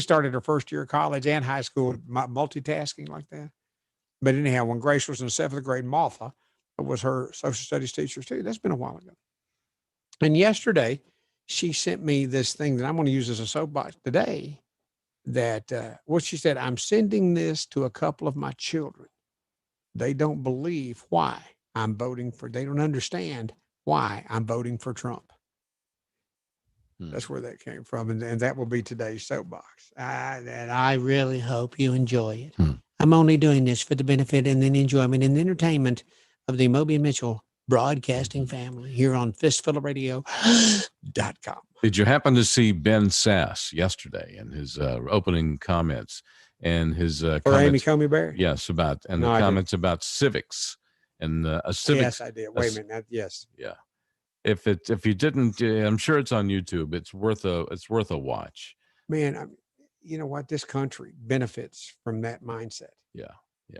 A: started her first year of college and high school multitasking like that. But anyhow, when Grace was in 7th grade, Martha was her social studies teacher too. That's been a while ago. And yesterday, she sent me this thing that I'm going to use as a soapbox today. That she said, I'm sending this to a couple of my children. They don't believe why I'm voting for. They don't understand why I'm voting for Trump. That's where that came from. And that will be today's soapbox. And I really hope you enjoy it. I'm only doing this for the benefit and the enjoyment and the entertainment of the Moby and Mitchell broadcasting family here on fistfulofradio.com.
B: Did you happen to see Ben Sass yesterday in his opening comments and his comments?
A: Amy Comey Barrett?
B: Yes, comments about civics. And a civic.
A: Yes, I did. Wait a minute. Yes.
B: Yeah. If you didn't, I'm sure it's on YouTube. It's worth a watch.
A: Man, you know what? This country benefits from that mindset.
B: Yeah. Yeah.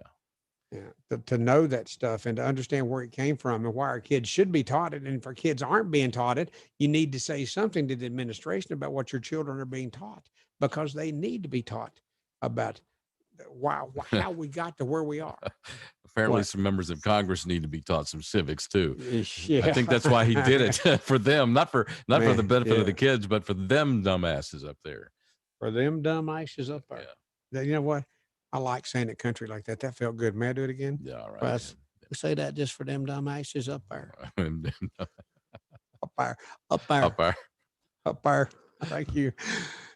A: Yeah, to know that stuff and to understand where it came from and why our kids should be taught it. And if our kids aren't being taught it, you need to say something to the administration about what your children are being taught, because they need to be taught about how we got to where we are.
B: Apparently,
A: What?
B: some members of Congress need to be taught some civics too.
A: Yeah.
B: I think that's why he did it for them, not for the
A: Man,
B: benefit of the
A: yeah.
B: kids, but for them dumbasses up there.
A: For them dumb asses up there. You know what? I like saying it country like that. That felt good. May I do it again?
B: Yeah, all right.
A: Russ, we say that just for them dumb asses up there. Up there. Up there.
B: Up there.
A: Up there. Thank you.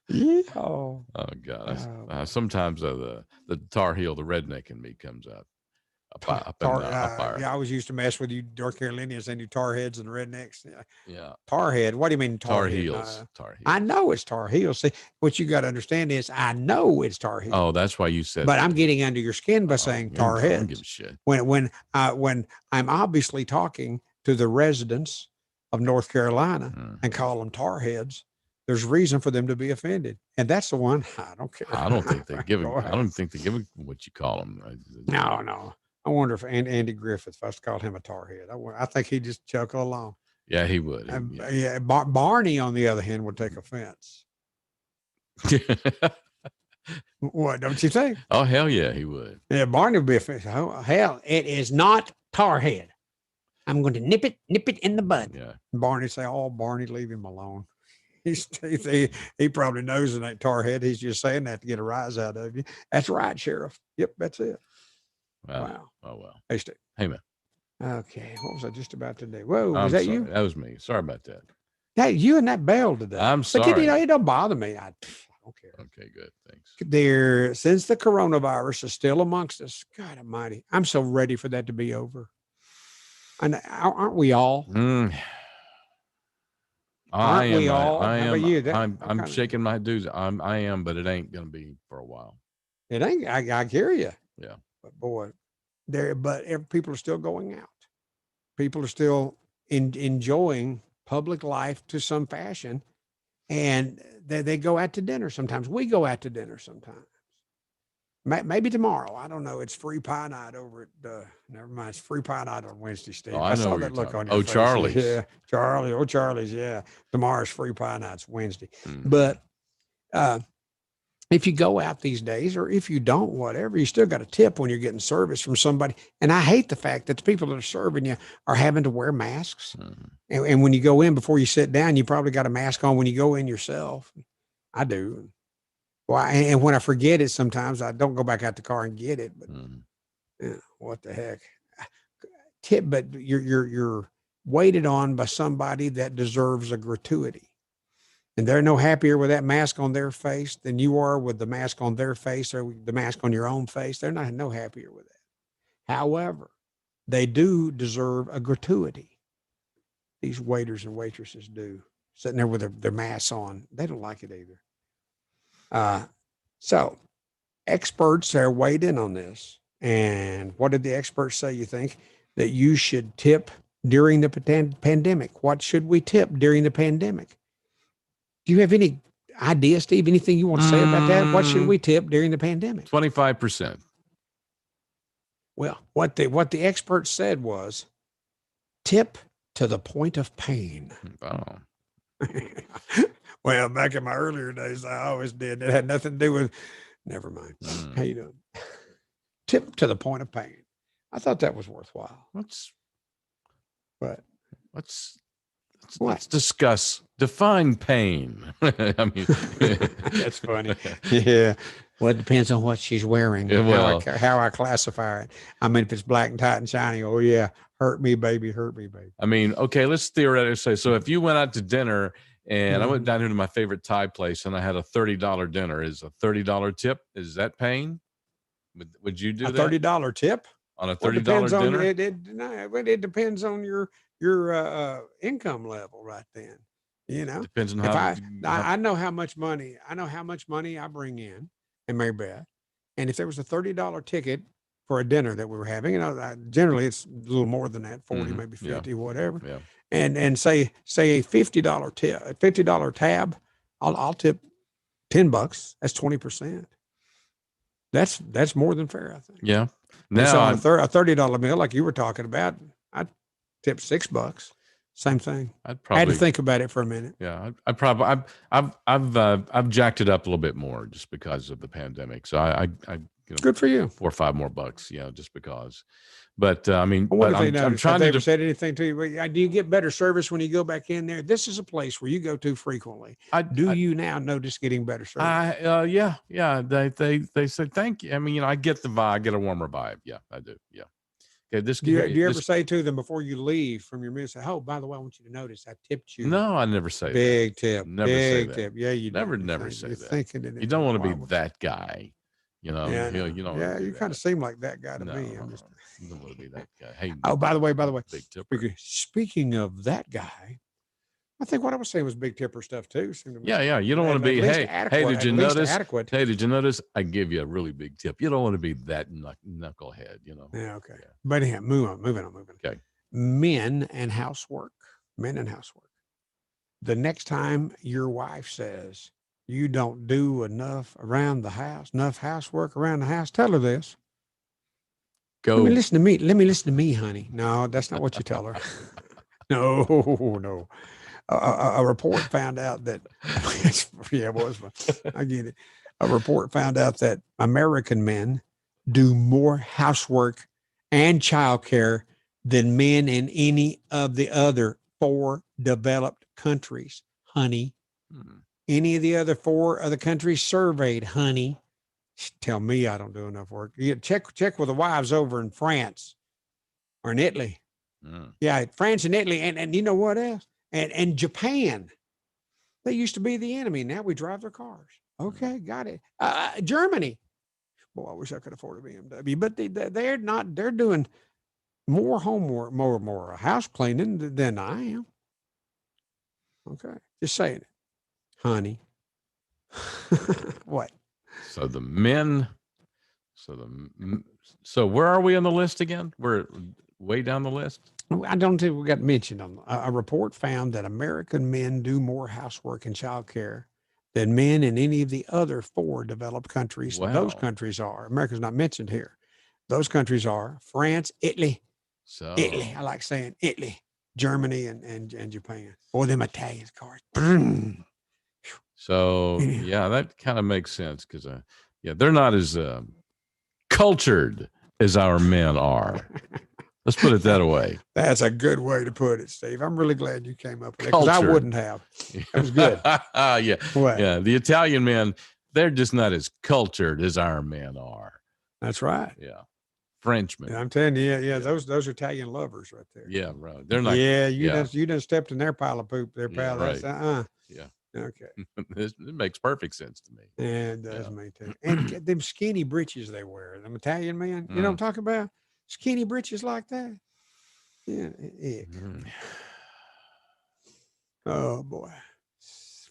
A: Yeah.
B: Oh God. Sometimes the Tar Heel, the redneck in me comes out. Up there.
A: Yeah, I always used to mess with you, North Carolinians, and you tar heads and rednecks.
B: Yeah.
A: Tar head. What do you mean tar head?
B: Heels? Tar heels.
A: I know it's Tar Heels. See, what you got to understand is I know it's Tar Heels.
B: Oh, that's why you said.
A: But I'm getting under your skin by saying tar heads.
B: I don't give a shit.
A: When I'm obviously talking to the residents of North Carolina and call them tar heads, there's reason for them to be offended, and that's the one I don't care.
B: I don't think they give. I don't think they give what you call them.
A: No. I wonder if Andy Griffith, if I was to call him a tar head, I think he'd just chuckle along.
B: Yeah, he would.
A: Barney, on the other hand, would take offense. What, don't you think?
B: Oh, hell yeah, he would.
A: Yeah, Barney would be offensive. Oh, hell, it is not tar head. I'm going to nip it in the bud.
B: Yeah.
A: Barney say, "Oh, Barney, leave him alone." He probably knows it ain't tar head. He's just saying that to get a rise out of you. That's right, Sheriff. Yep, that's it. Wow.
B: Oh, well.
A: Hey, Steve.
B: Hey, man.
A: Okay. What was I just about to do? Whoa,
B: I'm
A: was that
B: sorry.
A: you?
B: That was me. Sorry about that.
A: Hey, you and that bell today.
B: I'm
A: But
B: sorry.
A: it don't bother me. I don't care.
B: Okay, good. Thanks.
A: Since the coronavirus is still amongst us, God Almighty, I'm so ready for that to be over. And aren't we all?
B: I am.
A: All?
B: I
A: How
B: am.
A: about you?
B: I'm shaking my dudes. I am, but it ain't gonna be for a while.
A: It ain't. I hear you.
B: Yeah.
A: But boy, people are still going out. People are still enjoying public life to some fashion, and they go out to dinner sometimes. We go out to dinner sometimes. Maybe tomorrow. I don't know. It's free pie night over at, never mind. It's free pie night on Wednesday, Steve.
B: Oh, I know
A: saw
B: what
A: that
B: you're
A: look on
B: talking
A: your
B: about.
A: face.
B: Charlie's.
A: Yeah. Charlie. Oh, Charlie's. Yeah. Tomorrow's free pie night. It's Wednesday.
B: Mm.
A: But if you go out these days, or if you don't, whatever, you still got a tip when you're getting service from somebody. And I hate the fact that the people that are serving you are having to wear masks. And when you go in, before you sit down, you probably got a mask on when you go in yourself. I do. Well, and when I forget it, sometimes I don't go back out the car and get it. But what the heck? Tip, but you're waited on by somebody that deserves a gratuity, and they're no happier with that mask on their face than you are with the mask on their face or the mask on your own face. They're not no happier with that. However, they do deserve a gratuity. These waiters and waitresses do, sitting there with their masks on. They don't like it either. So experts are weighed in on this. And what did the experts say? You think that you should tip during the pandemic? What should we tip during the pandemic? Do you have any idea, Steve? Anything you want to say about that? What should we tip during the pandemic?
B: 25%.
A: Well, what the experts said was tip to the point of pain.
B: Oh.
A: Well, back in my earlier days, I always did. It had nothing to do with, never mind. How you doing? Tip to the point of pain. I thought that was worthwhile.
B: Let's
A: Let's
B: define pain. I mean,
A: that's funny. Yeah. Well, it depends on what she's wearing.
B: Yeah, well,
A: how I classify it. I mean, if it's black and tight and shiny, oh yeah, hurt me, baby, hurt me, baby.
B: I mean, okay, let's theoretically say, so if you went out to dinner and I went down here to my favorite Thai place and I had a $30 dinner, is a $30 tip, is that pain? Would you do
A: a
B: that?
A: $30 tip?
B: On a $30 dinner?
A: It depends on your income level right then. You know,
B: depends on
A: if
B: how
A: I know how much money I bring in Mary Beth, and if there was a $30 ticket for a dinner that we were having, generally it's a little more than that, 40, maybe 50, whatever.
B: Yeah.
A: And say a $50 tip, a $50 tab, I'll tip $10. That's 20%. That's more than fair, I think.
B: Yeah.
A: And so
B: Now
A: on a $30 meal, like you were talking about, I'd tip $6. Same thing.
B: I'd
A: I had
B: probably
A: to think about it for a minute.
B: Yeah, I probably I've jacked it up a little bit more just because of the pandemic. So I
A: Good for you.
B: $4 or $5 more, just because. But I mean,
A: I wonder
B: but
A: if they
B: I'm
A: noticed. Have
B: trying
A: they
B: to.
A: ever said anything to you? Well, do you get better service when you go back in there? This is a place where you go to frequently. Do you now notice getting better service?
B: Yeah. They said thank you. I mean, I get the vibe. I get a warmer vibe. Yeah, I do. Yeah. Okay.
A: Do you ever say to them before you leave from your meal, say, "Oh, by the way, I want you to notice I tipped you."
B: No, I never say
A: big
B: that.
A: tip.
B: Never say
A: Big
B: that.
A: tip. Yeah, you
B: never
A: do.
B: never say
A: You're
B: that.
A: thinking it.
B: You don't want to be that guy. You know.
A: Yeah,
B: You don't.
A: yeah, you kind of seem like that guy to me. I'm just.
B: You don't want to be that guy. Hey.
A: Oh, by the way,
B: big tipper.
A: speaking of that guy, I think what I was saying was big tipper stuff too.
B: Yeah. You don't want to be. Hey, did you notice?
A: Adequate.
B: Hey, did you notice? I give you a really big tip. You don't want to be that knucklehead. You know.
A: Yeah. Okay. But yeah, moving on.
B: Okay.
A: Men and housework. The next time your wife says you don't do enough around the house, enough housework around the house, tell her this.
B: Go.
A: Let me listen to me, honey. No, that's not what you tell her. No. A report found out that, yeah, it was fun. I get it. A report found out that American men do more housework and childcare than men in any of the other 4 developed countries, honey. Any of the other 4 other countries surveyed, honey. Tell me I don't do enough work. You check with the wives over in France or in Italy. Yeah, France and Italy, and you know what else? And Japan. They used to be the enemy. Now we drive their cars. Okay, got it. Germany. Boy, I wish I could afford a BMW, but they're not. They're doing more homework, more house cleaning than I am. Okay, just saying it, honey. What?
B: So the men. So where are we on the list again? We're way down the list.
A: I don't think we got mentioned on a report found that American men do more housework and childcare than men in any of the other 4 developed countries.
B: Wow.
A: Those countries are, America's not mentioned here. Those countries are France, Italy. Italy. I like saying Italy, Germany, and Japan. Or them Italian cars.
B: So yeah, that kind of makes sense because they're not as cultured as our men are. Let's put it that way.
A: That's a good way to put it, Steve. I'm really glad you came up with it because I wouldn't have. That was good.
B: Yeah.
A: What?
B: Yeah. The Italian men, they're just not as cultured as our men are.
A: That's right.
B: Yeah. Frenchmen.
A: Yeah, I'm telling you, yeah. Those are Italian lovers right there.
B: Yeah, right. They're not.
A: Yeah, you done stepped in their pile of poop there, pal.
B: Yeah, right.
A: Yeah.
B: Yeah.
A: Okay.
B: It makes perfect sense to me.
A: Yeah, it does me too. And them skinny breeches they wear, them Italian men. You know what I'm talking about? Skinny breeches like that. Yeah. Oh boy.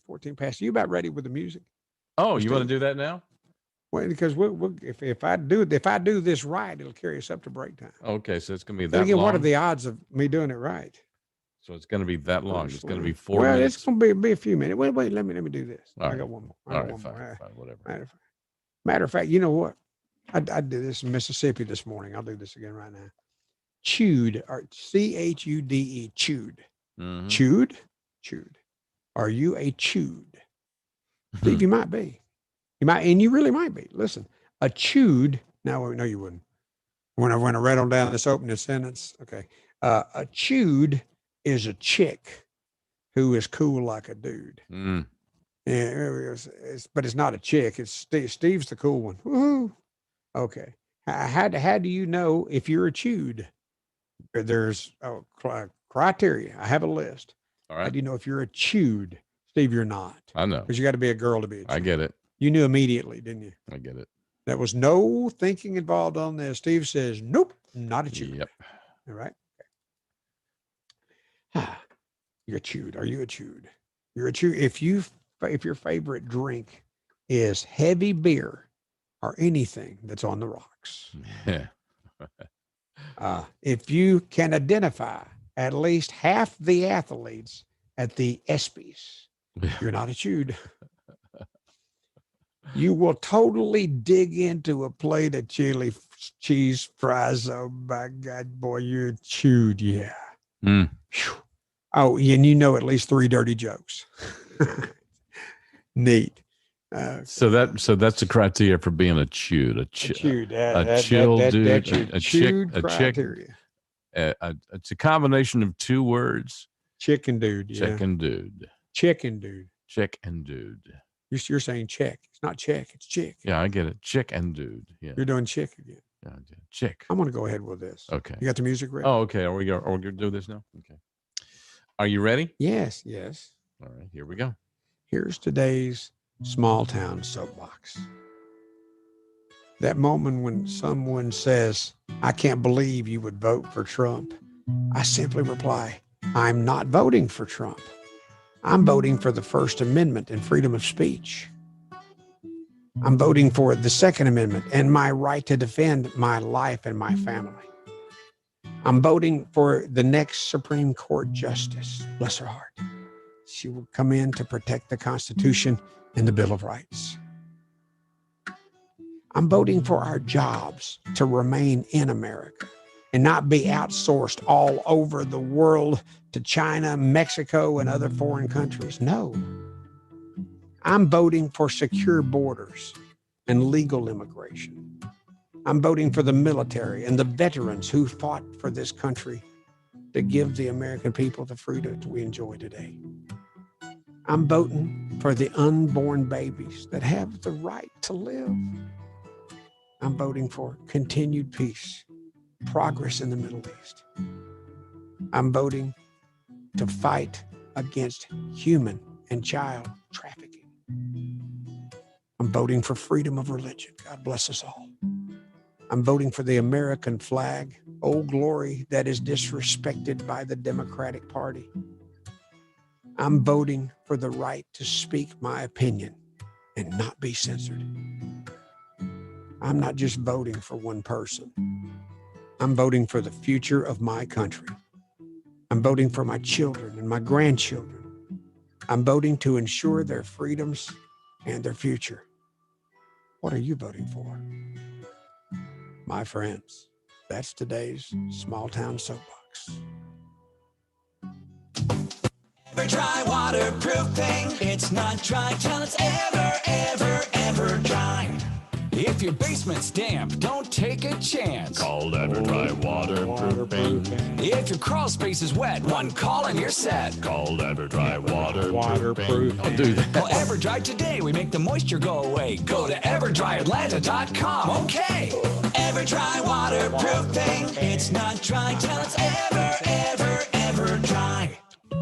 A: 14 past. You about ready with the music?
B: Oh, you want to do that now?
A: Well, because if I do this right, it'll carry us up to break time.
B: Okay, so it's gonna be
A: Then
B: that
A: again,
B: long.
A: what are the odds of me doing it right?
B: So it's gonna be that long. It's gonna be 4
A: well,
B: minutes.
A: it's gonna be a few minutes. Wait, let me do this.
B: All
A: I
B: right.
A: got one more.
B: All right, fine, whatever.
A: Matter of fact, you know what? I did this in Mississippi this morning. I'll do this again right now. Chewed, or CHUDE, chewed.
B: Mhm.
A: Chewed. Are you a chewed? Steve, you might be. You might, and you really might be. Listen, a chewed. No, you wouldn't. When I read on down this opening sentence, okay. A chewed is a chick who is cool like a dude.
B: Mm.
A: Yeah, but it's not a chick. It's Steve's the cool one. Woohoo! Okay. How do you know if you're a chewed? There's criteria. I have a list.
B: All right.
A: How do you know if you're a chewed? Steve, you're not.
B: I know.
A: Because you got to be a girl to be a chewed.
B: I get it.
A: You knew immediately, didn't you?
B: I get it.
A: There was no thinking involved on this. Steve says, nope, not a chewed.
B: Yep.
A: All right. Okay. You're a chewed. Are you a chewed? You're a chewed. If your favorite drink is heavy beer or anything that's on the rocks. If you can identify at least half the athletes at the ESPYs, you're not a chewed. You will totally dig into a plate of chili cheese fries. Oh my God, boy, you're chewed. Yeah.
B: Mm.
A: Phew. Oh, and you know at least 3 dirty jokes. Neat.
B: So that's the criteria for being a chewed, a
A: chewed.
B: chill dude,
A: That's your
B: a chick,
A: criteria.
B: It's a combination of 2 words.
A: Chicken dude. Yeah.
B: Chicken dude.
A: Chicken dude.
B: Chick and dude.
A: You're saying check. It's not check. It's chick.
B: Yeah, I get it. Chick and dude. Yeah.
A: You're doing chick again.
B: Yeah, chick.
A: I'm going to go ahead with this.
B: Okay.
A: You got the music ready?
B: Oh, okay. Are we going to do this now? Okay. Are you ready?
A: Yes.
B: All right, here we go.
A: Here's today's small town soapbox. That moment when someone says, I can't believe you would vote for Trump, I simply reply, I'm not voting for Trump. I'm voting for the First Amendment and freedom of speech. I'm voting for the Second Amendment and my right to defend my life and my family. I'm voting for the next Supreme Court justice, bless her heart. She will come in to protect the Constitution and the Bill of Rights. I'm voting for our jobs to remain in America and not be outsourced all over the world to China, Mexico, and other foreign countries. No. I'm voting for secure borders and legal immigration. I'm voting for the military and the veterans who fought for this country to give the American people the freedoms we enjoy today. I'm voting for the unborn babies that have the right to live. I'm voting for continued peace, progress in the Middle East. I'm voting to fight against human and child trafficking. I'm voting for freedom of religion. God bless us all. I'm voting for the American flag, Old Glory, that is disrespected by the Democratic Party. I'm voting for the right to speak my opinion and not be censored. I'm not just voting for one person. I'm voting for the future of my country. I'm voting for my children and my grandchildren. I'm voting to ensure their freedoms and their future. What are you voting for? My friends, that's today's small town soapbox.
C: Ever try waterproofing? It's not dry till it's ever dry. If your basement's damp, don't take a chance.
I: Called EverDry Waterproofing.
C: If your crawl space is wet, one call and you're set.
I: Called EverDry Waterproofing.
B: I'll do that.
C: Well, EverDry today, we make the moisture go away. Go to EverDryAtlanta.com. Okay. EverDry Waterproofing. It's not dry till it's ever dry.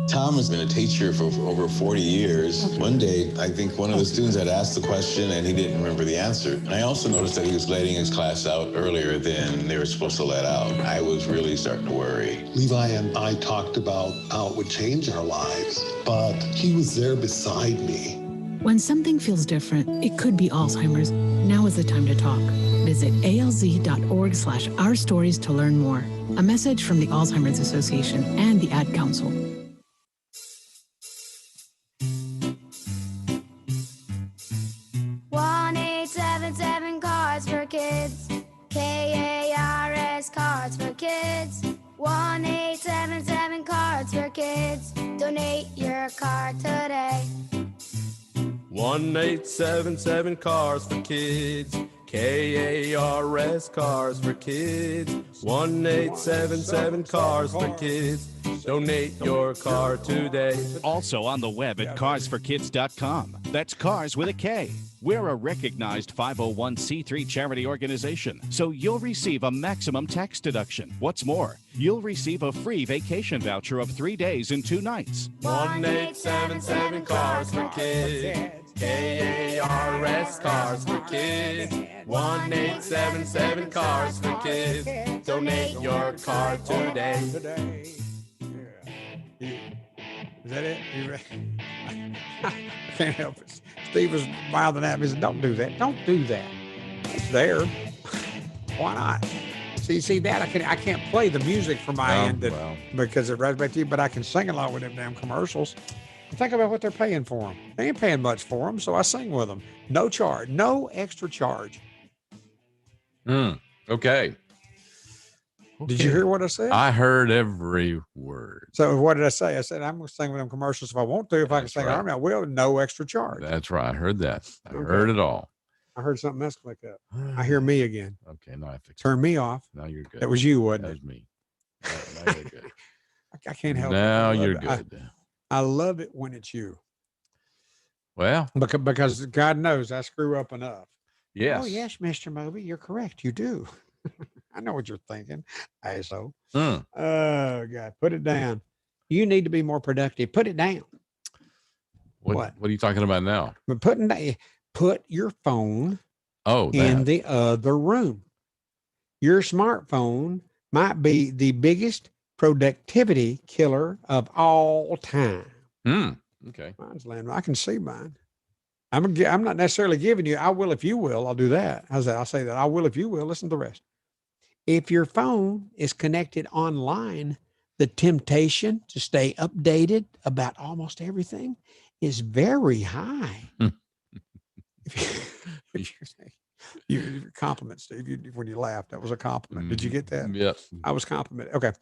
J: Tom has been a teacher for over 40 years. One day, I think one of the students had asked the question and he didn't remember the answer. I also noticed that he was letting his class out earlier than they were supposed to let out. I was really starting to worry.
K: Levi and I talked about how it would change our lives, but he was there beside me.
L: When something feels different, it could be Alzheimer's. Now is the time to talk. Visit alz.org/ourstories to learn more. A message from the Alzheimer's Association and the Ad Council.
M: 1-877 Cards for Kids. KARS Cards for Kids. 1-877 Cards for Kids. Donate your card today.
N: 1-877 Cars for Kids. KARS Cars for Kids. 1-877 Cars for Kids. Donate your car today.
O: Also on the web at carsforkids.com. That's cars with a K. We're a recognized 501c3 charity organization, so you'll receive a maximum tax deduction. What's more, you'll receive a free vacation voucher of 3 days and 2 nights.
N: 1-877 Cars for Kids. KARS Cars for Kids. 1-877 Cars for Kids. Donate your car today.
A: Is that it? You ready? I can't help it. Steve was mouthing at me and said, don't do that. Don't do that. It's there. Why not? See that? I can't play the music from my end because it runs back to you, but I can sing along with them damn commercials. Think about what they're paying for them. They ain't paying much for them, so I sing with them. No charge, no extra charge.
B: Okay.
A: Did you hear what I said?
B: I heard every word.
A: So what did I say? I said I'm going to sing with them commercials if I want to. If I can sing
B: right.
A: on I will. No extra charge.
B: That's right. I heard that. I heard it all.
A: I heard something else click up. I hear me again.
B: Okay, now I fixed
A: Turn me off.
B: Now you're good.
A: That was you, wasn't
B: That
A: it?
B: was me. Now you're good.
A: I can't help it.
B: Now you're good.
A: I love it when it's you.
B: Well,
A: because God knows I screw up enough.
B: Yes.
A: Oh, yes, Mr. Moby, you're correct. You do. I know what you're thinking, asshole.
B: Mm.
A: Oh, God, put it down. You need to be more productive. Put it down.
B: What are you talking about now?
A: But put your phone
B: that.
A: in the other room. Your smartphone might be the biggest productivity killer of all time.
B: Okay.
A: Mine's landing. I can see mine. I'm not necessarily giving you. I will if you will. I'll do that. How's that? I'll say that. I will if you will. Listen to the rest. If your phone is connected online, the temptation to stay updated about almost everything is very high. Your compliment, Steve. When you laughed, that was a compliment. Did you get that?
B: Yes.
A: I was complimented. Okay.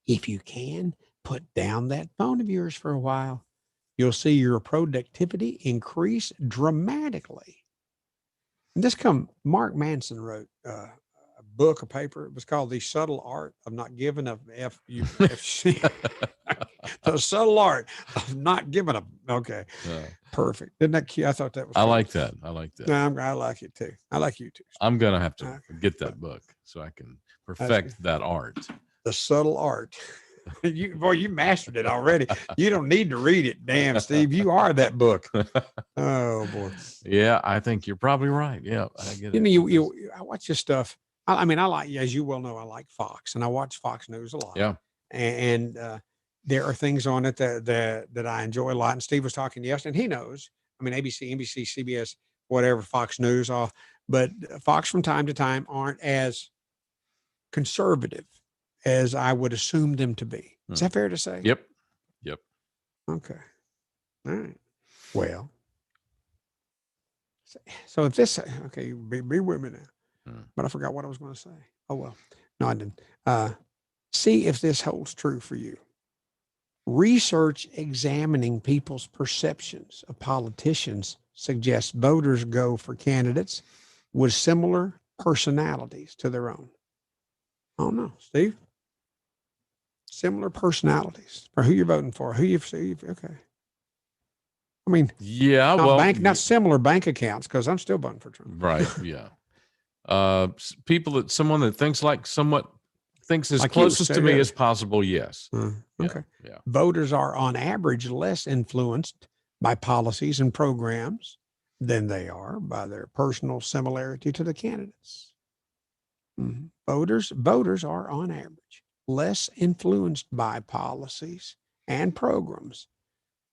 A: If you can, put down that phone of yours for a while. You'll see your productivity increase dramatically. And Mark Manson wrote a book, a paper. It was called The Subtle Art of Not Giving a F-U-F-C. The Subtle Art of Not Giving a, okay. Perfect. Isn't that cute? I thought that was
B: I
A: funny.
B: like that. I like that.
A: No, I like it too. I like you too.
B: I'm going to have to get that book so I can perfect that art.
A: The Subtle Art. You mastered it already. You don't need to read it. Damn, Steve, you are that book. Oh boy.
B: Yeah, I think you're probably right. Yeah, I get it.
A: I watch this stuff. I mean, I like, as you well know, I like Fox, and I watch Fox News a lot.
B: Yeah.
A: And there are things on it that I enjoy a lot. And Steve was talking yesterday, and he knows. I mean, ABC, NBC, CBS, whatever, Fox News, all. But Fox from time to time aren't as conservative as I would assume them to be. Is that fair to say?
B: Yep.
A: Okay. All right. Well, so if this, okay, be with me now. But I forgot what I was going to say. Oh, well. No, I didn't. See if this holds true for you. Research examining people's perceptions of politicians suggests voters go for candidates with similar personalities to their own. Oh, no, Steve? Similar personalities for who you're voting for, who you've seen. Okay. I mean,
B: yeah,
A: not similar bank accounts, because I'm still voting for Trump.
B: Right. Yeah. Someone that thinks as
A: like
B: closest to me as possible. Yes.
A: Okay.
B: Yeah.
A: Voters are on average less influenced by policies and programs than they are by their personal similarity to the candidates. Voters are on average less influenced by policies and programs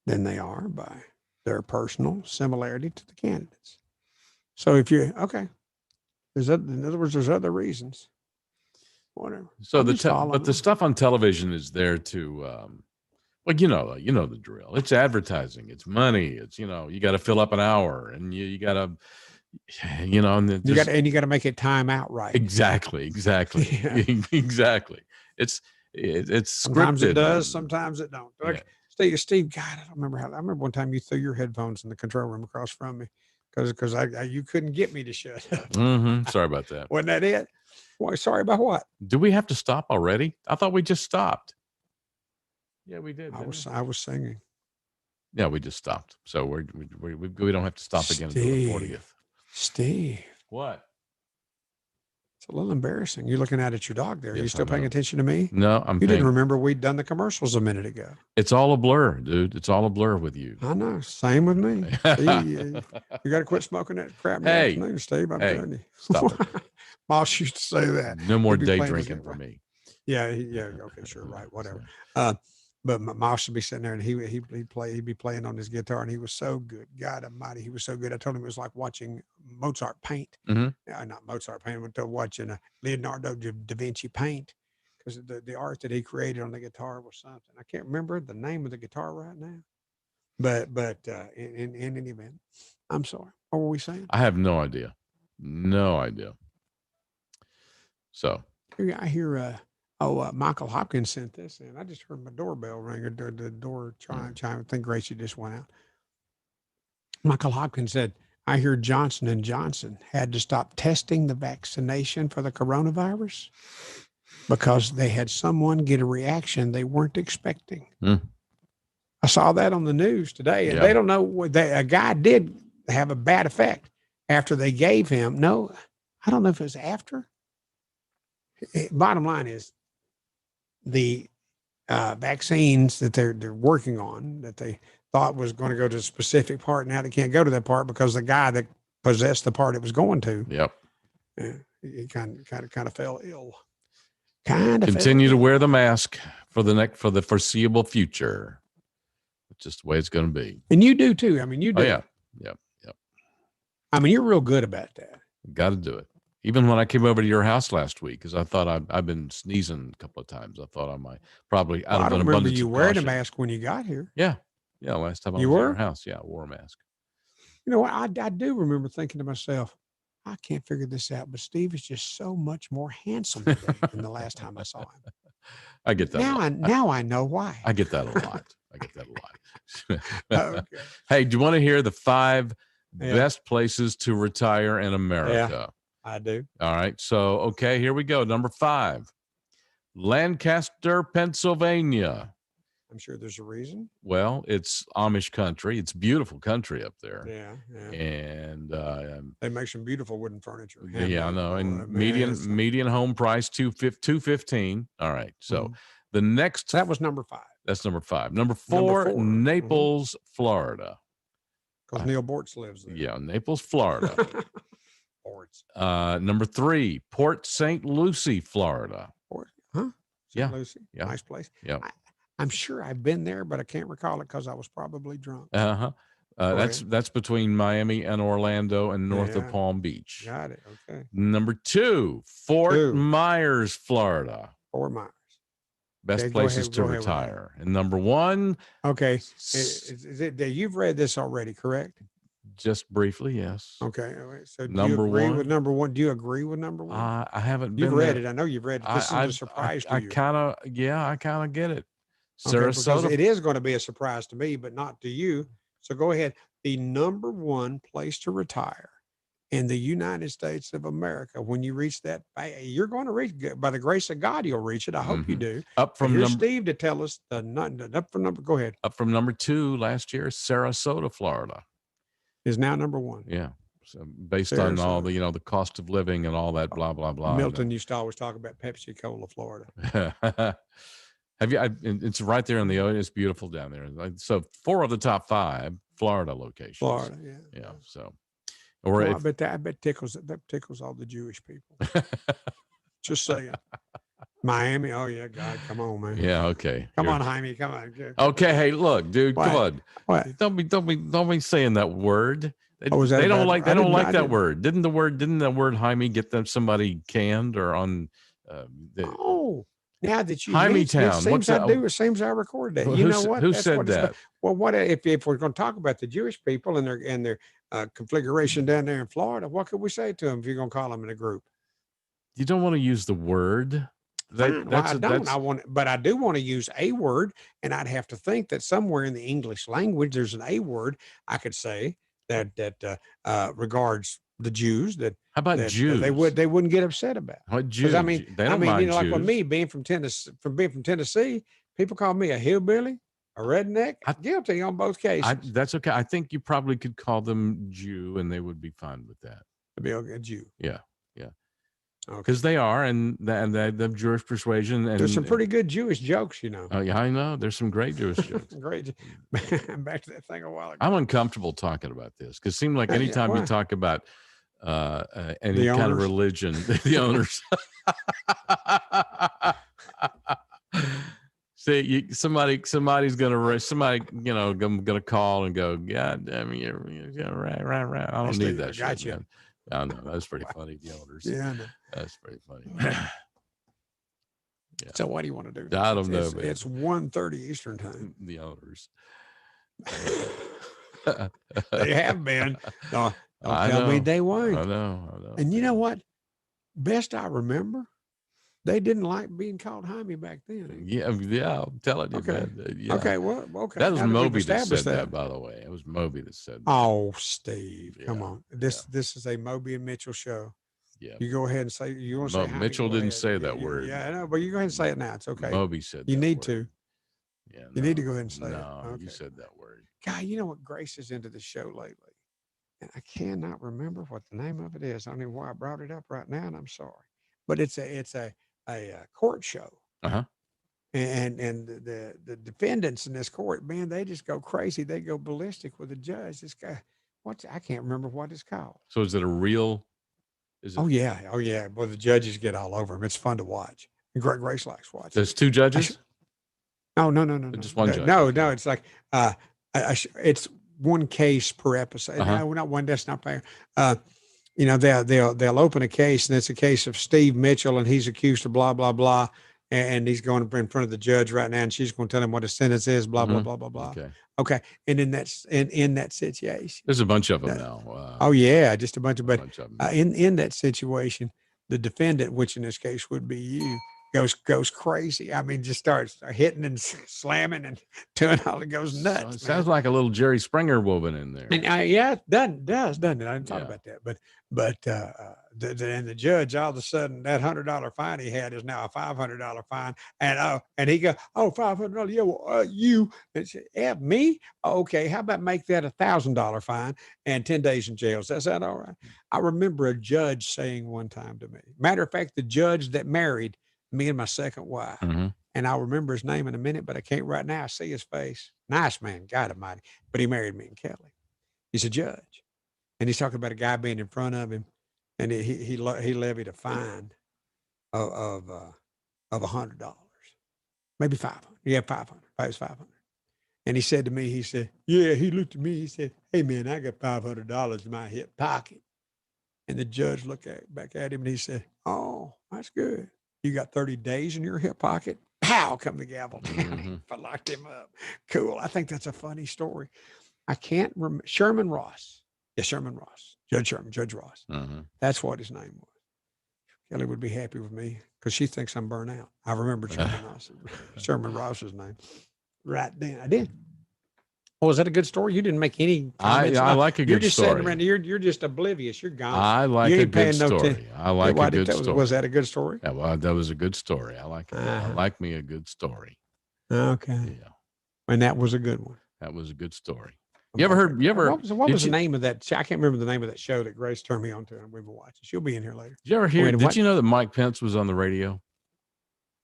A: than they are by their personal similarity to the candidates. So if you in other words, there's other reasons. Whatever.
B: So the stuff on television is there to, you know the drill. It's advertising. It's money. It's you got to fill up an hour, and you got to. And you got
A: to make it time out right.
B: Exactly. Yeah. Exactly. It's
A: sometimes
B: scripted.
A: It does, sometimes it don't. Like, Steve, God, I don't remember I remember one time you threw your headphones in the control room across from me because you couldn't get me to shut up.
B: Sorry about that.
A: Wasn't that it? Well, sorry about what?
B: Do we have to stop already? I thought we just stopped. Yeah, we did.
A: I was singing.
B: Yeah, we just stopped. So we don't have to stop again until the 40th.
A: Steve.
B: What?
A: It's a little embarrassing. You're looking at your dog there.
B: Yes,
A: Are you still paying attention to me?
B: No,
A: You didn't remember we'd done the commercials a minute ago.
B: It's all a blur, dude. It's all a blur with you.
A: I know. Same with me. You got to quit smoking that crap in the afternoon, Steve. I'm telling you.
B: Stop it.
A: Moss used to say that.
B: No more day drinking for me.
A: Yeah. Okay. Sure. Right. Whatever. But Moss would be sitting there, and he'd be playing on his guitar, and he was so good. God Almighty, he was so good. I told him it was like watching Mozart paint.
B: Mm-hmm.
A: Not Mozart paint, but watching Leonardo da Vinci paint. because the art that he created on the guitar was something. I can't remember the name of the guitar right now, but in any event, I'm sorry. What were we saying?
B: I have no idea. No idea. So
A: I hear Michael Hopkins sent this in. I just heard my doorbell ring or the door chime. I think Gracie just went out. Michael Hopkins said, I hear Johnson & Johnson had to stop testing the vaccination for the coronavirus because they had someone get a reaction they weren't expecting. I saw that on the news today, and they don't know what a guy did have a bad effect after they gave him. No, I don't know if it was after. Bottom line is the vaccines that they're working on that they thought was going to go to a specific part. Now they can't go to that part because the guy that possessed the part it was going to.
B: Yep.
A: He kind of fell ill.
B: Continue to wear the mask for the foreseeable future. It's just the way it's going to be.
A: And you do too. I mean, you do.
B: Oh yeah. Yep.
A: I mean, you're real good about that.
B: Got to do it. Even when I came over to your house last week, because I thought I've been sneezing a couple of times. I thought I might probably out of an abundance of caution. I don't remember you
A: wearing a mask when you got here.
B: Yeah. Last time I was at your house, I wore a mask.
A: You know what? I do remember thinking to myself, I can't figure this out, but Steve is just so much more handsome today than the last time I saw him.
B: I get that.
A: Now I know why.
B: I get that a lot. Okay. Hey, do you want to hear the 5 best places to retire in America?
A: Yeah, I do.
B: All right. So, okay, here we go. Number 5, Lancaster, Pennsylvania.
A: I'm sure there's a reason.
B: Well, it's Amish country. It's beautiful country up there.
A: Yeah.
B: And
A: they make some beautiful wooden furniture.
B: Yeah, I know. And median home price $215. All right. So the next,
A: that was number 5.
B: That's number 5. Number 4, Naples, Florida.
A: Because Neil Bortz lives there.
B: Yeah, Naples, Florida. Number 3, Port St. Lucie, Florida.
A: St. Lucie.
B: Yeah.
A: Nice place.
B: Yeah.
A: I'm sure I've been there, but I can't recall it because I was probably drunk.
B: That's between Miami and Orlando and north of Palm Beach.
A: Got it. Okay.
B: Number 2, Fort Myers, Florida.
A: Fort Myers.
B: Best places to retire. And number 1.
A: Okay. Is it that you've read this already, correct?
B: Just briefly, yes.
A: Okay. All right. So do
B: number
A: you agree
B: 1
A: with number 1? Do you agree with number 1?
B: I haven't
A: You've
B: been
A: read
B: there.
A: it. I know you've read it. This is a surprise to you.
B: I kind of get it.
A: Sarasota. It is going to be a surprise to me, but not to you. So go ahead. The number 1 place to retire in the United States of America. When you reach that, you're going to reach, by the grace of God, you'll reach it. I hope you do.
B: Up from
A: Steve to tell us up from number. Go ahead.
B: Up from number 2 last year, Sarasota, Florida
A: is now number 1.
B: Yeah. So based on all the, the cost of living and all that, blah, blah, blah.
A: Milton used to always talk about Pepsi Cola, Florida.
B: Have you? It's right there in the ocean. It's beautiful down there. So 4 of the top 5 Florida locations.
A: Florida,
B: yeah. So,
A: I bet tickles all the Jewish people. Just saying. Miami. Oh yeah, God, come on, man.
B: Yeah. Okay.
A: Come on, Jaime. Come on.
B: Okay. Hey, look, dude.
A: What?
B: Come on.
A: What?
B: Don't be saying that word. They
A: don't
B: like that word. Didn't the word Jaime get them somebody canned or on?
A: Now that you
B: Jaime Town,
A: it seems I recorded that. You know what?
B: Who said that?
A: Well, what if we're going to talk about the Jewish people and their configuration down there in Florida? What could we say to them if you're going to call them in a group?
B: You don't want to use the word.
A: I do want to use a word, and I'd have to think that somewhere in the English language there's an a word I could say that regards the Jews. How
B: about Jews?
A: They wouldn't get upset about.
B: What Jews?
A: I mean, like
B: Jews.
A: with me being from Tennessee, people call me a hillbilly, a redneck. I'm guilty on both cases.
B: That's okay. I think you probably could call them Jew, and they would be fine with that.
A: To be a Jew.
B: Yeah. Because they are, and the Jewish persuasion. And
A: there's some pretty good Jewish jokes,
B: Oh yeah, I know. There's some great Jewish jokes.
A: Great. Back to that thing a while ago.
B: I'm uncomfortable talking about this because it seems like anytime you talk about any kind of religion, the owners. See, somebody's gonna gonna call and go, God damn you, right. I don't need that shit. Man. I know that's pretty funny. The owners.
A: Yeah,
B: that's pretty funny. Yeah.
A: So what do you want to do?
B: I don't know, man.
A: It's 1:30 Eastern time.
B: The owners.
A: They have been. Don't
B: I
A: tell me
B: know.
A: they weren't.
B: I know.
A: And you know what? Best I remember, they didn't like being called Jaime back then.
B: Yeah, I'm telling you,
A: Okay.
B: man. Yeah.
A: Okay, well, okay.
B: That was
A: Now that we've
B: Moby that said
A: established
B: that, by the way. It was Moby that said that.
A: Oh, Steve, come
B: Yeah,
A: on. This is a Moby and Mitchell show.
B: Yeah.
A: You go ahead and say you want to say Jaime,
B: Mitchell
A: go
B: didn't
A: ahead.
B: say that word.
A: Yeah, I know, but you go ahead and say it now. It's okay.
B: Moby said
A: you
B: that
A: need
B: word.
A: to.
B: Yeah,
A: You need to go ahead and say it.
B: No,
A: Okay.
B: you said that word.
A: God, you know what Grace is into the show lately? And I cannot remember what the name of it is. I don't know why I brought it up right now, and I'm sorry. But it's a court show.
B: Uh-huh.
A: And the defendants in this court, man, they just go crazy. They go ballistic with the judge. This guy, I can't remember what it's called.
B: So is it a real?
A: Oh yeah. Well, the judges get all over him. It's fun to watch. And Grace likes watching.
B: There's two judges?
A: No.
B: Just one judge.
A: No. It's like it's one case per episode.
B: Uh-huh.
A: No, not one. That's not fair. They'll open a case, and it's a case of Steve Mitchell, and he's accused of blah blah blah, and he's going in front of the judge right now, and she's going to tell him what his sentence is. Blah blah blah blah blah. Okay. And in that situation,
B: there's a bunch of them now.
A: Oh yeah, just a bunch of. But
B: bunch of
A: in that situation, the defendant, which in this case would be you, goes crazy. I mean, just starts hitting and slamming and doing all. It goes nuts.
B: It sounds like a little Jerry Springer woman in there.
A: And yeah, it doesn't it? I didn't talk about that, but the judge, all of a sudden, that $100 fine he had is now a $500 fine, and he go, $500, yeah, well, you, and me, okay, how about make that a $1,000 fine and 10 days in jail? Is that all right? I remember a judge saying one time to me, matter of fact, the judge that married me and my second wife.
B: Mm-hmm.
A: And I'll remember his name in a minute, but I can't right now. I see his face. Nice man, God almighty. But he married me and Kelly. He's a judge. And he's talking about a guy being in front of him. And he levied a fine of $100, maybe 500. Yeah, 500. It was 500. And he said to me, he said, he looked at me. He said, hey man, I got $500 in my hip pocket. And the judge looked back at him and he said, oh, that's good. You got 30 days in your hip pocket. Pow, come the gavel down.
B: Mm-hmm.
A: I locked him up. Cool. I think that's a funny story. I can't remember. Sherman Ross. Yeah, Sherman Ross. Judge Ross.
B: Mm-hmm.
A: That's what his name was. Kelly would be happy with me because she thinks I'm burnt out. I remember Sherman Ross's name. Right then. I did. Oh, is that a good story? You didn't make any comments.
B: I like a good
A: You're just
B: story.
A: sitting around. You're just oblivious. You're gone.
B: I like a good story. I like a good story.
A: Was that a good story?
B: Yeah, well, that was a good story. I like it. I like me a good story.
A: Okay.
B: Yeah.
A: And that was a good one.
B: That was a good story. You ever heard?
A: What was the name of that? I can't remember the name of that show that Grace turned me on to, and we've been watching. She'll be in here later.
B: Did you ever hear? Did you know that Mike Pence was on the radio?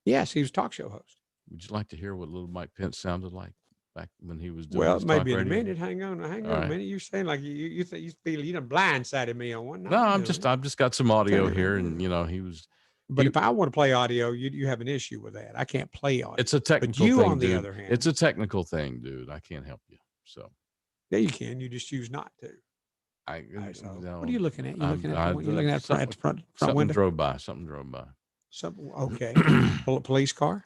A: Yes, he was a talk show host.
B: Would you like to hear what little Mike Pence sounded like back when he was doing?
A: Well,
B: his
A: maybe
B: talk
A: in a
B: radio?
A: minute. Hang on a minute. You're saying like you feel you done blindsided me on one.
B: No, I've just got some audio here, and he was.
A: But if I want to play audio, you have an issue with that. I can't play audio.
B: It's a technical
A: thing. But you,
B: thing,
A: on the
B: dude.
A: other hand,
B: it's a technical thing, dude. I can't help you. So.
A: Yeah, you can. You just choose not to. What are you looking at? You're looking at the front window.
B: Something drove by.
A: Okay. Police car?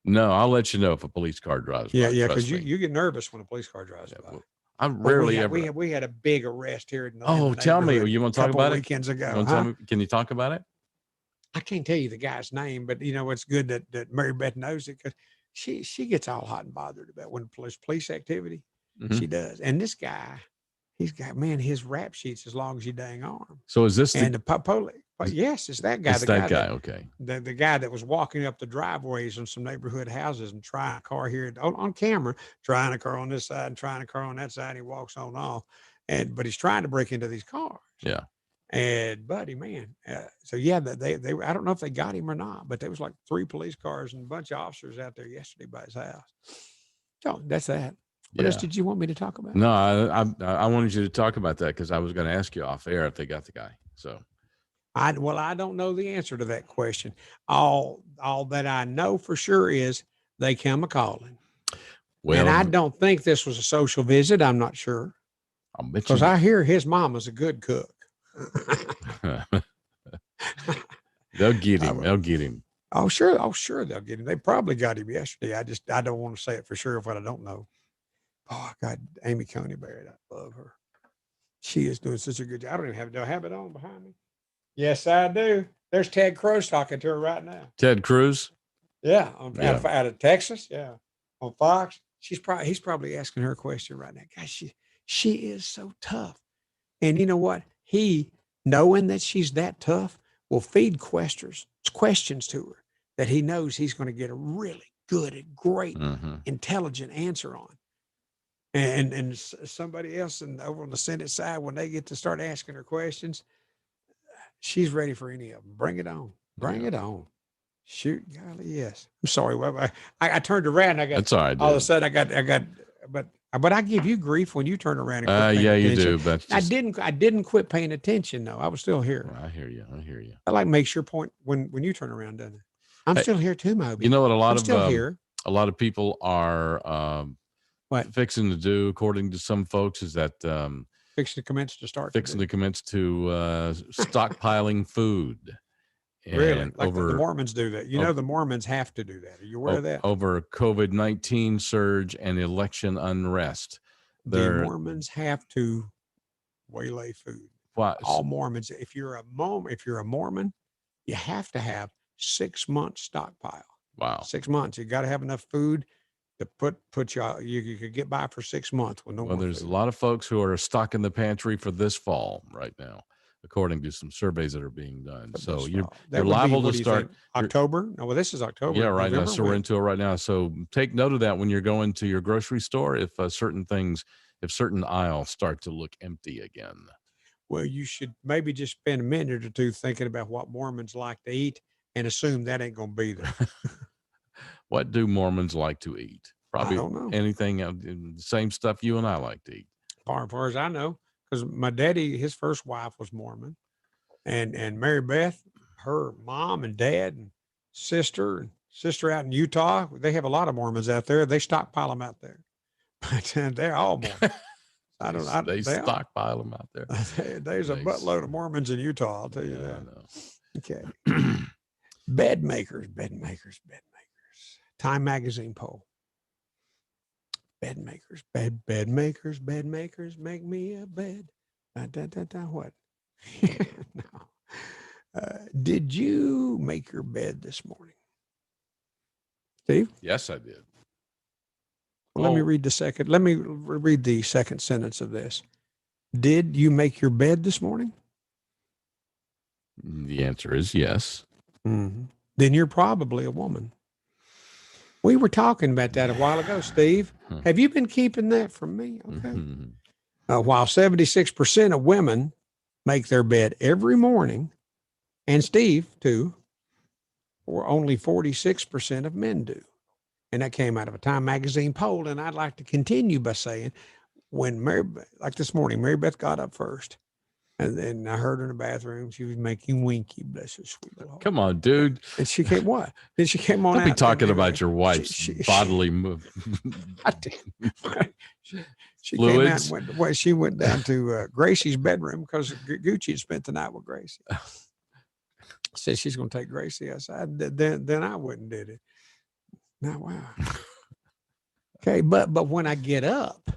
B: No, I'll let you know if a police car drives by.
A: Yeah, because you get nervous when a police car drives by.
B: Well, I rarely ever.
A: We had a big arrest here.
B: Tell me. You want to talk about it?
A: Weekends ago.
B: Can you talk about it?
A: I can't tell you the guy's name, but it's good that Mary Beth knows it because she gets all hot and bothered about when police activity.
B: Mm-hmm.
A: She does. And this guy, he's got, his rap sheet's as long as your dang arm.
B: So is this
A: the police? Yes, it's that guy.
B: It's that guy. Okay.
A: The guy that was walking up the driveways in some neighborhood houses and trying a car here on camera, trying a car on this side and trying a car on that side. And he walks on off, but he's trying to break into these cars.
B: Yeah.
A: And buddy, man. So yeah, they I don't know if they got him or not, but there was like 3 police cars and a bunch of officers out there yesterday by his house. So that's that. What else did you want me to talk about?
B: No, I wanted you to talk about that because I was going to ask you off air if they got the guy. So,
A: I don't know the answer to that question. All that I know for sure is they come a calling. Well, and I don't think this was a social visit. I'm not sure because I hear his mama's a good cook.
B: They'll get him. They'll get him.
A: Oh, sure. Oh, sure. They'll get him. They probably got him yesterday. I don't want to say it for sure what I don't know. Oh, God, Amy Coney Barrett. I love her. She is doing such a good job. I don't even have, do I have it on behind me? Yes, I do. There's Ted Cruz talking to her right now.
B: Ted Cruz?
A: Yeah.
B: Yeah.
A: Out of Texas. Yeah. On Fox. He's probably asking her a question right now. Gosh, she is so tough. And you know what? He, knowing that she's that tough, will feed questions to her that he knows he's going to get a really good and great, intelligent answer on. And somebody else over on the Senate side, when they get to start asking her questions, she's ready for any of them. Bring it on. Bring it on. Shoot, golly, yes. I'm sorry. I turned around.
B: That's all right.
A: All of a sudden, I got, but I give you grief when you turn around and quit paying
B: yeah,
A: attention.
B: you do. But
A: I didn't quit paying attention though. I was still here.
B: I hear you.
A: I like make sure point when you turn around, doesn't it? I'm still here too, Moby.
B: You know what?
A: A
B: lot of people are fixing to do, according to some folks, is that
A: fixing to commence to
B: stockpiling food.
A: Really?
B: And
A: Like the Mormons do that. You know, the Mormons have to do that. Are you aware of that?
B: Over COVID-19 surge and election unrest.
A: The Mormons have to waylay food. All Mormons. If you're a Mormon, you have to have 6 months stockpile.
B: Wow.
A: 6 months. You got to have enough food to put you could get by for 6 months with no more
B: there's
A: food.
B: A lot of folks who are stocking the pantry for this fall right now, according to some surveys that are being done. So you're liable to start
A: October. No, well, this is October.
B: Yeah, right now.
A: November,
B: So we're into it right now. So take note of that when you're going to your grocery store. If certain aisles start to look empty again.
A: Well, you should maybe just spend a minute or two thinking about what Mormons like to eat and assume that ain't going to be there.
B: What do Mormons like to eat? Probably
A: I don't know.
B: Anything, the same stuff you and I like to eat.
A: Far as I know, because my daddy, his first wife was Mormon, and Mary Beth, her mom and dad and sister out in Utah, they have a lot of Mormons out there. They stockpile them out there, but they're all Mormon.
B: They stockpile them out there.
A: There's a buttload of Mormons in Utah. I'll tell you that. Okay. Bed makers. Time magazine poll. Bed makers, make me a bed. What? No. Did you make your bed this morning, Steve?
B: Yes, I did.
A: Well, let me read the second sentence of this. Did you make your bed this morning?
B: The answer is yes.
A: Mm-hmm. Then you're probably a woman. We were talking about that a while ago, Steve. Have you been keeping that from me? Okay. While 76% of women make their bed every morning, and Steve too, or only 46% of men do. And that came out of a Time magazine poll. And I'd like to continue by saying, like this morning, Mary Beth got up first. And then I heard her in the bathroom. She was making Winky, bless her sweet little heart.
B: Come on, dude.
A: And she came what? Then she came on.
B: Don't be
A: out
B: talking about your wife's bodily move.
A: She came out and she went down to Gracie's bedroom because Gucci had spent the night with Gracie. Said she's going to take Gracie outside. Then I wouldn't did it. Now, wow. Okay, but when I get up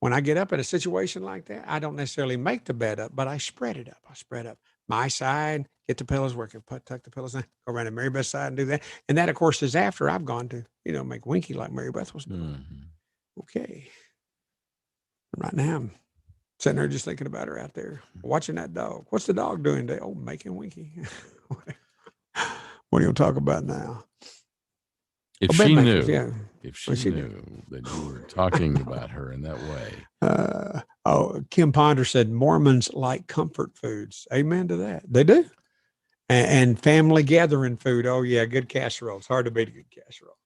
A: in a situation like that, I don't necessarily make the bed up, but I spread it up. I spread up my side, get the pillows where I can tuck the pillows in, go around to Mary Beth's side and do that. And that, of course, is after I've gone to, make Winky like Mary Beth was doing. Mm-hmm. Okay. Right now, I'm sitting there just thinking about her out there, watching that dog. What's the dog doing today? Oh, making Winky. What are you going to talk about now?
B: If she knew that you were talking about her in that way.
A: Kim Ponder said Mormons like comfort foods. Amen to that. They do. And family gathering food. Oh, yeah, good casserole. It's hard to beat a good casserole.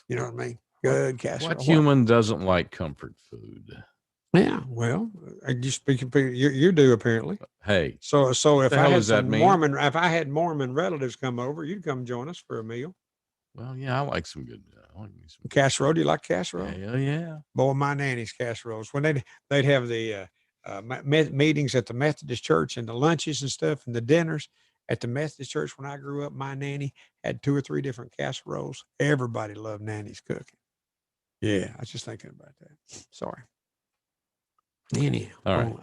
A: You know what I mean? Good casserole.
B: What human doesn't like comfort food?
A: Yeah, well, you speaking, you do apparently.
B: Hey,
A: so if I had Mormon relatives come over, you'd come join us for a meal.
B: Well, yeah, I like some good
A: casserole. Do you like casserole?
B: Hell yeah.
A: Boy, my nanny's casseroles. When they'd have the meetings at the Methodist church and the lunches and stuff and the dinners, At the Methodist church when I grew up, my nanny had 2 or 3 different casseroles. Everybody loved nanny's cooking. Yeah, I was just thinking about that. Sorry. Anyhow,
B: All right,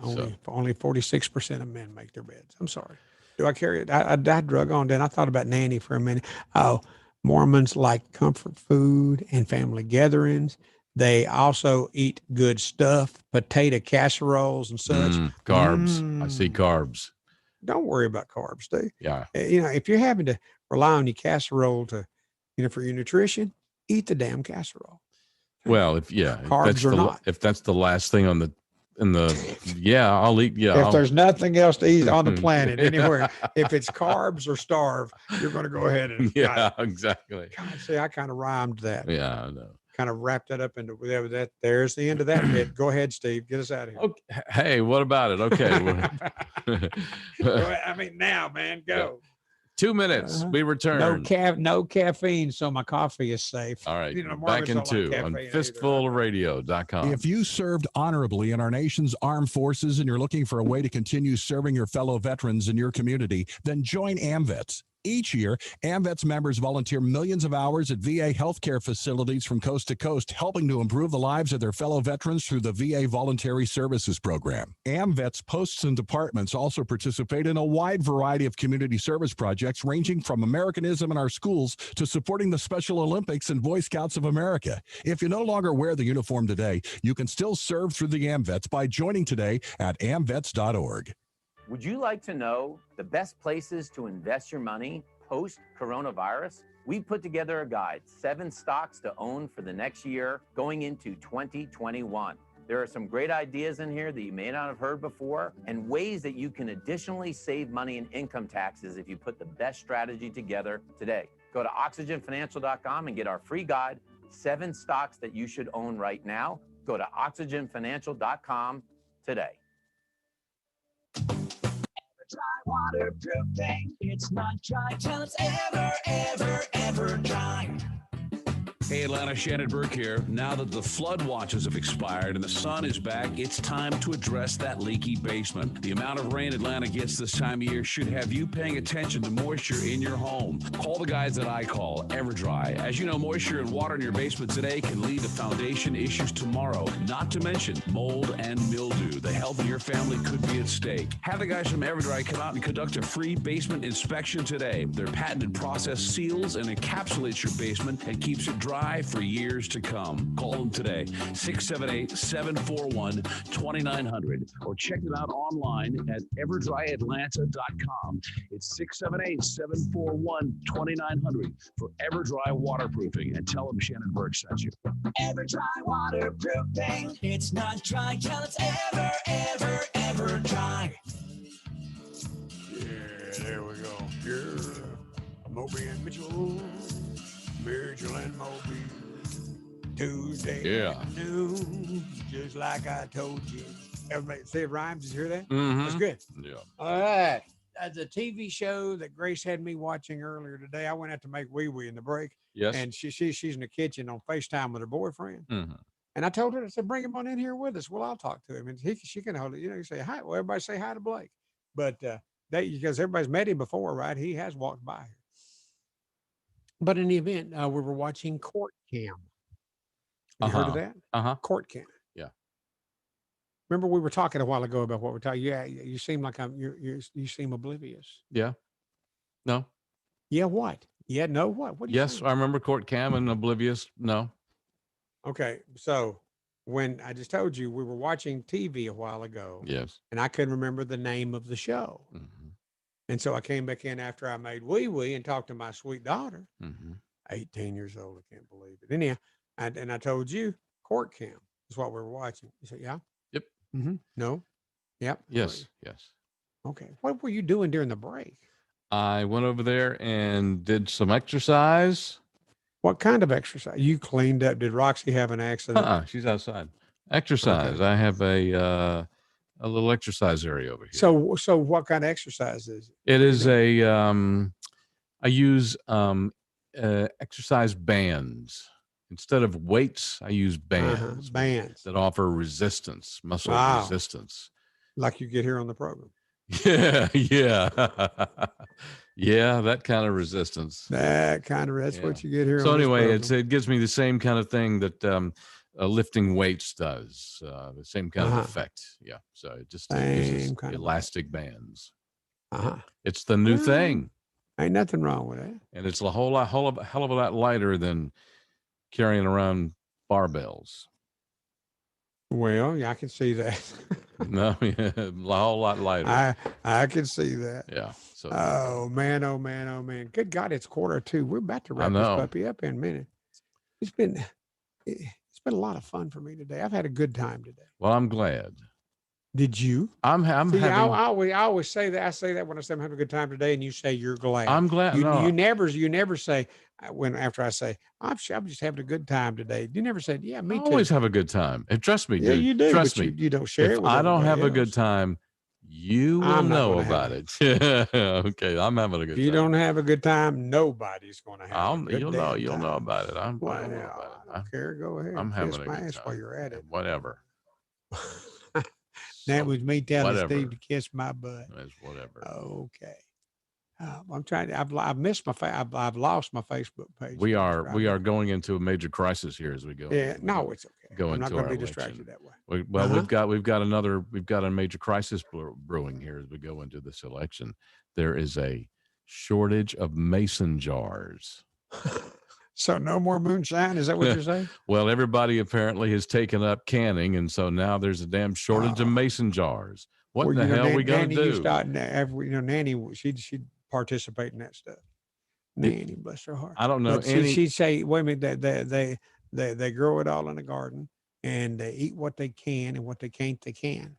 A: only 46% of men make their beds. I'm sorry. Do I carry it? I drug on. Then I thought about nanny for a minute. Oh, Mormons like comfort food and family gatherings. They also eat good stuff, potato casseroles and such.
B: Carbs. I see carbs.
A: Don't worry about carbs, Steve.
B: Yeah.
A: If you're having to rely on your casserole to, for your nutrition, eat the damn casserole.
B: Well, if that's the last thing on I'll eat. Yeah.
A: If there's nothing else to eat on the planet anywhere, if it's carbs or starve, you're going to go ahead and
B: exactly.
A: God, see, I kind of rhymed that.
B: Yeah, I know.
A: Kind of wrapped that up into that. There's the end of that bit. Go ahead, Steve. Get us out of here.
B: Okay. Hey, what about it? Okay.
A: I mean, now, man, go.
B: 2 minutes. We return.
A: No caffeine, so my coffee is safe.
B: All right. Back in 2 on fistfulradio.com.
P: If you served honorably in our nation's armed forces and you're looking for a way to continue serving your fellow veterans in your community, then join AMVETS. Each year, AMVETS members volunteer millions of hours at VA healthcare facilities from coast to coast, helping to improve the lives of their fellow veterans through the VA Voluntary Services Program. AMVETS posts and departments also participate in a wide variety of community service projects, ranging from Americanism in our schools to supporting the Special Olympics and Boy Scouts of America. If you no longer wear the uniform today, you can still serve through the AMVETS by joining today at amvets.org.
Q: Would you like to know the best places to invest your money post-coronavirus? We've put together a guide, 7 stocks to own for the next year going into 2021. There are some great ideas in here that you may not have heard before and ways that you can additionally save money in income taxes if you put the best strategy together today. Go to oxygenfinancial.com and get our free guide, 7 stocks that you should own right now. Go to oxygenfinancial.com today.
C: Dry waterproofing. It's not dry till it's ever dry. Hey, Atlanta, Shannon Burke here. Now that the flood watches have expired and the sun is back, it's time to address that leaky basement. The amount of rain Atlanta gets this time of year should have you paying attention to moisture in your home. Call the guys that I call EverDry. As you know, moisture and water in your basement today can lead to foundation issues tomorrow, not to mention mold and mildew. The health of your family could be at stake. Have the guys from EverDry come out and conduct a free basement inspection today. Their patented process seals and encapsulates your basement and keeps it dry for years to come. Call them today, 678-741-2900, or check them out online at everdryatlanta.com. It's 678-741-2900 for EverDry Waterproofing, and tell them Shannon Burke sent you. EverDry Waterproofing. It's not dry till it's ever dry.
A: Yeah, there we go. Yeah. Moby and Mitchell. Mitchell and Moby, Tuesday afternoon, just like I told you. Everybody say it rhymes. Did you hear that?
B: Mm-hmm.
A: That's good.
B: Yeah.
A: All right. That's a TV show that Grace had me watching earlier today. I went out to make wee-wee in the break.
B: Yes.
A: And she's in the kitchen on FaceTime with her boyfriend.
B: Mm-hmm.
A: And I told her, I said, bring him on in here with us. Well, I'll talk to him. And she can hold it. You say hi. Well, everybody say hi to Blake. But because everybody's met him before, right? He has walked by here. But in the event, we were watching Court Cam. You heard of that? Court Cam.
B: Yeah.
A: Remember we were talking a while ago about what we're talking. Yeah, you seem like you seem oblivious.
B: Yeah. No.
A: Yeah. What? Yeah. No. What? What?
B: Yes, I remember Court Cam and oblivious. No.
A: Okay. So when I just told you we were watching TV a while ago.
B: Yes.
A: And I couldn't remember the name of the show.
B: Mm-hmm.
A: And so I came back in after I made wee-wee and talked to my sweet daughter,
B: mm-hmm.
A: 18 years old. I can't believe it. Anyhow, and I told you Court Cam is what we were watching. You said, yeah?
B: Yep.
A: Mm-hmm. No? Yep.
B: Yes. Yes.
A: Okay. What were you doing during the break?
B: I went over there and did some exercise.
A: What kind of exercise? You cleaned up. Did Roxy have an accident?
B: She's outside. Exercise. Okay. I have a little exercise area over here.
A: So what kind of exercise is it?
B: It is I use exercise bands. Instead of weights, I use bands.
A: Bands
B: that offer resistance, muscle resistance.
A: Like you get here on the program.
B: Yeah, yeah, that kind of resistance.
A: That's what you get here.
B: So
A: on this
B: anyway,
A: program.
B: it gives me the same kind of thing that lifting weights does. The same kind of effect. Yeah. So it just gives us elastic bands. It's the new thing.
A: Ain't nothing wrong with that.
B: And it's a hell of a lot lighter than carrying around barbells.
A: Well, yeah, I can see that.
B: No, yeah, a whole lot lighter.
A: I can see that.
B: Yeah. So.
A: Oh man! Oh man! Oh man! Good God! It's 2:45. We're about to wrap this puppy up in a minute. It's been a lot of fun for me today. I've had a good time today.
B: Well, I'm glad.
A: Did you?
B: I'm having.
A: I always say that. I say that when I say I'm having a good time today, and you say you're glad.
B: I'm glad.
A: You never say after I say I'm just having a good time today. You never said, yeah, me too.
B: I always have a good time. And trust me, dude.
A: Yeah, you do.
B: Trust me.
A: You don't share it with
B: I don't have
A: else.
B: a good time, you will know about it. Okay, I'm having a good time.
A: If you don't have a good time, nobody's going to have a good
B: You'll know about it. I
A: don't care. Go ahead.
B: I'm having a good time.
A: While you're at it.
B: Whatever.
A: That was me telling
B: whatever.
A: Steve to kiss my butt.
B: That's whatever.
A: Okay. I'm trying to. I've missed my. I've lost my Facebook page.
B: We are going into a major crisis here as we go.
A: Yeah. No, it's okay. I'm not
B: going
A: to be distracted that way.
B: We've got a major crisis brewing here as we go into this election. There is a shortage of mason jars.
A: So no more moonshine. Is that what you're saying?
B: Well, everybody apparently has taken up canning, and so now there's a damn shortage of mason jars. What in the hell are we going to do?
A: Nanny, she'd participate in that stuff. Nanny, bless her heart.
B: I don't know.
A: She'd say, wait a minute, they grow it all in the garden, and they eat what they can, and what they can't, they can.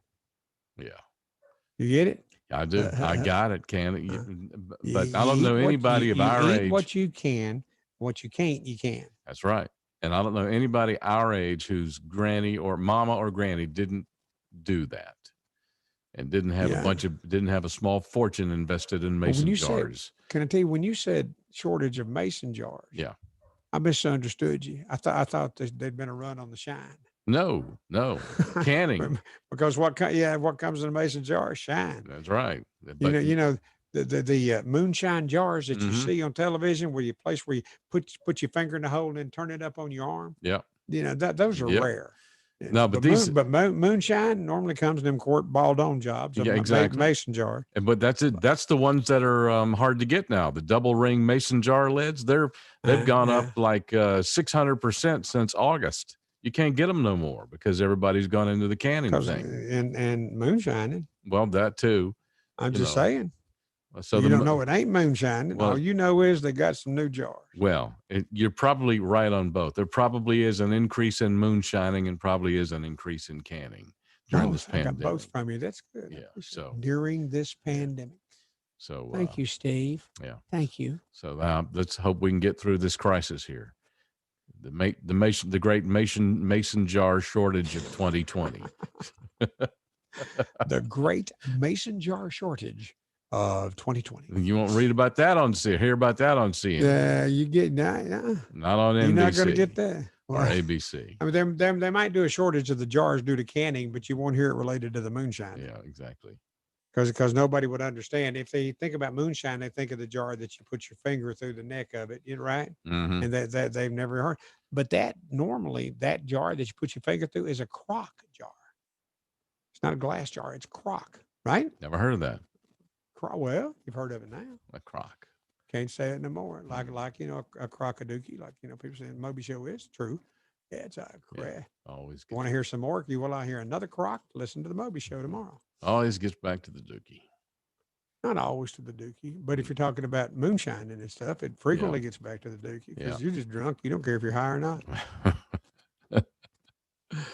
B: Yeah.
A: You get it?
B: I do. I got it. But I don't know anybody of our age.
A: What you can, what you can't, you can.
B: That's right. And I don't know anybody our age whose granny or mama or granny didn't do that. And didn't have a small fortune invested in mason jars.
A: Can I tell you, when you said shortage of mason jars?
B: Yeah.
A: I misunderstood you. I thought there'd been a run on the shine.
B: No, canning.
A: Because what comes in a mason jar is shine.
B: That's right.
A: But, the moonshine jars that you see on television, where you put your finger in the hole and then turn it up on your arm.
B: Yeah.
A: Those are rare.
B: No, but
A: moonshine normally comes in them quart ball dome jobs.
B: Yeah, exactly.
A: Mason jar.
B: But that's it. That's the ones that are hard to get now. The double ring mason jar lids. They've gone up like 600% since August. You can't get them no more because everybody's gone into the canning thing
A: and moonshining.
B: Well, that too.
A: I'm just saying.
B: So
A: you don't know it ain't moonshine. All you know is they got some new jars.
B: Well, you're probably right on both. There probably is an increase in moonshining and probably is an increase in canning during this pandemic.
A: I got both from you. That's good.
B: Yeah. So
A: during this pandemic.
B: So
A: thank you, Steve.
B: Yeah.
A: Thank you.
B: So let's hope we can get through this crisis here. The great mason jar shortage of 2020.
A: The great mason jar shortage of 2020.
B: You won't read about that hear about that on CNN.
A: Yeah, you get not
B: on NBC.
A: You're not going to get that.
B: Or ABC.
A: I mean, they might do a shortage of the jars due to canning, but you won't hear it related to the moonshine.
B: Yeah, exactly.
A: Because nobody would understand. If they think about moonshine, they think of the jar that you put your finger through the neck of it, right?
B: Mm-hmm.
A: And that they've never heard. But that jar that you put your finger through is a crock jar. It's not a glass jar. It's crock, right?
B: Never heard of that.
A: Well, you've heard of it now.
B: A crock.
A: Can't say it no more. Like a crockadookie, like people say the Moby show is true. Yeah, it's a crock.
B: Yeah, always.
A: Want to hear some more? You will. I hear another crock. Listen to the Moby show tomorrow.
B: Always gets back to the dookie.
A: Not always to the dookie, but if you're talking about moonshine and stuff, it frequently gets back to the dookie because you're just drunk. You don't care if you're high or not.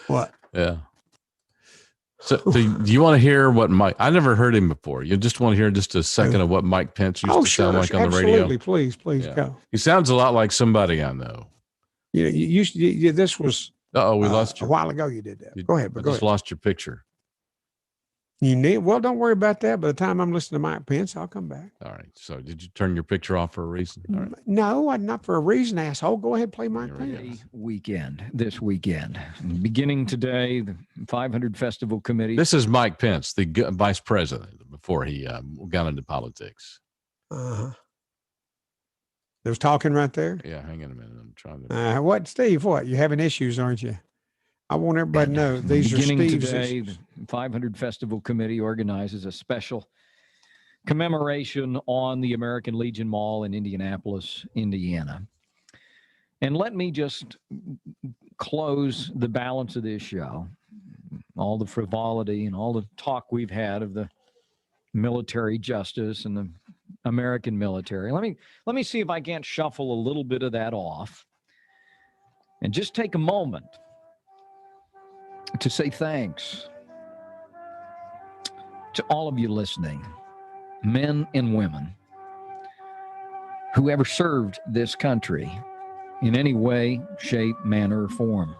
A: What?
B: Yeah. So do you want to hear what Mike? I never heard him before. You just want to hear just a second of what Mike Pence used to sound like on the radio?
A: Absolutely. Please go.
B: He sounds a lot like somebody I know.
A: This was.
B: We lost you
A: a while ago. You did that. Go ahead.
B: Just lost your picture.
A: Don't worry about that. By the time I'm listening to Mike Pence, I'll come back.
B: All right. So did you turn your picture off for a reason? All right.
A: No, not for a reason, asshole. Go ahead, play Mike Pence.
R: This weekend, beginning today, the 500 Festival Committee.
B: This is Mike Pence, the vice president. before he got into politics.
A: Uh-huh. There's talking right there.
B: Yeah, hang on a minute. I'm trying to.
A: What, Steve? What? You're having issues, aren't you? I want everybody to know these are
R: Beginning
A: Steve's
R: today,
A: issues.
R: the 500 Festival Committee organizes a special commemoration on the American Legion Mall in Indianapolis, Indiana. And let me just close the balance of this show. All the frivolity and all the talk we've had of the military justice and the American military. Let me see if I can't shuffle a little bit of that off and just take a moment to say thanks to all of you listening, men and women, who ever served this country in any way, shape, manner, or form.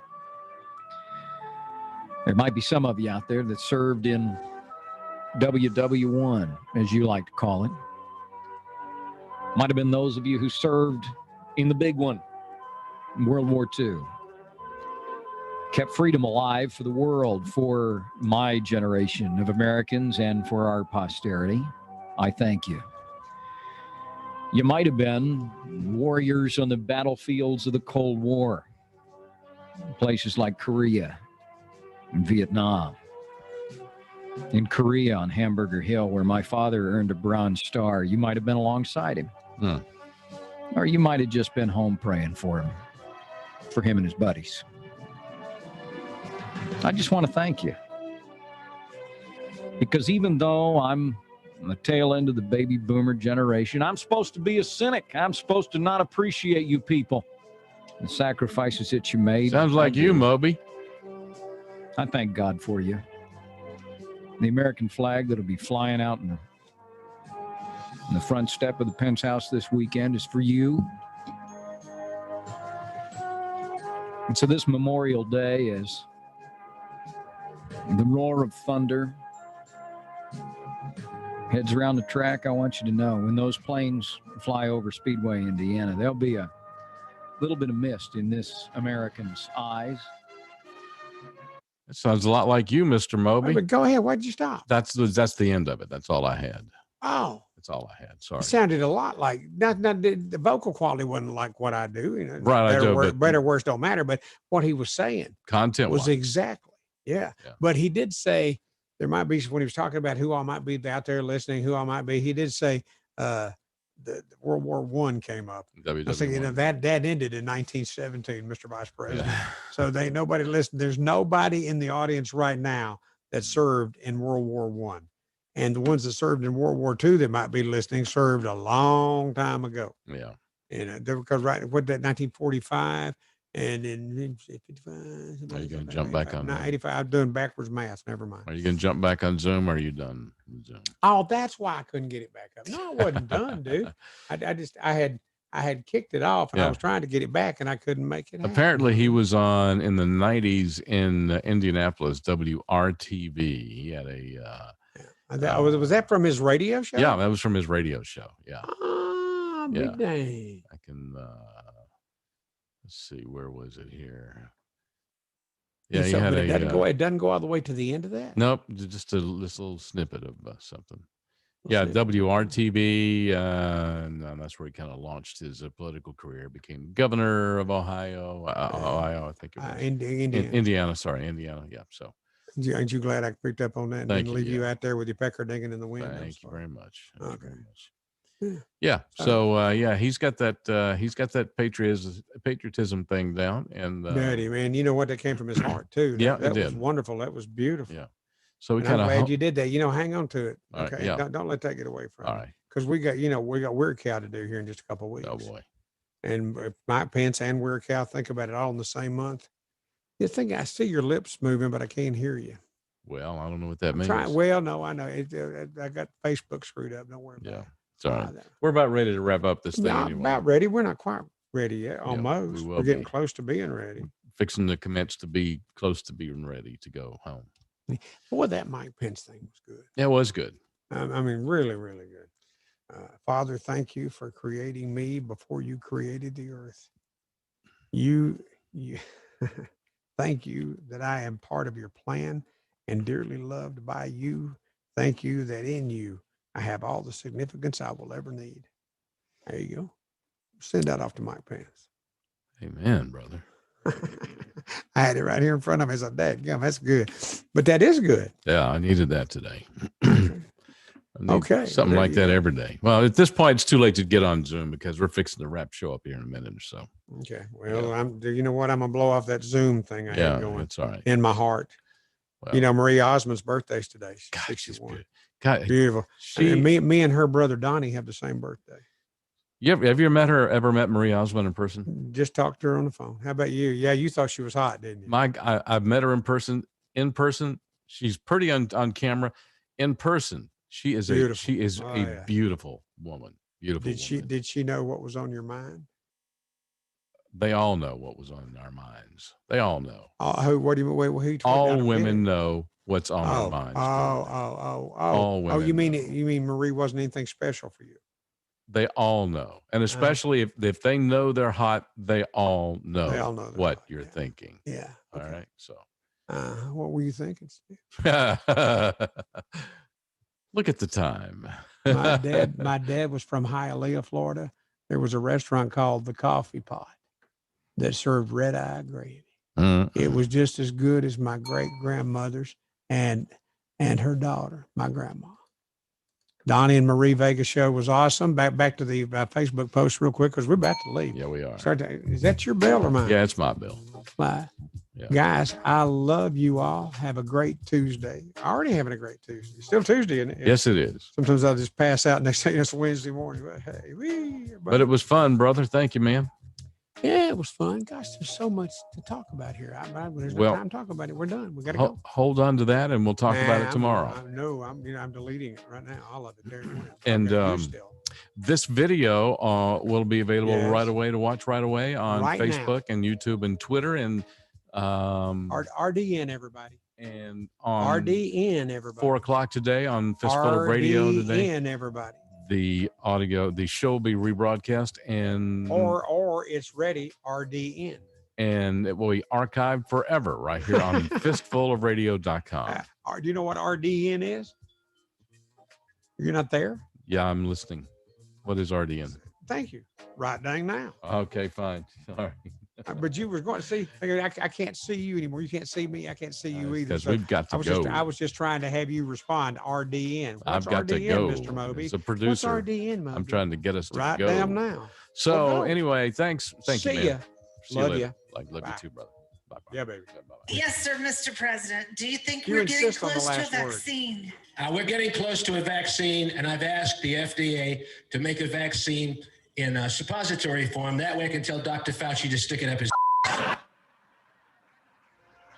R: There might be some of you out there that served in WW1, as you like to call it. Might have been those of you who served in the big one, in World War II. Kept freedom alive for the world, for my generation of Americans and for our posterity. I thank you. You might have been warriors on the battlefields of the Cold War, places like Korea and Vietnam. In Korea on Hamburger Hill, where my father earned a Bronze Star, you might have been alongside him. Or you might have just been home praying for him and his buddies. I just want to thank you. Because even though I'm on the tail end of the baby boomer generation, I'm supposed to be a cynic. I'm supposed to not appreciate you people, the sacrifices that you made.
B: Sounds like you, Moby.
R: I thank God for you. The American flag that'll be flying out in the front step of the Pence House this weekend is for you. And so this Memorial Day, as the roar of thunder heads around the track, I want you to know when those planes fly over Speedway, Indiana, there'll be a little bit of mist in this American's eyes.
B: It sounds a lot like you, Mr. Moby.
A: But go ahead. Why'd you stop?
B: That's the end of it. That's all I had.
A: Oh.
B: That's all I had. Sorry.
A: It sounded a lot like not the vocal quality wasn't like what I do. You know,
B: Right.
A: Better, worse don't matter. But what he was saying
B: content
A: was exactly. Yeah. But he did say there might be, when he was talking about who all might be out there listening, who all might be, he did say the World War I came up. I said, that ended in 1917, Mr. Vice President. Yeah. So they nobody listened. There's nobody in the audience right now that served in World War I. And the ones that served in World War II that might be listening served a long time ago.
B: Yeah.
A: And because what that 1945 and then 55.
B: Are you going to jump back on
A: 85? I'm doing backwards math. Never mind.
B: Are you going to jump back on Zoom or are you done with Zoom?
A: Oh, that's why I couldn't get it back up. No, I wasn't done, dude. I had kicked it off and I was trying to get it back and I couldn't make it happen.
B: Apparently he was on in the 90s in Indianapolis, WRTV. He had
A: was that from his radio show?
B: Yeah, that was from his radio show. Yeah.
A: Oh, big day.
B: I can let's see, where was it here? Yeah, he had
A: it doesn't go all the way to the end of that.
B: Nope, just this little snippet of something. WRTB, and that's where he kind of launched his political career. Became governor of Ohio, I think it was Indiana. Indiana. Yeah, so.
A: Aren't you glad I picked up on that and didn't leave you out there with your pecker dinging in the wind?
B: Thank you very much.
A: Okay.
B: Yeah. So he's got that patriotism thing down, and
A: Daddy, man, you know what, that came from his heart too. That was wonderful. That was beautiful.
B: Yeah. So we
A: I'm glad you did that. Hang on to it. Okay.
B: Right,
A: Don't let that get away from
B: you.
A: All right. Because we got Weird Cow to do here in just a couple of weeks.
B: Oh boy.
A: And Mike Pence and Weird Cow, think about it, all in the same month. You think I see your lips moving, but I can't hear you.
B: Well, I don't know what that means.
A: Well, no, I know. I got Facebook screwed up. Don't worry about it.
B: Sorry. We're about ready to wrap up this thing anyway.
A: About ready. We're not quite ready yet. Almost. We're getting close to being ready.
B: Fixing to commence to be close to being ready to go home.
A: Boy, that Mike Pence thing was good.
B: It was good.
A: I mean, really, really good. Father, thank you for creating me before you created the earth. You thank you that I am part of your plan and dearly loved by you. Thank you that in you I have all the significance I will ever need. There you go. Send that off to Mike Pence.
B: Amen, brother.
A: I had it right here in front of me. I said, Dad, that's good. But that is good.
B: Yeah, I needed that today. I need
A: Okay,
B: something
A: there
B: like
A: you
B: that
A: go.
B: every day. Well, at this point, it's too late to get on Zoom because we're fixing to wrap show up here in a minute or so.
A: Okay. Well, you know what? I'm gonna blow off that Zoom thing I had going
B: it's all right.
A: in my heart.
B: Well,
A: You know, Marie Osmond's birthday's today. She's
B: God,
A: 61.
B: she's God,
A: Beautiful. And me and her brother Donnie have the same birthday.
B: have you ever met Marie Osmond in person?
A: Just talked to her on the phone. How about you? Yeah, you thought she was hot, didn't you?
B: I've met her in person. In person, she's pretty on camera. In person, she is
A: Beautiful.
B: a beautiful woman. Beautiful.
A: Did she know what was on your mind?
B: They all know what was on our minds. They all know.
A: What do you mean? Who you
B: all women know what's on our minds.
A: All women. You mean Marie wasn't anything special for you?
B: They all know, and especially if they know they're hot, they all know what you're thinking.
A: Yeah.
B: Okay. All right. So,
A: what were you thinking, Steve?
B: Look at the time.
A: My dad was from Hialeah, Florida. There was a restaurant called the Coffee Pot that served red-eye gravy.
B: Mm-hmm.
A: It was just as good as my great grandmother's and her daughter, my grandma. Donnie and Marie Vegas show was awesome. Back to the Facebook post real quick because we're about to leave.
B: Yeah, we are.
A: Is that your bell or mine?
B: Yeah, it's my bell.
A: Yeah. Guys, I love you all. Have a great Tuesday. Already having a great Tuesday. Still Tuesday, isn't it?
B: Yes, it is.
A: Sometimes I'll just pass out next thing it's Wednesday morning. But hey,
B: but it was fun, brother. Thank you, man.
A: Yeah, it was fun. Gosh, there's so much to talk about here. There's no time to talk about it. We're done. We got to go.
B: Hold on to that, and we'll talk about it tomorrow.
A: I'm deleting it right now. All of it. There.
B: And this video will be available right away to watch right away on Facebook and YouTube and Twitter and
A: RDN everybody.
B: And on
A: RDN everybody.
B: 4:00 today on Fistful of Radio today.
A: RDN everybody.
B: The show will be rebroadcast and
A: or it's ready RDN.
B: And it will be archived forever right here on fistfulofradio.com.
A: Do you know what RDN is? You're not there?
B: Yeah, I'm listening. What is RDN?
A: Thank you. Right dang now.
B: Okay, fine. All right.
A: But you were going to see. I can't see you anymore. You can't see me. I can't see you either.
B: Because we've got to go.
A: I was just trying to have you respond. RDN. What's
B: I've got
A: RDN,
B: to go,
A: Mr. Moby.
B: As a producer.
A: What's RDN, Moby?
B: I'm trying to get us to
A: right
B: go.
A: Damn now.
B: So anyway, thanks. Thank you, man.
A: See ya. Love you.
B: Love you too, brother. Bye-bye.
A: Yeah, baby.
S: Yes, sir, Mr. President. Do you think we're getting close to a vaccine?
T: We're getting close to a vaccine, and I've asked the FDA to make a vaccine in a suppository form. That way I can tell Dr. Fauci to stick it up his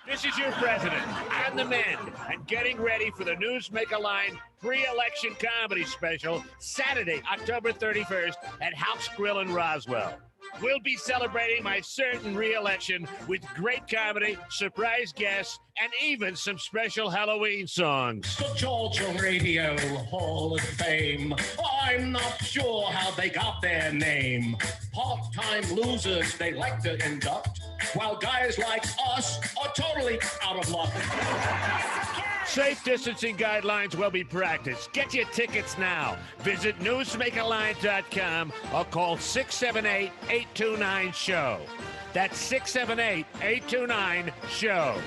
U: This is your president and the men, and getting ready for the Newsmaker Line pre-election comedy special, Saturday, October 31st at House Grill in Roswell. We'll be celebrating my certain re-election with great comedy, surprise guests, and even some special Halloween songs.
T: The Georgia Radio Hall of Fame. I'm not sure how they got their name. Part-time losers they like to induct, while guys like us are totally out of luck.
U: Safe distancing guidelines will be practiced. Get your tickets now. Visit newsmakerline.com or call 678-829-SHOW. That's 678-829-SHOW.